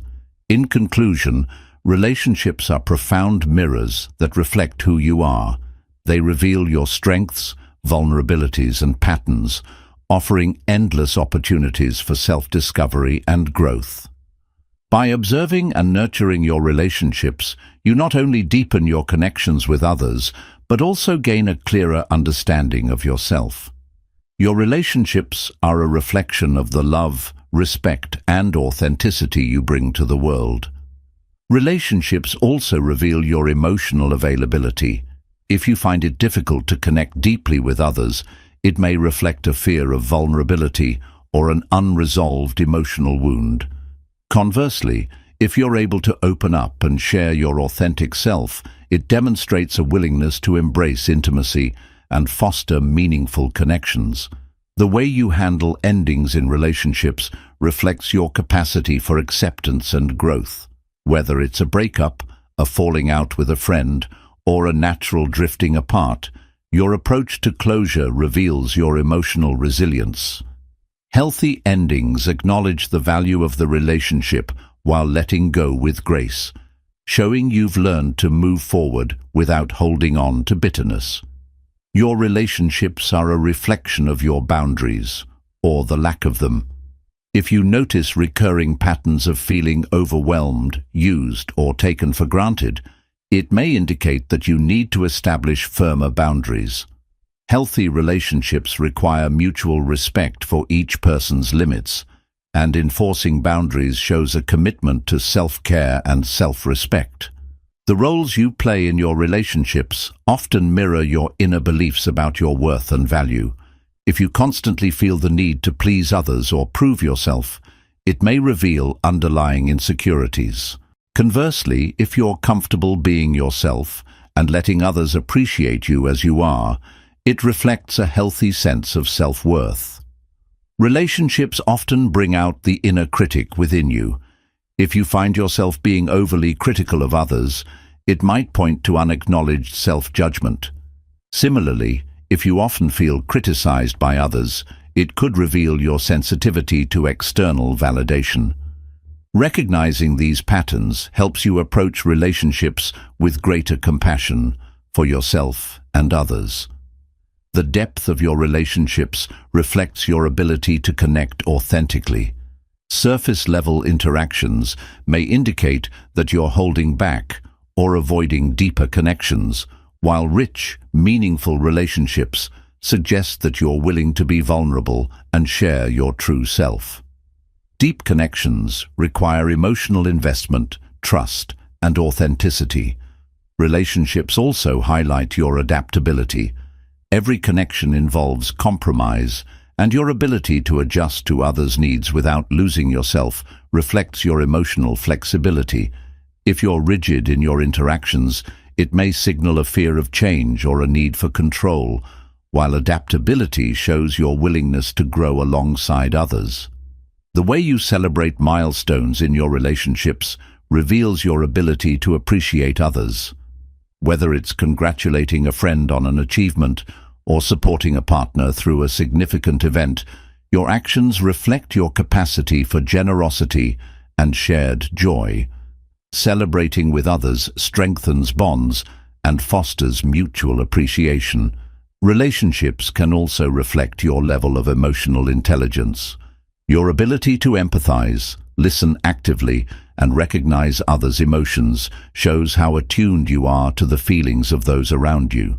In conclusion, relationships are profound mirrors that reflect who you are. They reveal your strengths, vulnerabilities, and patterns, offering endless opportunities for self-discovery and growth. By observing and nurturing your relationships, you not only deepen your connections with others, but also gain a clearer understanding of yourself. Your relationships are a reflection of the love, respect, and authenticity you bring to the world. Relationships also reveal your emotional availability. If you find it difficult to connect deeply with others, it may reflect a fear of vulnerability or an unresolved emotional wound. Conversely, if you're able to open up and share your authentic self, it demonstrates a willingness to embrace intimacy and foster meaningful connections. The way you handle endings in relationships reflects your capacity for acceptance and growth. Whether it's a breakup, a falling out with a friend, or a natural drifting apart, your approach to closure reveals your emotional resilience. Healthy endings acknowledge the value of the relationship while letting go with grace, showing you've learned to move forward without holding on to bitterness. Your relationships are a reflection of your boundaries, or the lack of them. If you notice recurring patterns of feeling overwhelmed, used, or taken for granted, it may indicate that you need to establish firmer boundaries. Healthy relationships require mutual respect for each person's limits, and enforcing boundaries shows a commitment to self-care and self-respect. The roles you play in your relationships often mirror your inner beliefs about your worth and value. If you constantly feel the need to please others or prove yourself, it may reveal underlying insecurities. Conversely, if you're comfortable being yourself and letting others appreciate you as you are, it reflects a healthy sense of self-worth. Relationships often bring out the inner critic within you. If you find yourself being overly critical of others, it might point to unacknowledged self-judgment. Similarly, if you often feel criticized by others, it could reveal your sensitivity to external validation. Recognizing these patterns helps you approach relationships with greater compassion for yourself and others. The depth of your relationships reflects your ability to connect authentically. Surface-level interactions may indicate that you're holding back or avoiding deeper connections, while rich, meaningful relationships suggest that you're willing to be vulnerable and share your true self. Deep connections require emotional investment, trust, and authenticity. Relationships also highlight your adaptability. Every connection involves compromise, and your ability to adjust to others' needs without losing yourself reflects your emotional flexibility. If you're rigid in your interactions, it may signal a fear of change or a need for control, while adaptability shows your willingness to grow alongside others. The way you celebrate milestones in your relationships reveals your ability to appreciate others. Whether it's congratulating a friend on an achievement or supporting a partner through a significant event, your actions reflect your capacity for generosity and shared joy. Celebrating with others strengthens bonds and fosters mutual appreciation. Relationships can also reflect your level of emotional intelligence. Your ability to empathize, listen actively, and recognize others' emotions shows how attuned you are to the feelings of those around you.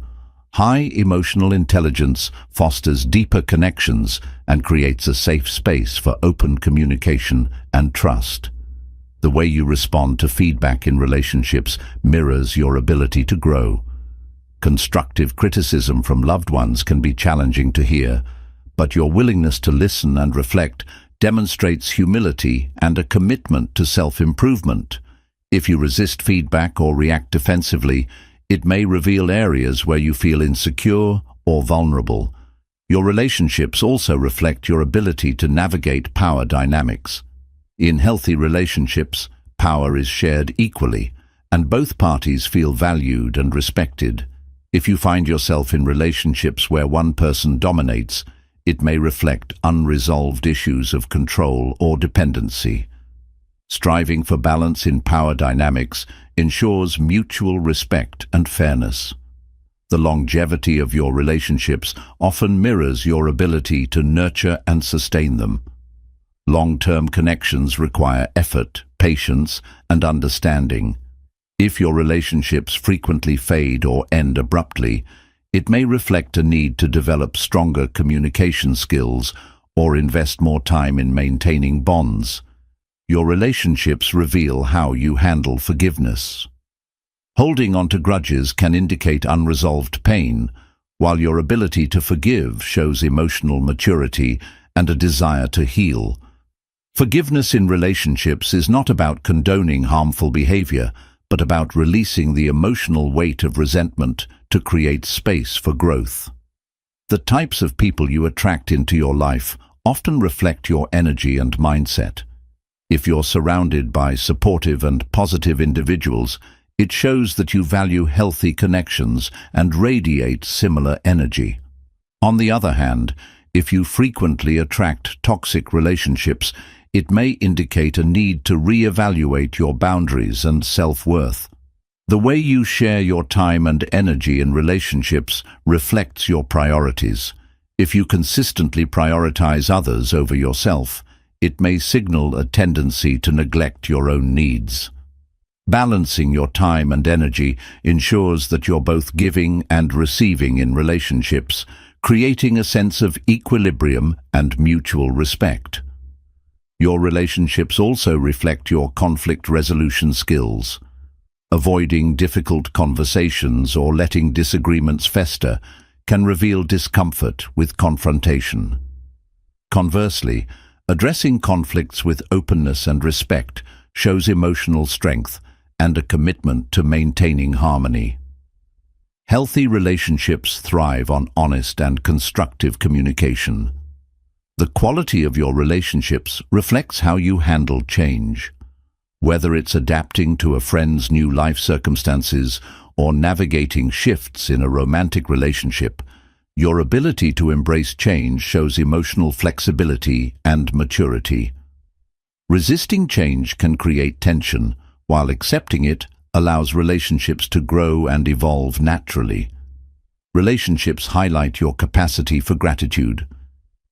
High emotional intelligence fosters deeper connections and creates a safe space for open communication and trust. The way you respond to feedback in relationships mirrors your ability to grow. Constructive criticism from loved ones can be challenging to hear, but your willingness to listen and reflect demonstrates humility and a commitment to self-improvement. If you resist feedback or react defensively, it may reveal areas where you feel insecure or vulnerable. Your relationships also reflect your ability to navigate power dynamics. In healthy relationships, power is shared equally, and both parties feel valued and respected. If you find yourself in relationships where one person dominates, it may reflect unresolved issues of control or dependency. Striving for balance in power dynamics ensures mutual respect and fairness. The longevity of your relationships often mirrors your ability to nurture and sustain them. Long-term connections require effort, patience, and understanding. If your relationships frequently fade or end abruptly, it may reflect a need to develop stronger communication skills or invest more time in maintaining bonds. Your relationships reveal how you handle forgiveness. Holding on to grudges can indicate unresolved pain, while your ability to forgive shows emotional maturity and a desire to heal. Forgiveness in relationships is not about condoning harmful behavior, but about releasing the emotional weight of resentment to create space for growth. The types of people you attract into your life often reflect your energy and mindset. If you're surrounded by supportive and positive individuals, it shows that you value healthy connections and radiate similar energy. On the other hand, if you frequently attract toxic relationships, it may indicate a need to reevaluate your boundaries and self-worth. The way you share your time and energy in relationships reflects your priorities. If you consistently prioritize others over yourself, it may signal a tendency to neglect your own needs. Balancing your time and energy ensures that you're both giving and receiving in relationships, creating a sense of equilibrium and mutual respect. Your relationships also reflect your conflict resolution skills. Avoiding difficult conversations or letting disagreements fester can reveal discomfort with confrontation. Conversely, addressing conflicts with openness and respect shows emotional strength and a commitment to maintaining harmony. Healthy relationships thrive on honest and constructive communication. The quality of your relationships reflects how you handle change. Whether it's adapting to a friend's new life circumstances or navigating shifts in a romantic relationship, your ability to embrace change shows emotional flexibility and maturity. Resisting change can create tension, while accepting it allows relationships to grow and evolve naturally. Relationships highlight your capacity for gratitude.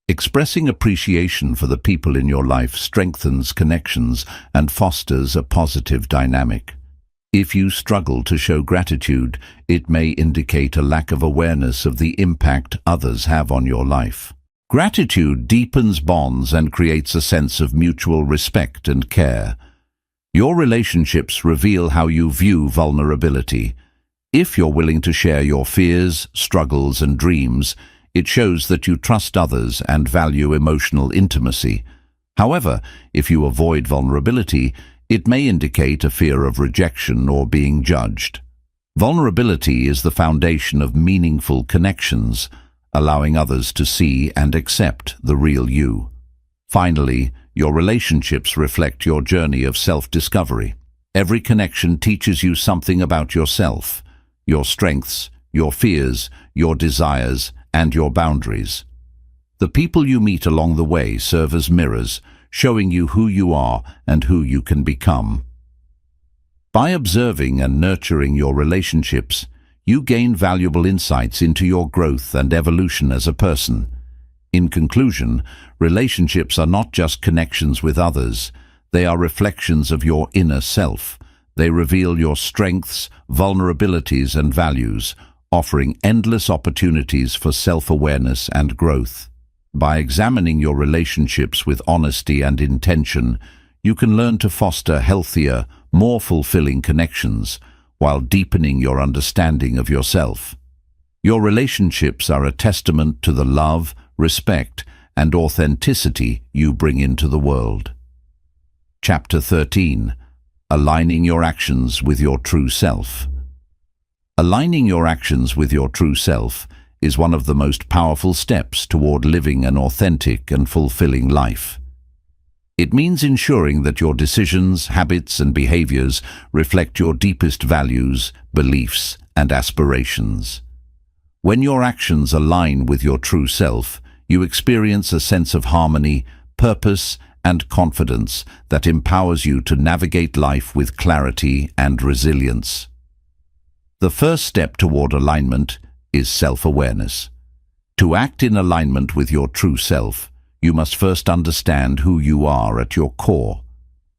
Expressing appreciation for the people in your life strengthens connections and fosters a positive dynamic. If you struggle to show gratitude, it may indicate a lack of awareness of the impact others have on your life. Gratitude deepens bonds and creates a sense of mutual respect and care. Your relationships reveal how you view vulnerability. If you're willing to share your fears, struggles, and dreams, it shows that you trust others and value emotional intimacy. However, if you avoid vulnerability, it may indicate a fear of rejection or being judged. Vulnerability is the foundation of meaningful connections, allowing others to see and accept the real you. Finally, your relationships reflect your journey of self-discovery. Every connection teaches you something about yourself, your strengths, your fears, your desires, and your boundaries. The people you meet along the way serve as mirrors, showing you who you are and who you can become. By observing and nurturing your relationships, you gain valuable insights into your growth and evolution as a person. In conclusion, relationships are not just connections with others, they are reflections of your inner self. They reveal your strengths, vulnerabilities, and values, offering endless opportunities for self-awareness and growth. By examining your relationships with honesty and intention, you can learn to foster healthier, more fulfilling connections, while deepening your understanding of yourself. Your relationships are a testament to the love, respect, and authenticity you bring into the world. Chapter 13. Aligning your actions with your true self. Aligning your actions with your true self is one of the most powerful steps toward living an authentic and fulfilling life. It means ensuring that your decisions, habits, and behaviors reflect your deepest values, beliefs, and aspirations. When your actions align with your true self, you experience a sense of harmony, purpose, and confidence that empowers you to navigate life with clarity and resilience. The first step toward alignment is self-awareness. To act in alignment with your true self, you must first understand who you are at your core.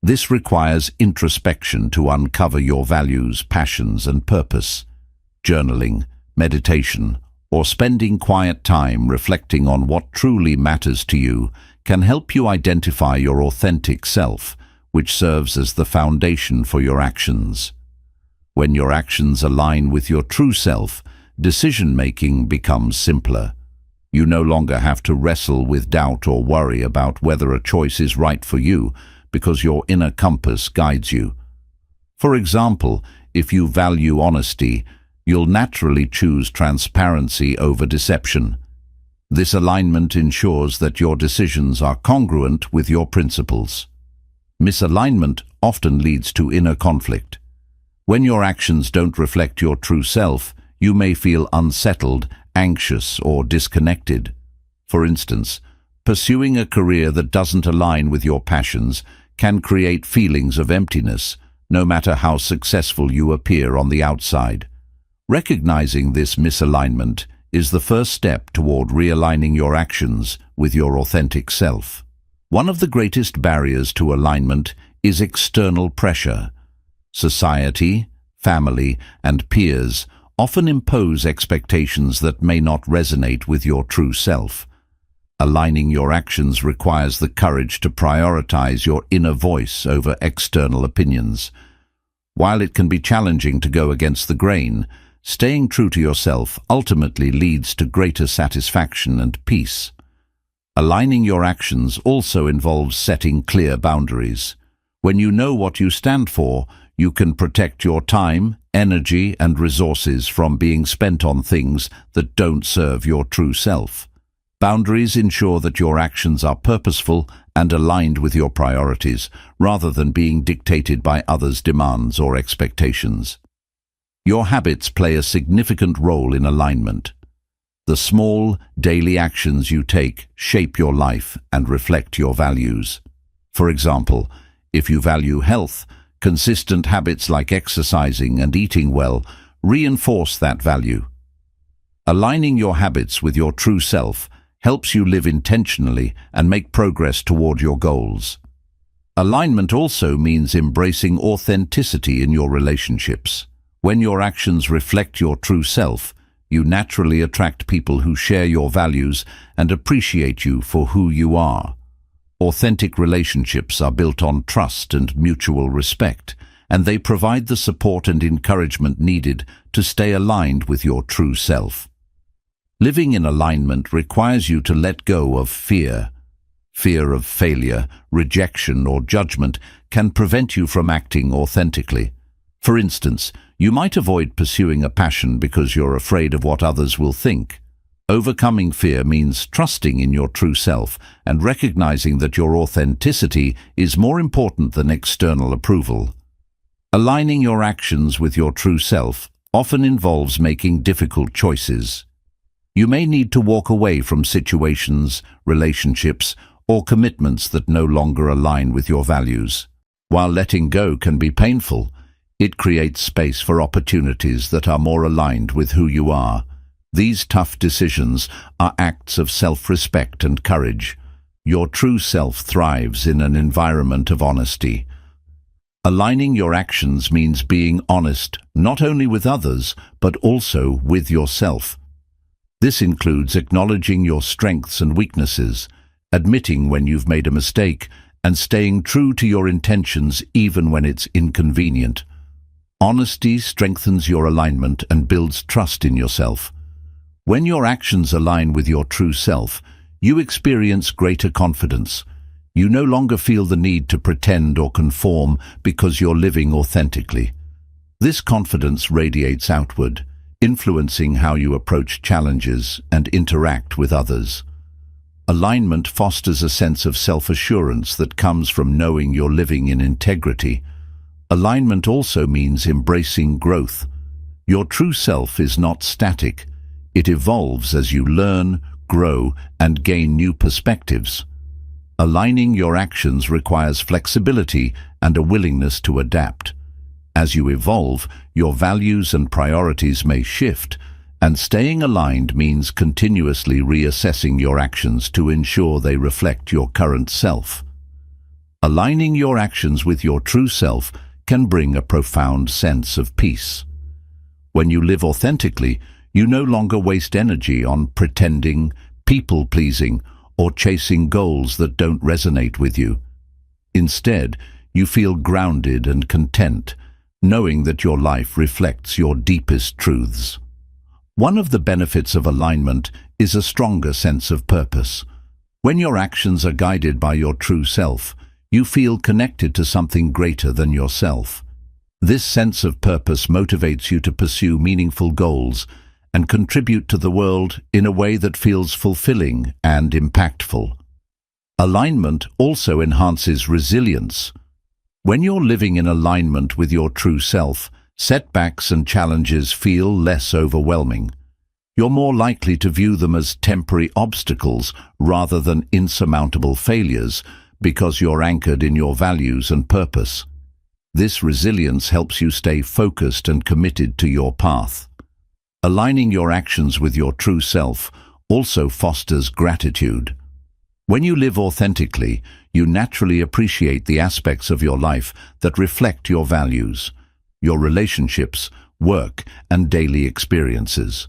This requires introspection to uncover your values, passions, and purpose. Journaling, meditation, or spending quiet time reflecting on what truly matters to you can help you identify your authentic self, which serves as the foundation for your actions. When your actions align with your true self, decision-making becomes simpler. You no longer have to wrestle with doubt or worry about whether a choice is right for you, because your inner compass guides you. For example, if you value honesty, you'll naturally choose transparency over deception. This alignment ensures that your decisions are congruent with your principles. Misalignment often leads to inner conflict. When your actions don't reflect your true self, you may feel unsettled, anxious, or disconnected. For instance, pursuing a career that doesn't align with your passions can create feelings of emptiness, no matter how successful you appear on the outside. Recognizing this misalignment is the first step toward realigning your actions with your authentic self. One of the greatest barriers to alignment is external pressure. Society, family, and peers often impose expectations that may not resonate with your true self. Aligning your actions requires the courage to prioritize your inner voice over external opinions. While it can be challenging to go against the grain, staying true to yourself ultimately leads to greater satisfaction and peace. Aligning your actions also involves setting clear boundaries. When you know what you stand for, you can protect your time, energy, and resources from being spent on things that don't serve your true self. Boundaries ensure that your actions are purposeful and aligned with your priorities, rather than being dictated by others' demands or expectations. Your habits play a significant role in alignment. The small, daily actions you take shape your life and reflect your values. For example, if you value health, consistent habits like exercising and eating well reinforce that value. Aligning your habits with your true self helps you live intentionally and make progress toward your goals. Alignment also means embracing authenticity in your relationships. When your actions reflect your true self, you naturally attract people who share your values and appreciate you for who you are. Authentic relationships are built on trust and mutual respect, and they provide the support and encouragement needed to stay aligned with your true self. Living in alignment requires you to let go of fear. Fear of failure, rejection, or judgment can prevent you from acting authentically. For instance, you might avoid pursuing a passion because you're afraid of what others will think. Overcoming fear means trusting in your true self and recognizing that your authenticity is more important than external approval. Aligning your actions with your true self often involves making difficult choices. You may need to walk away from situations, relationships, or commitments that no longer align with your values. While letting go can be painful, it creates space for opportunities that are more aligned with who you are. These tough decisions are acts of self-respect and courage. Your true self thrives in an environment of honesty. Aligning your actions means being honest not only with others, but also with yourself. This includes acknowledging your strengths and weaknesses, admitting when you've made a mistake, and staying true to your intentions even when it's inconvenient. Honesty strengthens your alignment and builds trust in yourself. When your actions align with your true self, you experience greater confidence. You no longer feel the need to pretend or conform because you're living authentically. This confidence radiates outward, influencing how you approach challenges and interact with others. Alignment fosters a sense of self-assurance that comes from knowing you're living in integrity. Alignment also means embracing growth. Your true self is not static. It evolves as you learn, grow, and gain new perspectives. Aligning your actions requires flexibility and a willingness to adapt. As you evolve, your values and priorities may shift, and staying aligned means continuously reassessing your actions to ensure they reflect your current self. Aligning your actions with your true self can bring a profound sense of peace. When you live authentically, you no longer waste energy on pretending, people-pleasing, or chasing goals that don't resonate with you. Instead, you feel grounded and content, knowing that your life reflects your deepest truths. One of the benefits of alignment is a stronger sense of purpose. When your actions are guided by your true self, you feel connected to something greater than yourself. This sense of purpose motivates you to pursue meaningful goals and contribute to the world in a way that feels fulfilling and impactful. Alignment also enhances resilience. When you're living in alignment with your true self, setbacks and challenges feel less overwhelming. You're more likely to view them as temporary obstacles rather than insurmountable failures because you're anchored in your values and purpose. This resilience helps you stay focused and committed to your path. Aligning your actions with your true self also fosters gratitude. When you live authentically, you naturally appreciate the aspects of your life that reflect your values, your relationships, work, and daily experiences.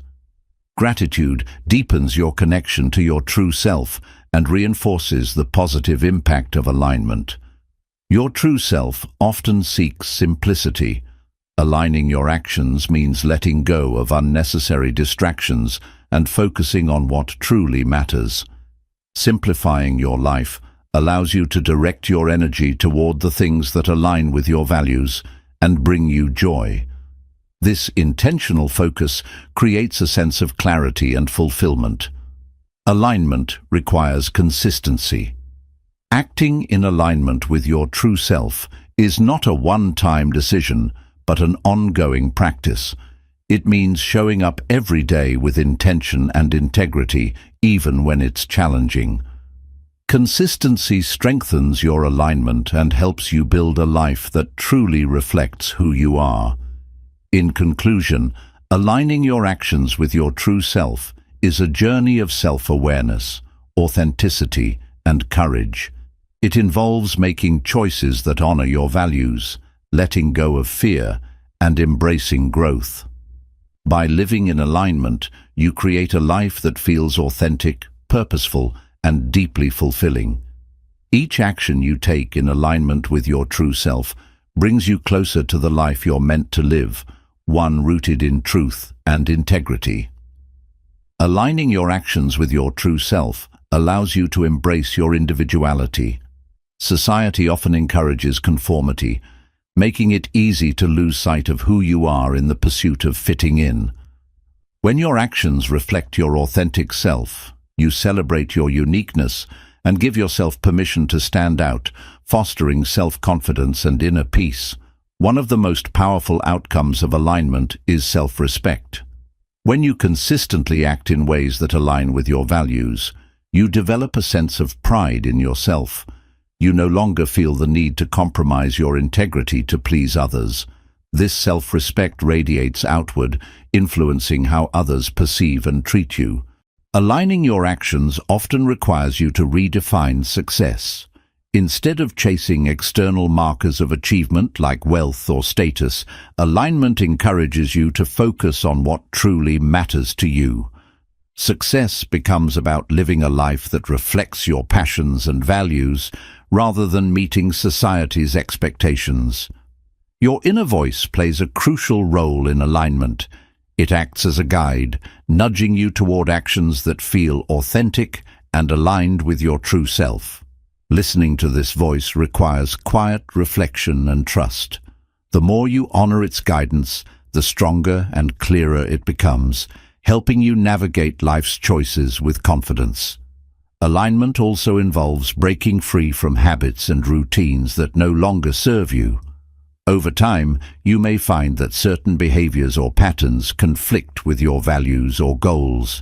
Gratitude deepens your connection to your true self and reinforces the positive impact of alignment. Your true self often seeks simplicity. Aligning your actions means letting go of unnecessary distractions and focusing on what truly matters. Simplifying your life allows you to direct your energy toward the things that align with your values and bring you joy. This intentional focus creates a sense of clarity and fulfillment. Alignment requires consistency. Acting in alignment with your true self is not a one-time decision, but an ongoing practice. It means showing up every day with intention and integrity, even when it's challenging. Consistency strengthens your alignment and helps you build a life that truly reflects who you are. In conclusion, aligning your actions with your true self is a journey of self-awareness. authenticity, and courage. It involves making choices that honor your values, letting go of fear, and embracing growth. By living in alignment, you create a life that feels authentic, purposeful, and deeply fulfilling. Each action you take in alignment with your true self brings you closer to the life you're meant to live, one rooted in truth and integrity. Aligning your actions with your true self allows you to embrace your individuality. Society often encourages conformity, making it easy to lose sight of who you are in the pursuit of fitting in. When your actions reflect your authentic self, you celebrate your uniqueness and give yourself permission to stand out, fostering self-confidence and inner peace. One of the most powerful outcomes of alignment is self-respect. When you consistently act in ways that align with your values, you develop a sense of pride in yourself. You no longer feel the need to compromise your integrity to please others. This self-respect radiates outward, influencing how others perceive and treat you. Aligning your actions often requires you to redefine success. Instead of chasing external markers of achievement like wealth or status, alignment encourages you to focus on what truly matters to you. Success becomes about living a life that reflects your passions and values, rather than meeting society's expectations. Your inner voice plays a crucial role in alignment. It acts as a guide, nudging you toward actions that feel authentic and aligned with your true self. Listening to this voice requires quiet reflection and trust. The more you honor its guidance, the stronger and clearer it becomes, helping you navigate life's choices with confidence. Alignment also involves breaking free from habits and routines that no longer serve you. Over time, you may find that certain behaviors or patterns conflict with your values or goals.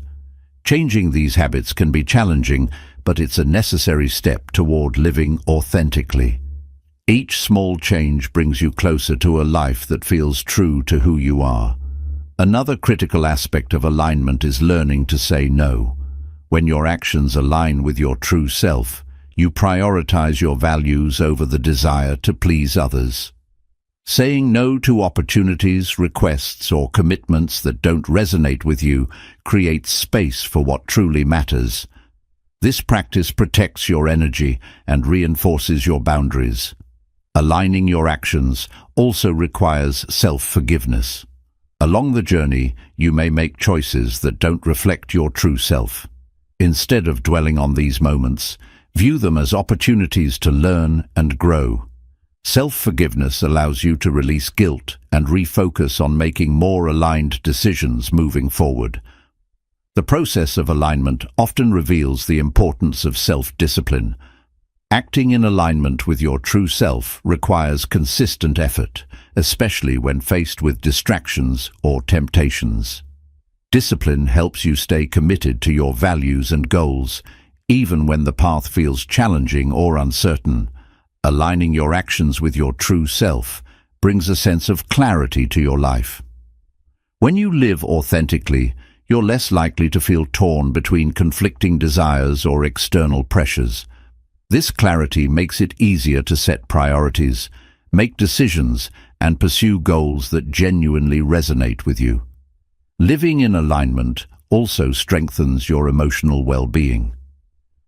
Changing these habits can be challenging, but it's a necessary step toward living authentically. Each small change brings you closer to a life that feels true to who you are. Another critical aspect of alignment is learning to say no. When your actions align with your true self, you prioritize your values over the desire to please others. Saying no to opportunities, requests, or commitments that don't resonate with you creates space for what truly matters. This practice protects your energy and reinforces your boundaries. Aligning your actions also requires self-forgiveness. Along the journey, you may make choices that don't reflect your true self. Instead of dwelling on these moments, view them as opportunities to learn and grow. Self-forgiveness allows you to release guilt and refocus on making more aligned decisions moving forward. The process of alignment often reveals the importance of self-discipline. Acting in alignment with your true self requires consistent effort, especially when faced with distractions or temptations. Discipline helps you stay committed to your values and goals, even when the path feels challenging or uncertain. Aligning your actions with your true self brings a sense of clarity to your life. When you live authentically, you're less likely to feel torn between conflicting desires or external pressures. This clarity makes it easier to set priorities, make decisions, and pursue goals that genuinely resonate with you. Living in alignment also strengthens your emotional well-being.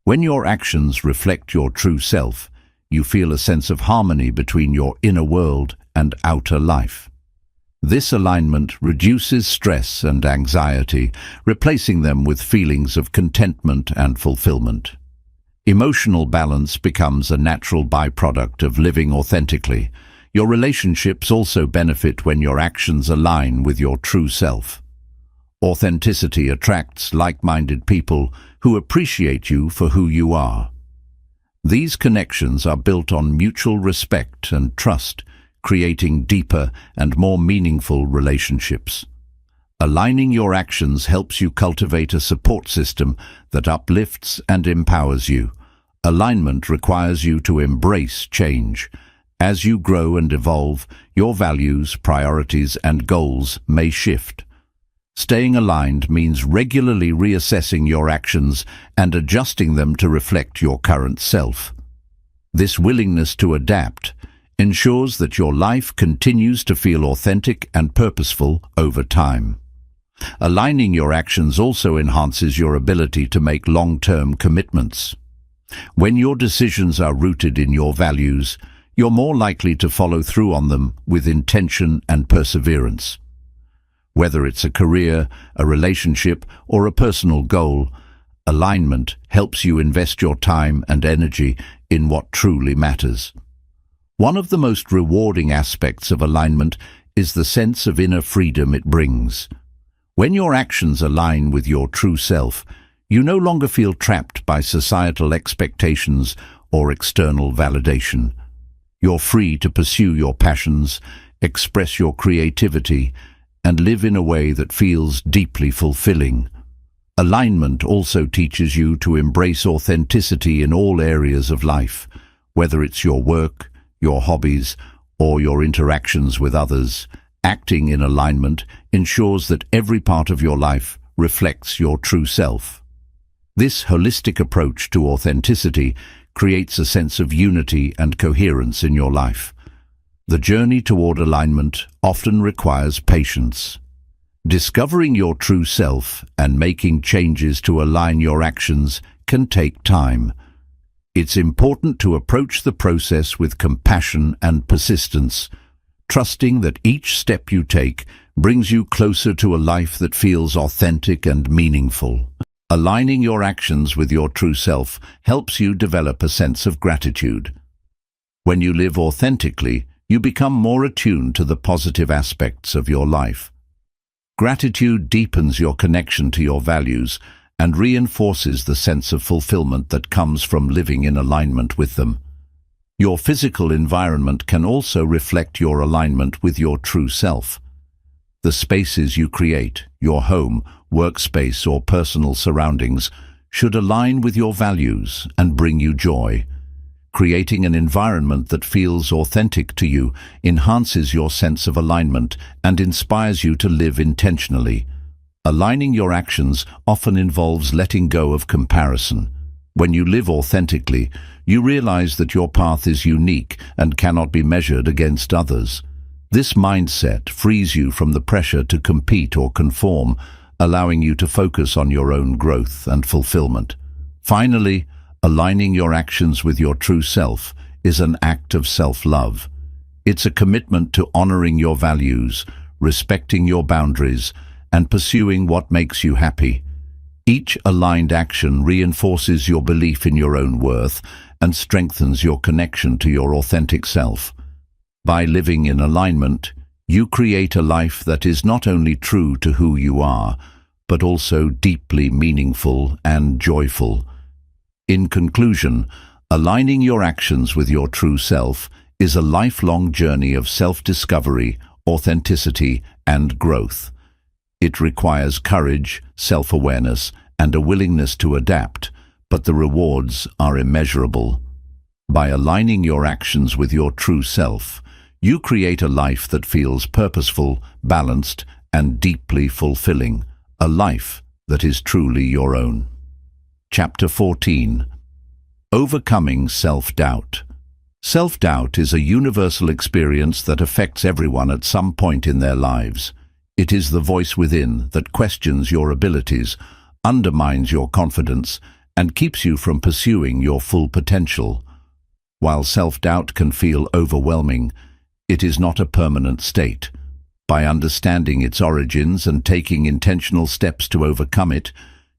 When your actions reflect your true self, you feel a sense of harmony between your inner world and outer life. This alignment reduces stress and anxiety, replacing them with feelings of contentment and fulfillment. Emotional balance becomes a natural byproduct of living authentically. Your relationships also benefit when your actions align with your true self. Authenticity attracts like-minded people who appreciate you for who you are. These connections are built on mutual respect and trust, creating deeper and more meaningful relationships. Aligning your actions helps you cultivate a support system that uplifts and empowers you. Alignment requires you to embrace change. As you grow and evolve, your values, priorities, and goals may shift. Staying aligned means regularly reassessing your actions and adjusting them to reflect your current self. This willingness to adapt ensures that your life continues to feel authentic and purposeful over time. Aligning your actions also enhances your ability to make long-term commitments. When your decisions are rooted in your values, you're more likely to follow through on them with intention and perseverance. Whether it's a career, a relationship, or a personal goal, alignment helps you invest your time and energy in what truly matters. One of the most rewarding aspects of alignment is the sense of inner freedom it brings. When your actions align with your true self, you no longer feel trapped by societal expectations or external validation. You're free to pursue your passions, express your creativity, and live in a way that feels deeply fulfilling. Alignment also teaches you to embrace authenticity in all areas of life, whether it's your work, your hobbies, or your interactions with others. Acting in alignment ensures that every part of your life reflects your true self. This holistic approach to authenticity creates a sense of unity and coherence in your life. The journey toward alignment often requires patience. Discovering your true self and making changes to align your actions can take time. It's important to approach the process with compassion and persistence, trusting that each step you take brings you closer to a life that feels authentic and meaningful. Aligning your actions with your true self helps you develop a sense of gratitude. When you live authentically, you become more attuned to the positive aspects of your life. Gratitude deepens your connection to your values and reinforces the sense of fulfillment that comes from living in alignment with them. Your physical environment can also reflect your alignment with your true self. The spaces you create, your home, workspace, or personal surroundings, should align with your values and bring you joy. Creating an environment that feels authentic to you enhances your sense of alignment and inspires you to live intentionally. Aligning your actions often involves letting go of comparison. When you live authentically, you realize that your path is unique and cannot be measured against others. This mindset frees you from the pressure to compete or conform, allowing you to focus on your own growth and fulfillment. Finally, aligning your actions with your true self is an act of self-love. It's a commitment to honoring your values, respecting your boundaries, and pursuing what makes you happy. Each aligned action reinforces your belief in your own worth and strengthens your connection to your authentic self. By living in alignment, you create a life that is not only true to who you are, but also deeply meaningful and joyful. In conclusion, aligning your actions with your true self is a lifelong journey of self-discovery, authenticity, and growth. It requires courage, self-awareness, and a willingness to adapt, but the rewards are immeasurable. By aligning your actions with your true self, you create a life that feels purposeful, balanced, and deeply fulfilling, a life that is truly your own. Chapter 14. Overcoming self-doubt. Self-doubt is a universal experience that affects everyone at some point in their lives. It is the voice within that questions your abilities, undermines your confidence, and keeps you from pursuing your full potential. While self-doubt can feel overwhelming, it is not a permanent state. By understanding its origins and taking intentional steps to overcome it,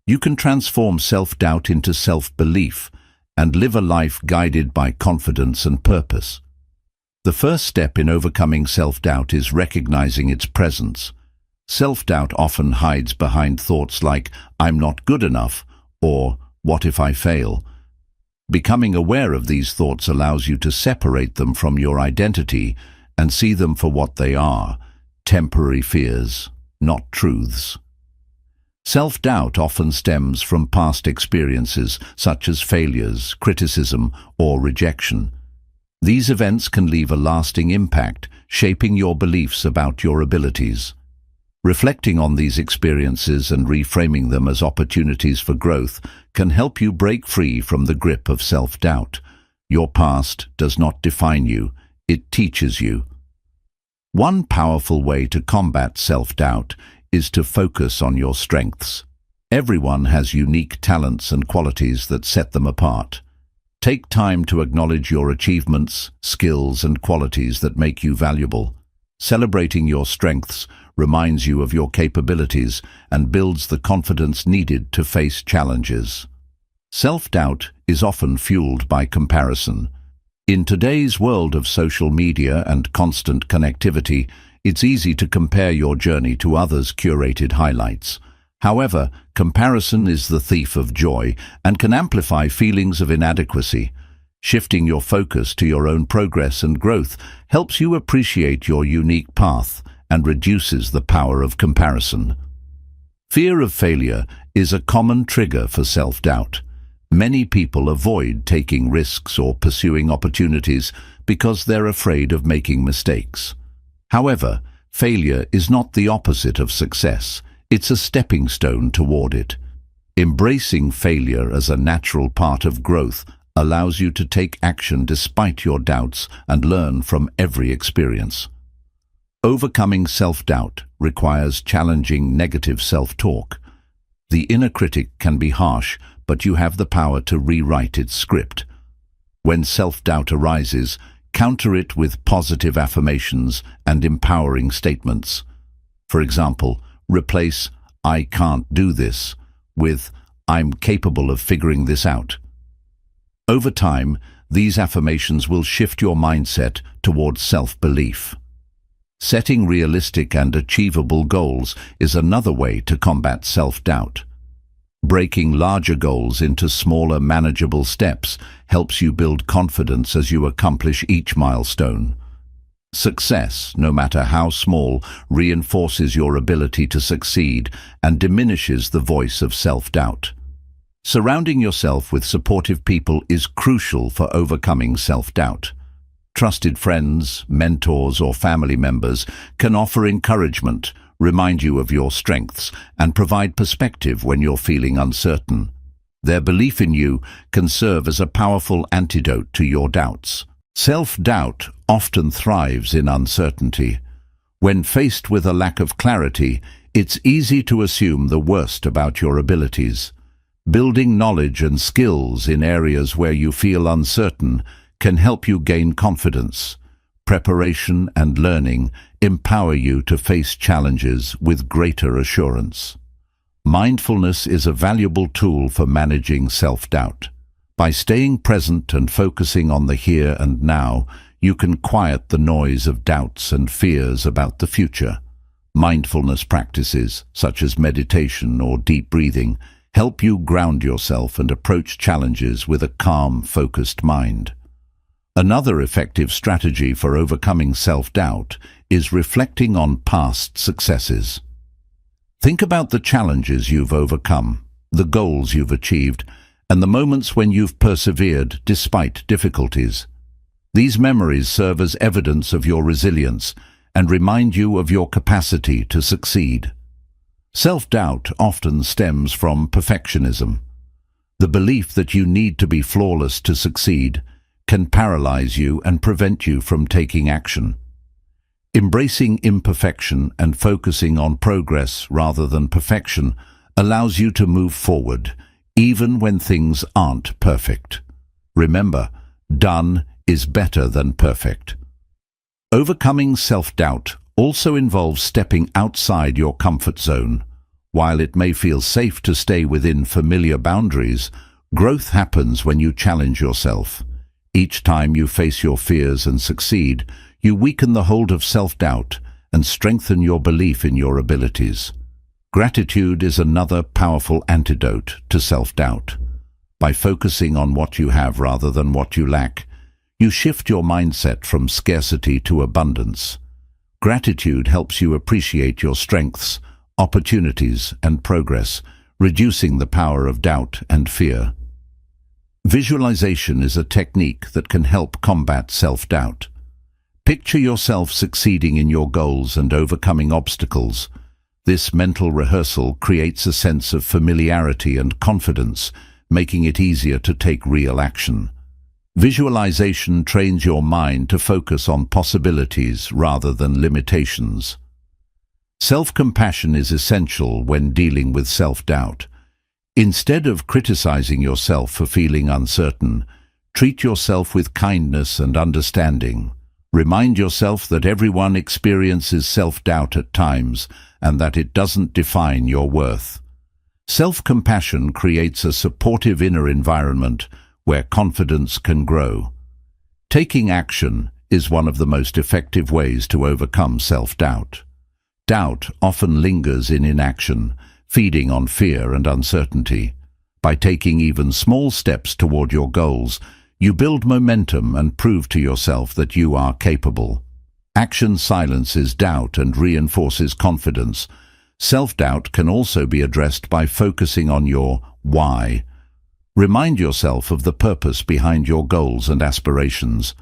you can transform self-doubt into self-belief and live a life guided by confidence and purpose. The first step in overcoming self-doubt is recognizing its presence. Self-doubt often hides behind thoughts like, "I'm not good enough," or "What if I fail?" Becoming aware of these thoughts allows you to separate them from your identity and see them for what they are, temporary fears, not truths. Self-doubt often stems from past experiences, such as failures, criticism, or rejection. These events can leave a lasting impact, shaping your beliefs about your abilities. Reflecting on these experiences and reframing them as opportunities for growth can help you break free from the grip of self-doubt. Your past does not define you, it teaches you. One powerful way to combat self-doubt is to focus on your strengths. Everyone has unique talents and qualities that set them apart. Take time to acknowledge your achievements, skills, and qualities that make you valuable. Celebrating your strengths reminds you of your capabilities and builds the confidence needed to face challenges. Self-doubt is often fueled by comparison. In today's world of social media and constant connectivity, it's easy to compare your journey to others' curated highlights. However, comparison is the thief of joy and can amplify feelings of inadequacy. Shifting your focus to your own progress and growth helps you appreciate your unique path and reduces the power of comparison. Fear of failure is a common trigger for self-doubt. Many people avoid taking risks or pursuing opportunities because they're afraid of making mistakes. However, failure is not the opposite of success. It's a stepping stone toward it. Embracing failure as a natural part of growth allows you to take action despite your doubts and learn from every experience. Overcoming self-doubt requires challenging negative self-talk. The inner critic can be harsh, but you have the power to rewrite its script. When self-doubt arises, counter it with positive affirmations and empowering statements. For example, replace "I can't do this" with "I'm capable of figuring this out." Over time, these affirmations will shift your mindset towards self-belief. Setting realistic and achievable goals is another way to combat self-doubt. Breaking larger goals into smaller, manageable steps helps you build confidence as you accomplish each milestone. Success, no matter how small, reinforces your ability to succeed and diminishes the voice of self-doubt. Surrounding yourself with supportive people is crucial for overcoming self-doubt. Trusted friends, mentors, or family members can offer encouragement, remind you of your strengths, and provide perspective when you're feeling uncertain. Their belief in you can serve as a powerful antidote to your doubts. Self-doubt often thrives in uncertainty. When faced with a lack of clarity, it's easy to assume the worst about your abilities. Building knowledge and skills in areas where you feel uncertain can help you gain confidence. Preparation and learning empower you to face challenges with greater assurance. Mindfulness is a valuable tool for managing self-doubt. By staying present and focusing on the here and now, you can quiet the noise of doubts and fears about the future. Mindfulness practices, such as meditation or deep breathing, help you ground yourself and approach challenges with a calm, focused mind. Another effective strategy for overcoming self-doubt is reflecting on past successes. Think about the challenges you've overcome, the goals you've achieved, and the moments when you've persevered despite difficulties. These memories serve as evidence of your resilience and remind you of your capacity to succeed. Self-doubt often stems from perfectionism. The belief that you need to be flawless to succeed can paralyze you and prevent you from taking action. Embracing imperfection and focusing on progress rather than perfection allows you to move forward, even when things aren't perfect. Remember, done is better than perfect. Overcoming self-doubt also involves stepping outside your comfort zone. While it may feel safe to stay within familiar boundaries, growth happens when you challenge yourself. Each time you face your fears and succeed, you weaken the hold of self-doubt and strengthen your belief in your abilities. Gratitude is another powerful antidote to self-doubt. By focusing on what you have rather than what you lack, you shift your mindset from scarcity to abundance. Gratitude helps you appreciate your strengths, opportunities, and progress, reducing the power of doubt and fear. Visualization is a technique that can help combat self-doubt. Picture yourself succeeding in your goals and overcoming obstacles. This mental rehearsal creates a sense of familiarity and confidence, making it easier to take real action. Visualization trains your mind to focus on possibilities rather than limitations. Self-compassion is essential when dealing with self-doubt. Instead of criticizing yourself for feeling uncertain, treat yourself with kindness and understanding. Remind yourself that everyone experiences self-doubt at times and that it doesn't define your worth. Self-compassion creates a supportive inner environment where confidence can grow. Taking action is one of the most effective ways to overcome self-doubt. Doubt often lingers in inaction, feeding on fear and uncertainty. By taking even small steps toward your goals, you build momentum and prove to yourself that you are capable. Action silences doubt and reinforces confidence. Self-doubt can also be addressed by focusing on your why. Remind yourself of the purpose behind your goals and aspirations.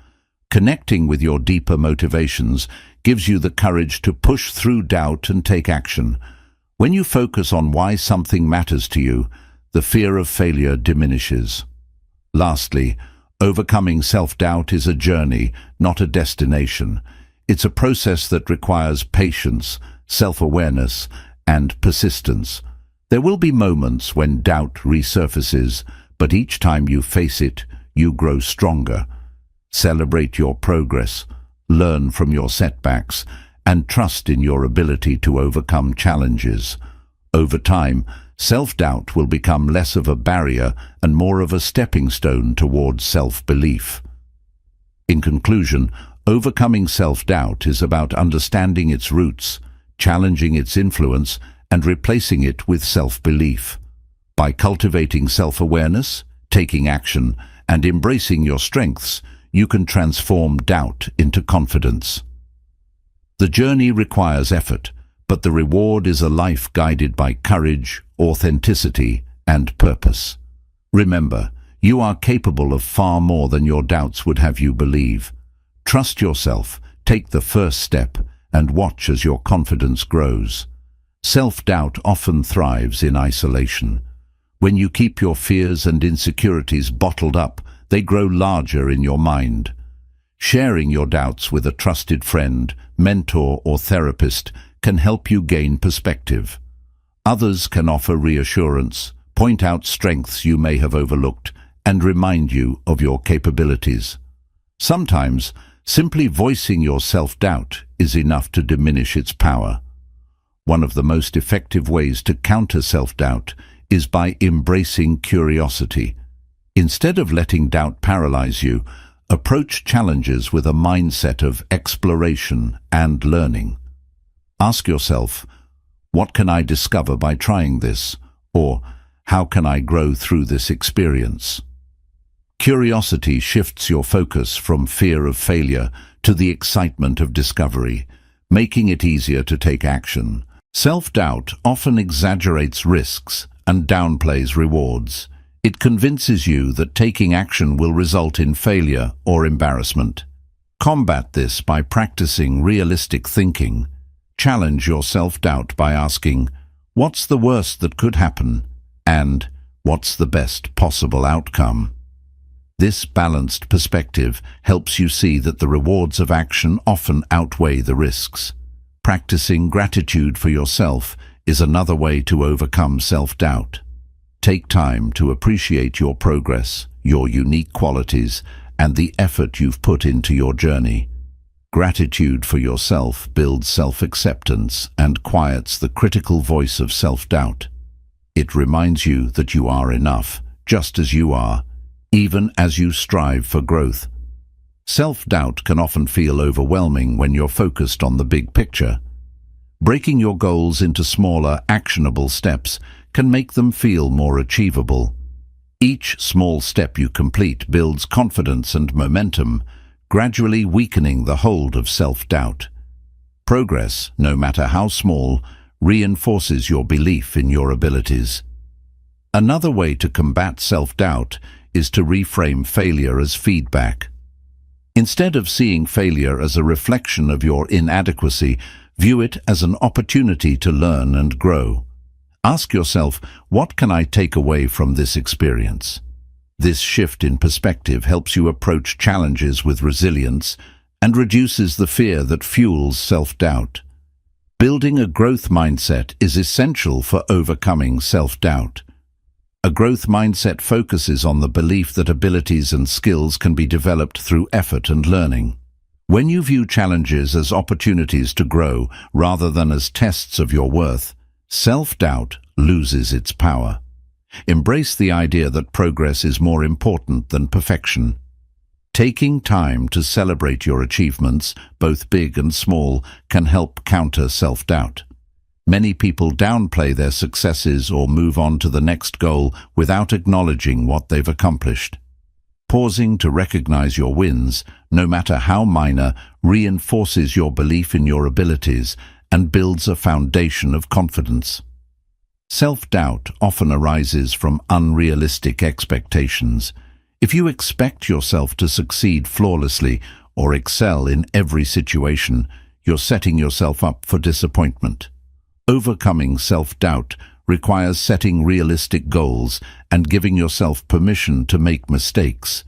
Connecting with your deeper motivations gives you the courage to push through doubt and take action. When you focus on why something matters to you, the fear of failure diminishes. Lastly, overcoming self-doubt is a journey, not a destination. It's a process that requires patience, self-awareness, and persistence. There will be moments when doubt resurfaces, but each time you face it, you grow stronger. Celebrate your progress, learn from your setbacks, and trust in your ability to overcome challenges. Over time, self-doubt will become less of a barrier and more of a stepping stone towards self-belief. In conclusion, overcoming self-doubt is about understanding its roots, challenging its influence, and replacing it with self-belief. By cultivating self-awareness, taking action, and embracing your strengths, you can transform doubt into confidence. The journey requires effort, but the reward is a life guided by courage, authenticity, and purpose. Remember, you are capable of far more than your doubts would have you believe. Trust yourself, take the first step, and watch as your confidence grows. Self-doubt often thrives in isolation. When you keep your fears and insecurities bottled up, they grow larger in your mind. Sharing your doubts with a trusted friend, mentor, or therapist can help you gain perspective. Others can offer reassurance, point out strengths you may have overlooked, and remind you of your capabilities. Sometimes, simply voicing your self-doubt is enough to diminish its power. One of the most effective ways to counter self-doubt is by embracing curiosity. Instead of letting doubt paralyze you, approach challenges with a mindset of exploration and learning. Ask yourself, what can I discover by trying this? Or, how can I grow through this experience? Curiosity shifts your focus from fear of failure to the excitement of discovery, making it easier to take action. Self-doubt often exaggerates risks and downplays rewards. It convinces you that taking action will result in failure or embarrassment. Combat this by practicing realistic thinking. Challenge your self-doubt by asking, what's the worst that could happen? And what's the best possible outcome? This balanced perspective helps you see that the rewards of action often outweigh the risks. Practicing gratitude for yourself is another way to overcome self-doubt. Take time to appreciate your progress, your unique qualities, and the effort you've put into your journey. Gratitude for yourself builds self-acceptance and quiets the critical voice of self-doubt. It reminds you that you are enough, just as you are, even as you strive for growth. Self-doubt can often feel overwhelming when you're focused on the big picture. Breaking your goals into smaller, actionable steps can make them feel more achievable. Each small step you complete builds confidence and momentum, gradually weakening the hold of self-doubt. Progress, no matter how small, reinforces your belief in your abilities. Another way to combat self-doubt is to reframe failure as feedback. Instead of seeing failure as a reflection of your inadequacy, View it as an opportunity to learn and grow. Ask yourself, what can I take away from this experience? This shift in perspective helps you approach challenges with resilience and reduces the fear that fuels self-doubt. Building a growth mindset is essential for overcoming self-doubt. A growth mindset focuses on the belief that abilities and skills can be developed through effort and learning. When you view challenges as opportunities to grow rather than as tests of your worth, self-doubt loses its power. Embrace the idea that progress is more important than perfection. Taking time to celebrate your achievements, both big and small, can help counter self-doubt. Many people downplay their successes or move on to the next goal without acknowledging what they've accomplished. Pausing to recognize your wins, no matter how minor, reinforces your belief in your abilities and builds a foundation of confidence. Self-doubt often arises from unrealistic expectations. If you expect yourself to succeed flawlessly or excel in every situation, you're setting yourself up for disappointment. Overcoming self-doubt requires setting realistic goals and giving yourself permission to make mistakes.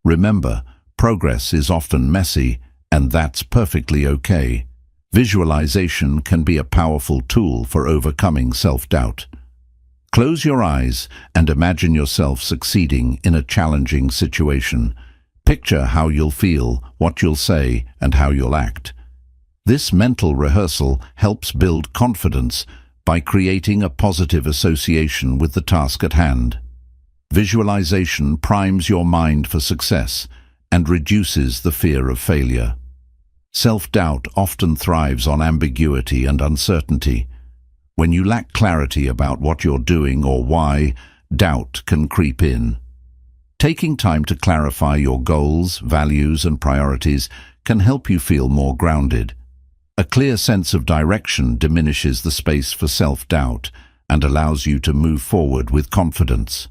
Remember, progress is often messy, and that's perfectly okay. Visualization can be a powerful tool for overcoming self-doubt. Close your eyes and imagine yourself succeeding in a challenging situation. Picture how you'll feel, what you'll say, and how you'll act. This mental rehearsal helps build confidence by creating a positive association with the task at hand. Visualization primes your mind for success and reduces the fear of failure. Self-doubt often thrives on ambiguity and uncertainty. When you lack clarity about what you're doing or why, doubt can creep in. Taking time to clarify your goals, values, and priorities can help you feel more grounded. A clear sense of direction diminishes the space for self-doubt and allows you to move forward with confidence.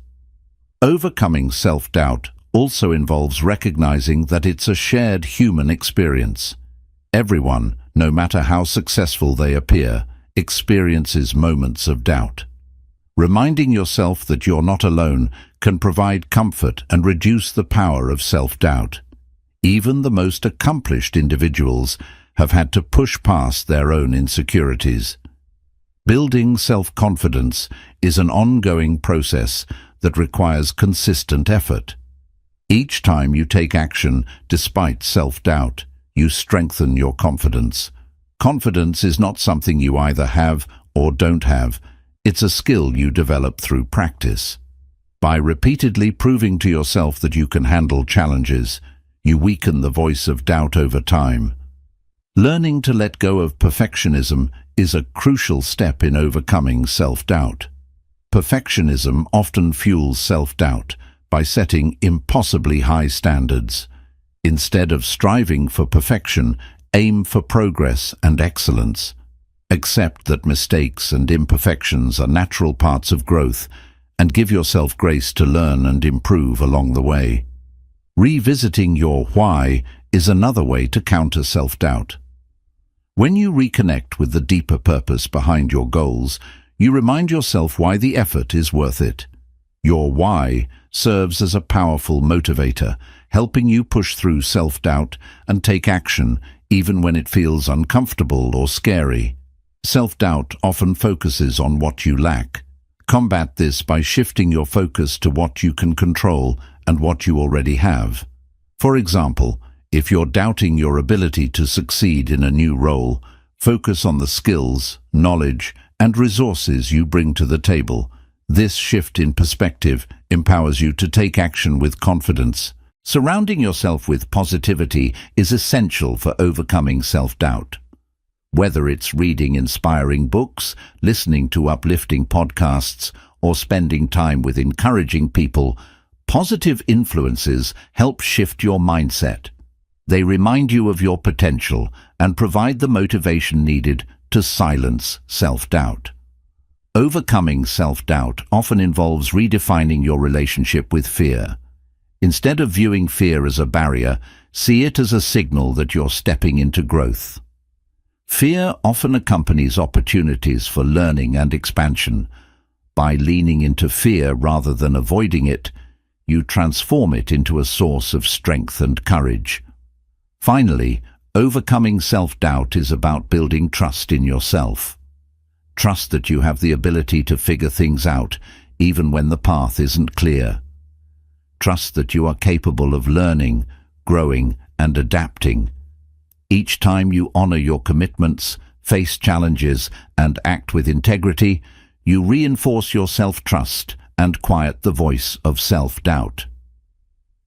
Overcoming self-doubt also involves recognizing that it's a shared human experience. Everyone, no matter how successful they appear, experiences moments of doubt. Reminding yourself that you're not alone can provide comfort and reduce the power of self-doubt. Even the most accomplished individuals have had to push past their own insecurities. Building self-confidence is an ongoing process that requires consistent effort. Each time you take action despite self-doubt, you strengthen your confidence. Confidence is not something you either have or don't have. It's a skill you develop through practice. By repeatedly proving to yourself that you can handle challenges, you weaken the voice of doubt over time. Learning to let go of perfectionism is a crucial step in overcoming self-doubt. Perfectionism often fuels self-doubt by setting impossibly high standards. Instead of striving for perfection, aim for progress and excellence. Accept that mistakes and imperfections are natural parts of growth, and give yourself grace to learn and improve along the way. Revisiting your why is another way to counter self-doubt. When you reconnect with the deeper purpose behind your goals, you remind yourself why the effort is worth it. Your why serves as a powerful motivator, helping you push through self-doubt and take action even when it feels uncomfortable or scary. Self-doubt often focuses on what you lack. Combat this by shifting your focus to what you can control and what you already have. For example, if you're doubting your ability to succeed in a new role, focus on the skills, knowledge, and resources you bring to the table. This shift in perspective empowers you to take action with confidence. Surrounding yourself with positivity is essential for overcoming self-doubt. Whether it's reading inspiring books, listening to uplifting podcasts, or spending time with encouraging people, positive influences help shift your mindset. They remind you of your potential and provide the motivation needed to silence self-doubt. Overcoming self-doubt often involves redefining your relationship with fear. Instead of viewing fear as a barrier, see it as a signal that you're stepping into growth. Fear often accompanies opportunities for learning and expansion. By leaning into fear rather than avoiding it, you transform it into a source of strength and courage. Finally, overcoming self-doubt is about building trust in yourself. Trust that you have the ability to figure things out, even when the path isn't clear. Trust that you are capable of learning, growing, and adapting. Each time you honor your commitments, face challenges, and act with integrity, you reinforce your self-trust and quiet the voice of self-doubt.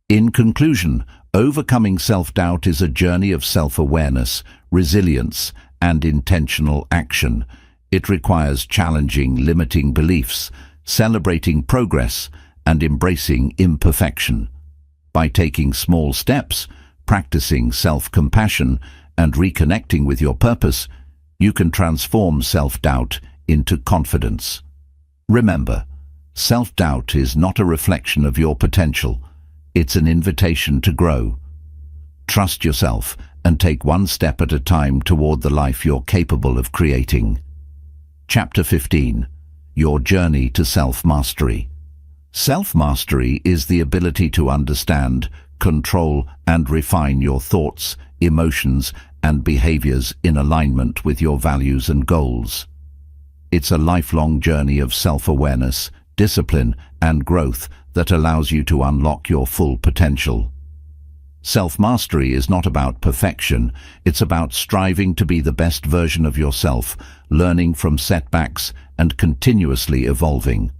In conclusion, overcoming self-doubt is a journey of self-awareness, resilience, and intentional action. It requires challenging limiting beliefs, celebrating progress, and embracing imperfection. By taking small steps, practicing self-compassion, and reconnecting with your purpose, you can transform self-doubt into confidence. Remember, self-doubt is not a reflection of your potential. It's an invitation to grow. Trust yourself and take one step at a time toward the life you're capable of creating. Chapter 15. Your Journey to Self-Mastery. Self-mastery is the ability to understand, control, and refine your thoughts, emotions, and behaviors in alignment with your values and goals. It's a lifelong journey of self-awareness, discipline, and growth that allows you to unlock your full potential. Self-mastery is not about perfection, it's about striving to be the best version of yourself, learning from setbacks, and continuously evolving.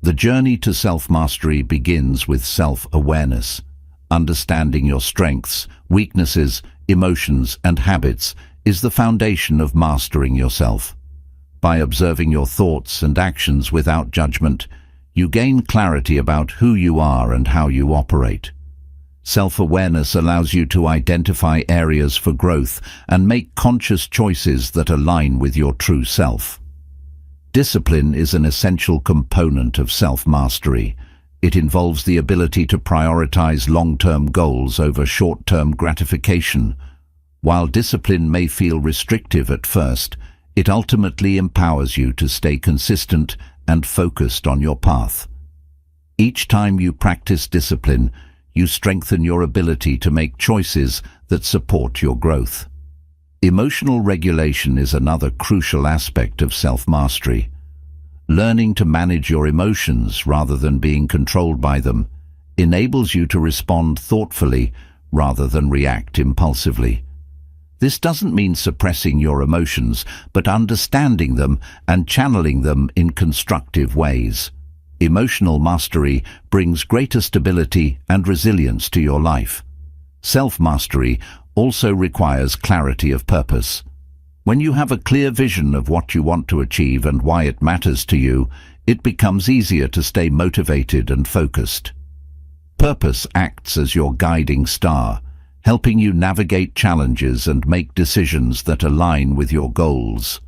The journey to self-mastery begins with self-awareness. Understanding your strengths, weaknesses, emotions, and habits is the foundation of mastering yourself. By observing your thoughts and actions without judgment, you gain clarity about who you are and how you operate. Self-awareness allows you to identify areas for growth and make conscious choices that align with your true self. Discipline is an essential component of self-mastery. It involves the ability to prioritize long-term goals over short-term gratification. While discipline may feel restrictive at first, it ultimately empowers you to stay consistent and focused on your path. Each time you practice discipline, you strengthen your ability to make choices that support your growth. Emotional regulation is another crucial aspect of self-mastery. Learning to manage your emotions rather than being controlled by them enables you to respond thoughtfully rather than react impulsively. This doesn't mean suppressing your emotions, but understanding them and channeling them in constructive ways. Emotional mastery brings greater stability and resilience to your life. Self-mastery also requires clarity of purpose. When you have a clear vision of what you want to achieve and why it matters to you, it becomes easier to stay motivated and focused. Purpose acts as your guiding star, helping you navigate challenges and make decisions that align with your goals.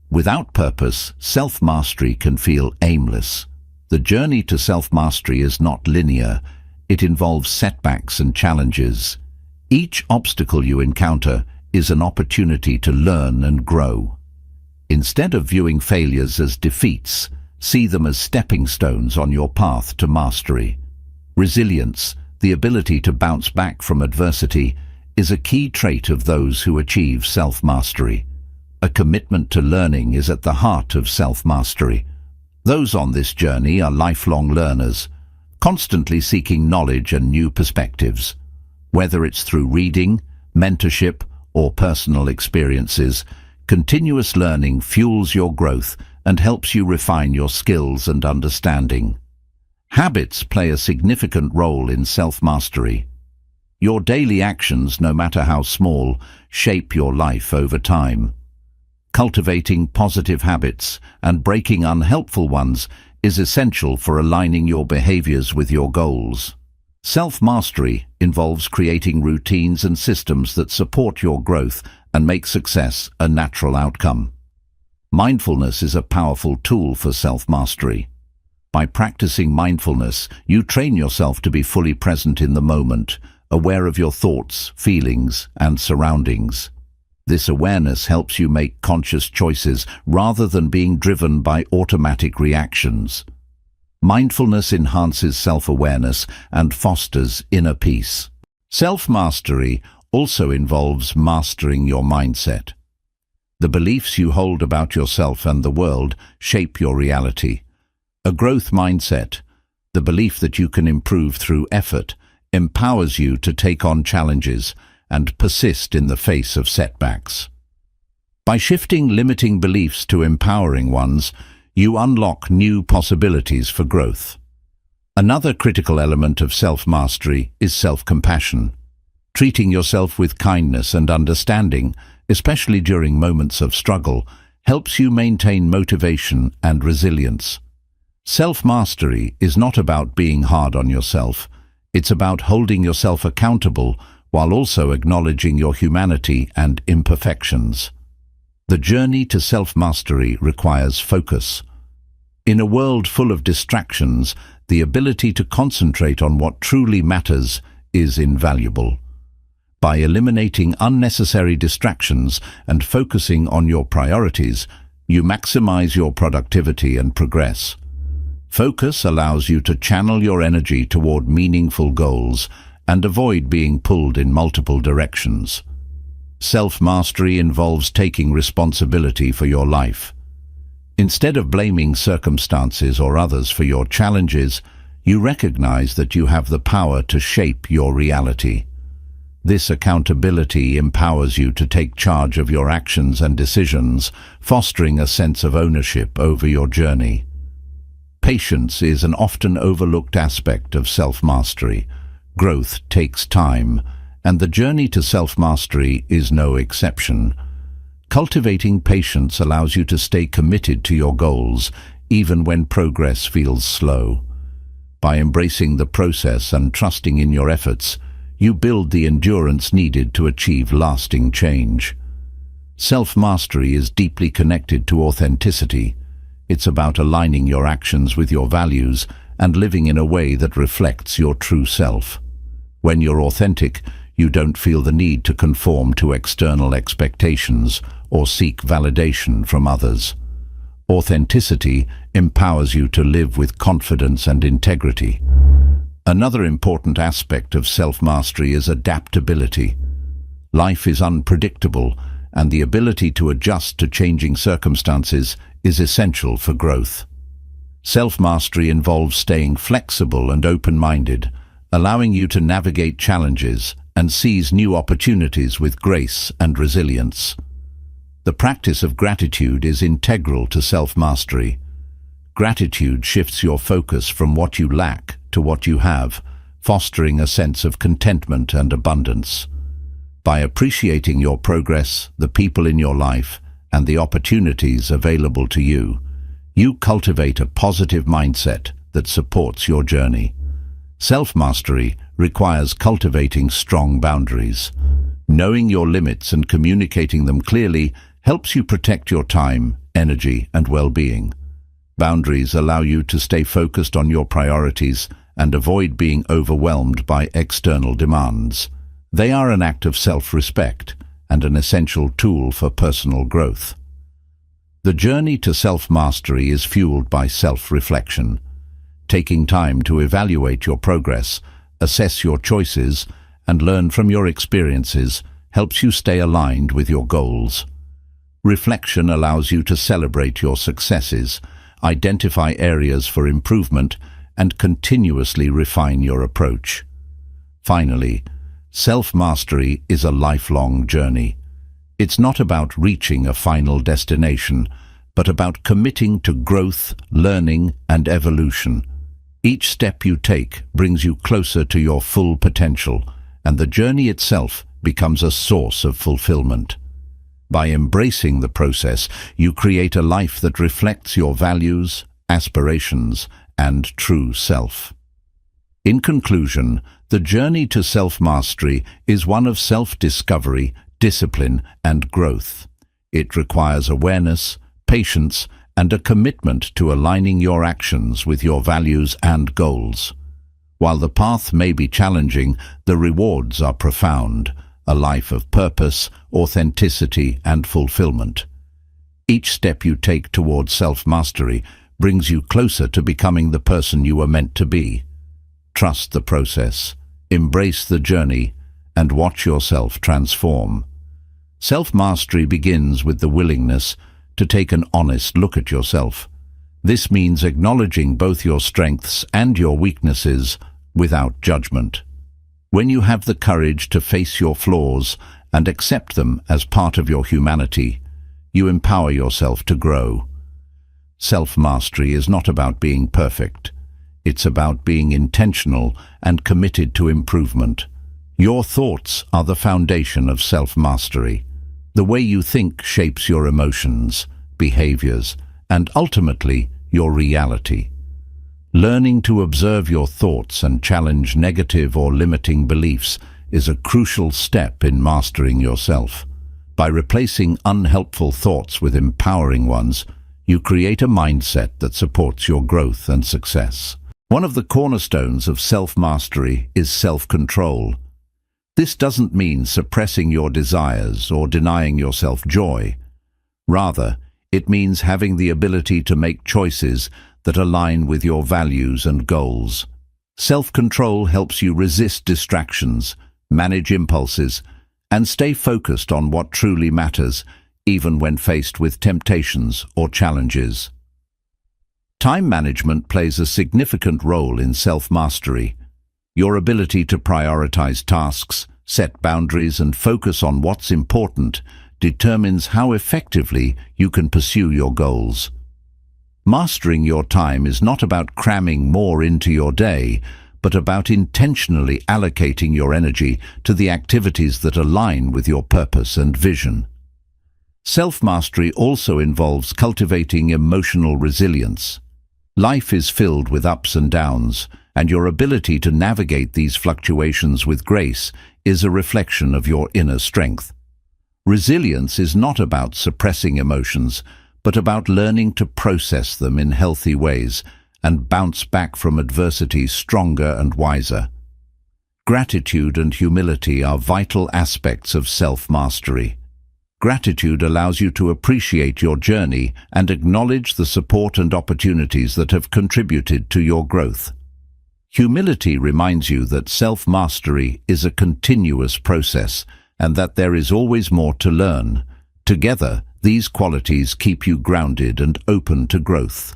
Without purpose, self-mastery can feel aimless. The journey to self-mastery is not linear. It involves setbacks and challenges. Each obstacle you encounter is an opportunity to learn and grow. Instead of viewing failures as defeats, see them as stepping stones on your path to mastery. Resilience, the ability to bounce back from adversity, is a key trait of those who achieve self-mastery. A commitment to learning is at the heart of self-mastery. Those on this journey are lifelong learners, constantly seeking knowledge and new perspectives. Whether it's through reading, mentorship, or personal experiences, continuous learning fuels your growth and helps you refine your skills and understanding. Habits play a significant role in self-mastery. Your daily actions, no matter how small, shape your life over time. Cultivating positive habits and breaking unhelpful ones is essential for aligning your behaviors with your goals. Self-mastery involves creating routines and systems that support your growth and make success a natural outcome. Mindfulness is a powerful tool for self-mastery. By practicing mindfulness, you train yourself to be fully present in the moment, aware of your thoughts, feelings, and surroundings. This awareness helps you make conscious choices rather than being driven by automatic reactions. Mindfulness enhances self-awareness and fosters inner peace. Self-mastery also involves mastering your mindset. The beliefs you hold about yourself and the world shape your reality. A growth mindset, the belief that you can improve through effort, empowers you to take on challenges and persist in the face of setbacks. By shifting limiting beliefs to empowering ones, you unlock new possibilities for growth. Another critical element of self-mastery is self-compassion. Treating yourself with kindness and understanding, especially during moments of struggle, helps you maintain motivation and resilience. Self-mastery is not about being hard on yourself. It's about holding yourself accountable while also acknowledging your humanity and imperfections. The journey to self-mastery requires focus. In a world full of distractions, the ability to concentrate on what truly matters is invaluable. By eliminating unnecessary distractions and focusing on your priorities, you maximize your productivity and progress. Focus allows you to channel your energy toward meaningful goals and avoid being pulled in multiple directions. Self-mastery involves taking responsibility for your life. Instead of blaming circumstances or others for your challenges, you recognize that you have the power to shape your reality. This accountability empowers you to take charge of your actions and decisions, fostering a sense of ownership over your journey. Patience is an often overlooked aspect of self-mastery. Growth takes time, and the journey to self-mastery is no exception. Cultivating patience allows you to stay committed to your goals, even when progress feels slow. By embracing the process and trusting in your efforts, you build the endurance needed to achieve lasting change. Self-mastery is deeply connected to authenticity. It's about aligning your actions with your values and living in a way that reflects your true self. When you're authentic, you don't feel the need to conform to external expectations or seek validation from others. Authenticity empowers you to live with confidence and integrity. Another important aspect of self-mastery is adaptability. Life is unpredictable, and the ability to adjust to changing circumstances is essential for growth. Self-mastery involves staying flexible and open-minded, allowing you to navigate challenges and seize new opportunities with grace and resilience. The practice of gratitude is integral to self-mastery. Gratitude shifts your focus from what you lack to what you have, fostering a sense of contentment and abundance. By appreciating your progress, the people in your life, and the opportunities available to you, you cultivate a positive mindset that supports your journey. Self-mastery requires cultivating strong boundaries. Knowing your limits and communicating them clearly helps you protect your time, energy, and well-being. Boundaries allow you to stay focused on your priorities and avoid being overwhelmed by external demands. They are an act of self-respect and an essential tool for personal growth. The journey to self-mastery is fueled by self-reflection. Taking time to evaluate your progress, assess your choices, and learn from your experiences helps you stay aligned with your goals. Reflection allows you to celebrate your successes, identify areas for improvement, and continuously refine your approach. Finally, self-mastery is a lifelong journey. It's not about reaching a final destination, but about committing to growth, learning, and evolution. Each step you take brings you closer to your full potential, and the journey itself becomes a source of fulfillment. By embracing the process, you create a life that reflects your values, aspirations, and true self. In conclusion, the journey to self-mastery is one of self-discovery, discipline, and growth. It requires awareness, patience, and a commitment to aligning your actions with your values and goals. While the path may be challenging, the rewards are profound. a life of purpose, authenticity, and fulfillment. Each step you take towards self-mastery brings you closer to becoming the person you were meant to be. Trust the process, embrace the journey, and watch yourself transform. Self-mastery begins with the willingness to take an honest look at yourself. This means acknowledging both your strengths and your weaknesses without judgment. When you have the courage to face your flaws and accept them as part of your humanity, you empower yourself to grow. Self-mastery is not about being perfect. It's about being intentional and committed to improvement. Your thoughts are the foundation of self-mastery. The way you think shapes your emotions, behaviors, and ultimately your reality. Learning to observe your thoughts and challenge negative or limiting beliefs is a crucial step in mastering yourself. By replacing unhelpful thoughts with empowering ones, you create a mindset that supports your growth and success. One of the cornerstones of self-mastery is self-control. This doesn't mean suppressing your desires or denying yourself joy. Rather, it means having the ability to make choices that align with your values and goals. Self-control helps you resist distractions, manage impulses, and stay focused on what truly matters, even when faced with temptations or challenges. Time management plays a significant role in self-mastery. Your ability to prioritize tasks, set boundaries, and focus on what's important determines how effectively you can pursue your goals. Mastering your time is not about cramming more into your day, but about intentionally allocating your energy to the activities that align with your purpose and vision. Self-mastery also involves cultivating emotional resilience. Life is filled with ups and downs, and your ability to navigate these fluctuations with grace is a reflection of your inner strength. Resilience is not about suppressing emotions, but about learning to process them in healthy ways and bounce back from adversity stronger and wiser. Gratitude and humility are vital aspects of self-mastery. Gratitude allows you to appreciate your journey and acknowledge the support and opportunities that have contributed to your growth. Humility reminds you that self-mastery is a continuous process and that there is always more to learn. Together, these qualities keep you grounded and open to growth.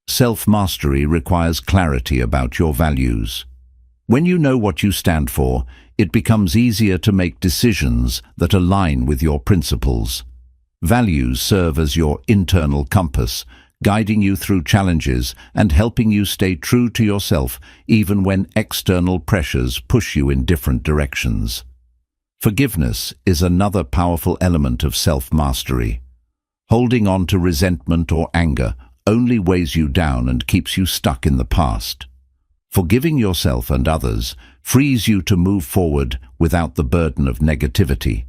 Self-mastery requires clarity about your values. When you know what you stand for, it becomes easier to make decisions that align with your principles. Values serve as your internal compass, guiding you through challenges and helping you stay true to yourself even when external pressures push you in different directions. Forgiveness is another powerful element of self-mastery. Holding on to resentment or anger only weighs you down and keeps you stuck in the past. Forgiving yourself and others frees you to move forward without the burden of negativity.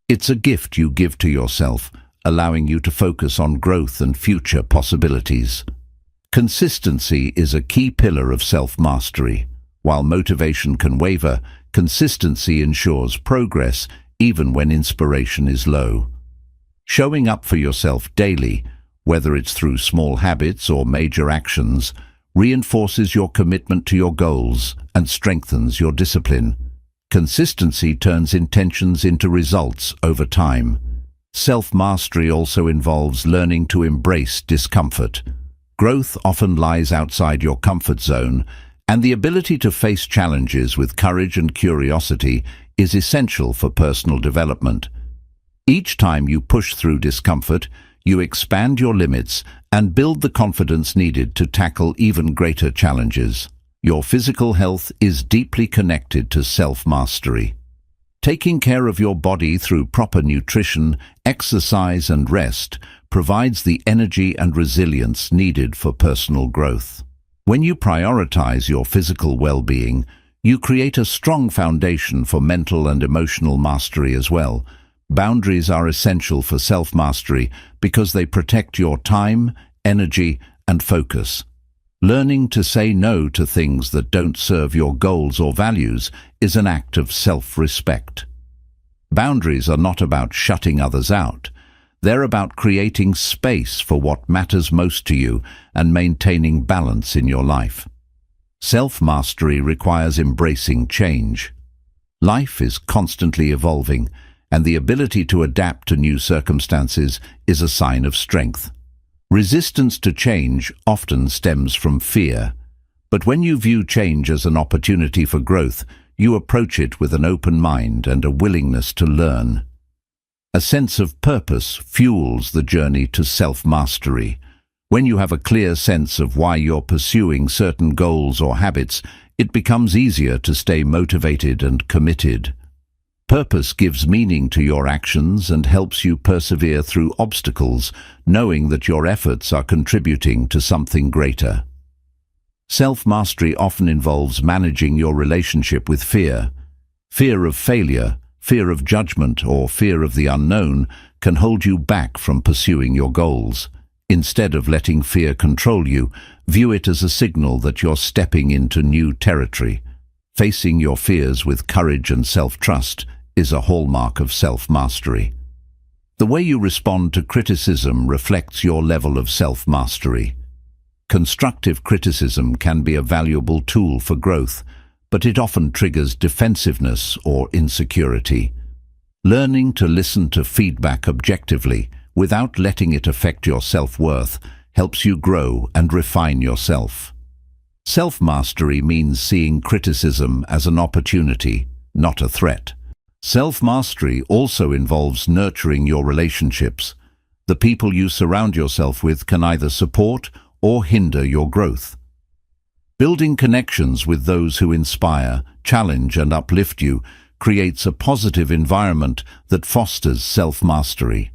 It's a gift you give to yourself, allowing you to focus on growth and future possibilities. Consistency is a key pillar of self-mastery. While motivation can waver, consistency ensures progress even when inspiration is low. Showing up for yourself daily, whether it's through small habits or major actions, reinforces your commitment to your goals and strengthens your discipline. Consistency turns intentions into results over time. Self-mastery also involves learning to embrace discomfort. Growth often lies outside your comfort zone, and the ability to face challenges with courage and curiosity is essential for personal development. Each time you push through discomfort, you expand your limits and build the confidence needed to tackle even greater challenges. Your physical health is deeply connected to self-mastery. Taking care of your body through proper nutrition, exercise, and rest provides the energy and resilience needed for personal growth. When you prioritize your physical well-being, you create a strong foundation for mental and emotional mastery as well. Boundaries are essential for self-mastery because they protect your time, energy, and focus. Learning to say no to things that don't serve your goals or values is an act of self-respect. Boundaries are not about shutting others out. They're about creating space for what matters most to you and maintaining balance in your life. Self-mastery requires embracing change. Life is constantly evolving, and the ability to adapt to new circumstances is a sign of strength. Resistance to change often stems from fear, but when you view change as an opportunity for growth, you approach it with an open mind and a willingness to learn. A sense of purpose fuels the journey to self-mastery. When you have a clear sense of why you're pursuing certain goals or habits, it becomes easier to stay motivated and committed. Purpose gives meaning to your actions and helps you persevere through obstacles, knowing that your efforts are contributing to something greater. Self-mastery often involves managing your relationship with fear. Fear of failure, fear of judgment, or fear of the unknown can hold you back from pursuing your goals. Instead of letting fear control you, view it as a signal that you're stepping into new territory. Facing your fears with courage and self-trust is a hallmark of self-mastery. The way you respond to criticism reflects your level of self-mastery. Constructive criticism can be a valuable tool for growth, but it often triggers defensiveness or insecurity. Learning to listen to feedback objectively, without letting it affect your self-worth, helps you grow and refine yourself. Self-mastery means seeing criticism as an opportunity, not a threat. Self-mastery also involves nurturing your relationships. The people you surround yourself with can either support or hinder your growth. Building connections with those who inspire, challenge, and uplift you creates a positive environment that fosters self-mastery.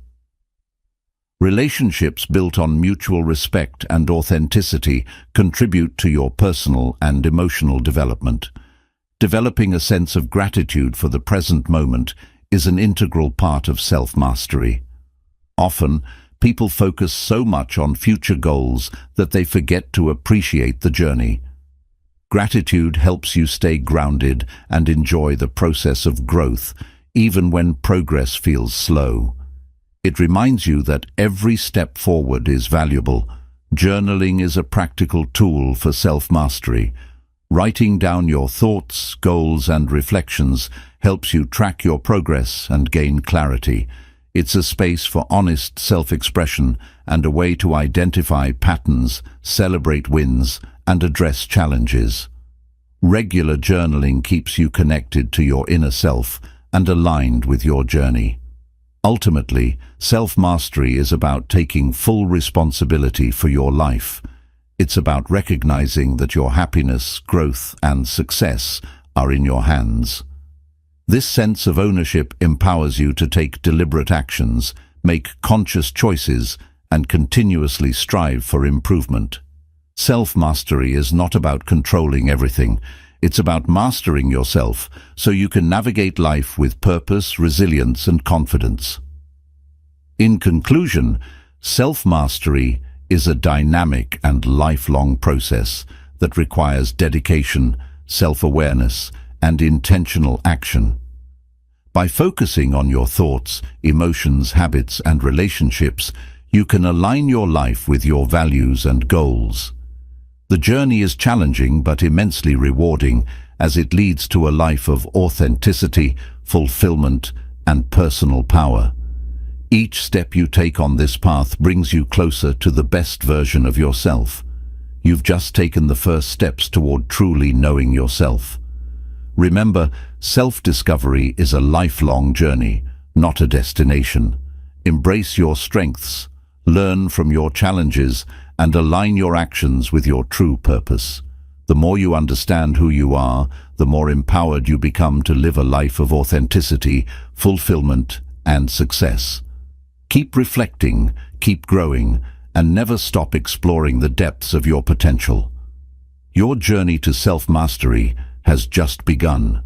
Relationships built on mutual respect and authenticity contribute to your personal and emotional development. Developing a sense of gratitude for the present moment is an integral part of self-mastery. Often, people focus so much on future goals that they forget to appreciate the journey. Gratitude helps you stay grounded and enjoy the process of growth, even when progress feels slow. It reminds you that every step forward is valuable. Journaling is a practical tool for self-mastery. Writing down your thoughts, goals, and reflections helps you track your progress and gain clarity. It's a space for honest self-expression and a way to identify patterns, celebrate wins, and address challenges. Regular journaling keeps you connected to your inner self and aligned with your journey. Ultimately, self-mastery is about taking full responsibility for your life. It's about recognizing that your happiness, growth, and success are in your hands. This sense of ownership empowers you to take deliberate actions, make conscious choices, and continuously strive for improvement. Self-mastery is not about controlling everything. It's about mastering yourself so you can navigate life with purpose, resilience, and confidence. In conclusion, self-mastery is a dynamic and lifelong process that requires dedication, self-awareness, and intentional action. By focusing on your thoughts, emotions, habits, and relationships, you can align your life with your values and goals. The journey is challenging but immensely rewarding as it leads to a life of authenticity, fulfillment, and personal power. Each step you take on this path brings you closer to the best version of yourself. You've just taken the first steps toward truly knowing yourself. Remember, self-discovery is a lifelong journey, not a destination. Embrace your strengths, learn from your challenges, and align your actions with your true purpose. The more you understand who you are, the more empowered you become to live a life of authenticity, fulfillment, and success. Keep reflecting, keep growing, and never stop exploring the depths of your potential. Your journey to self-mastery has just begun.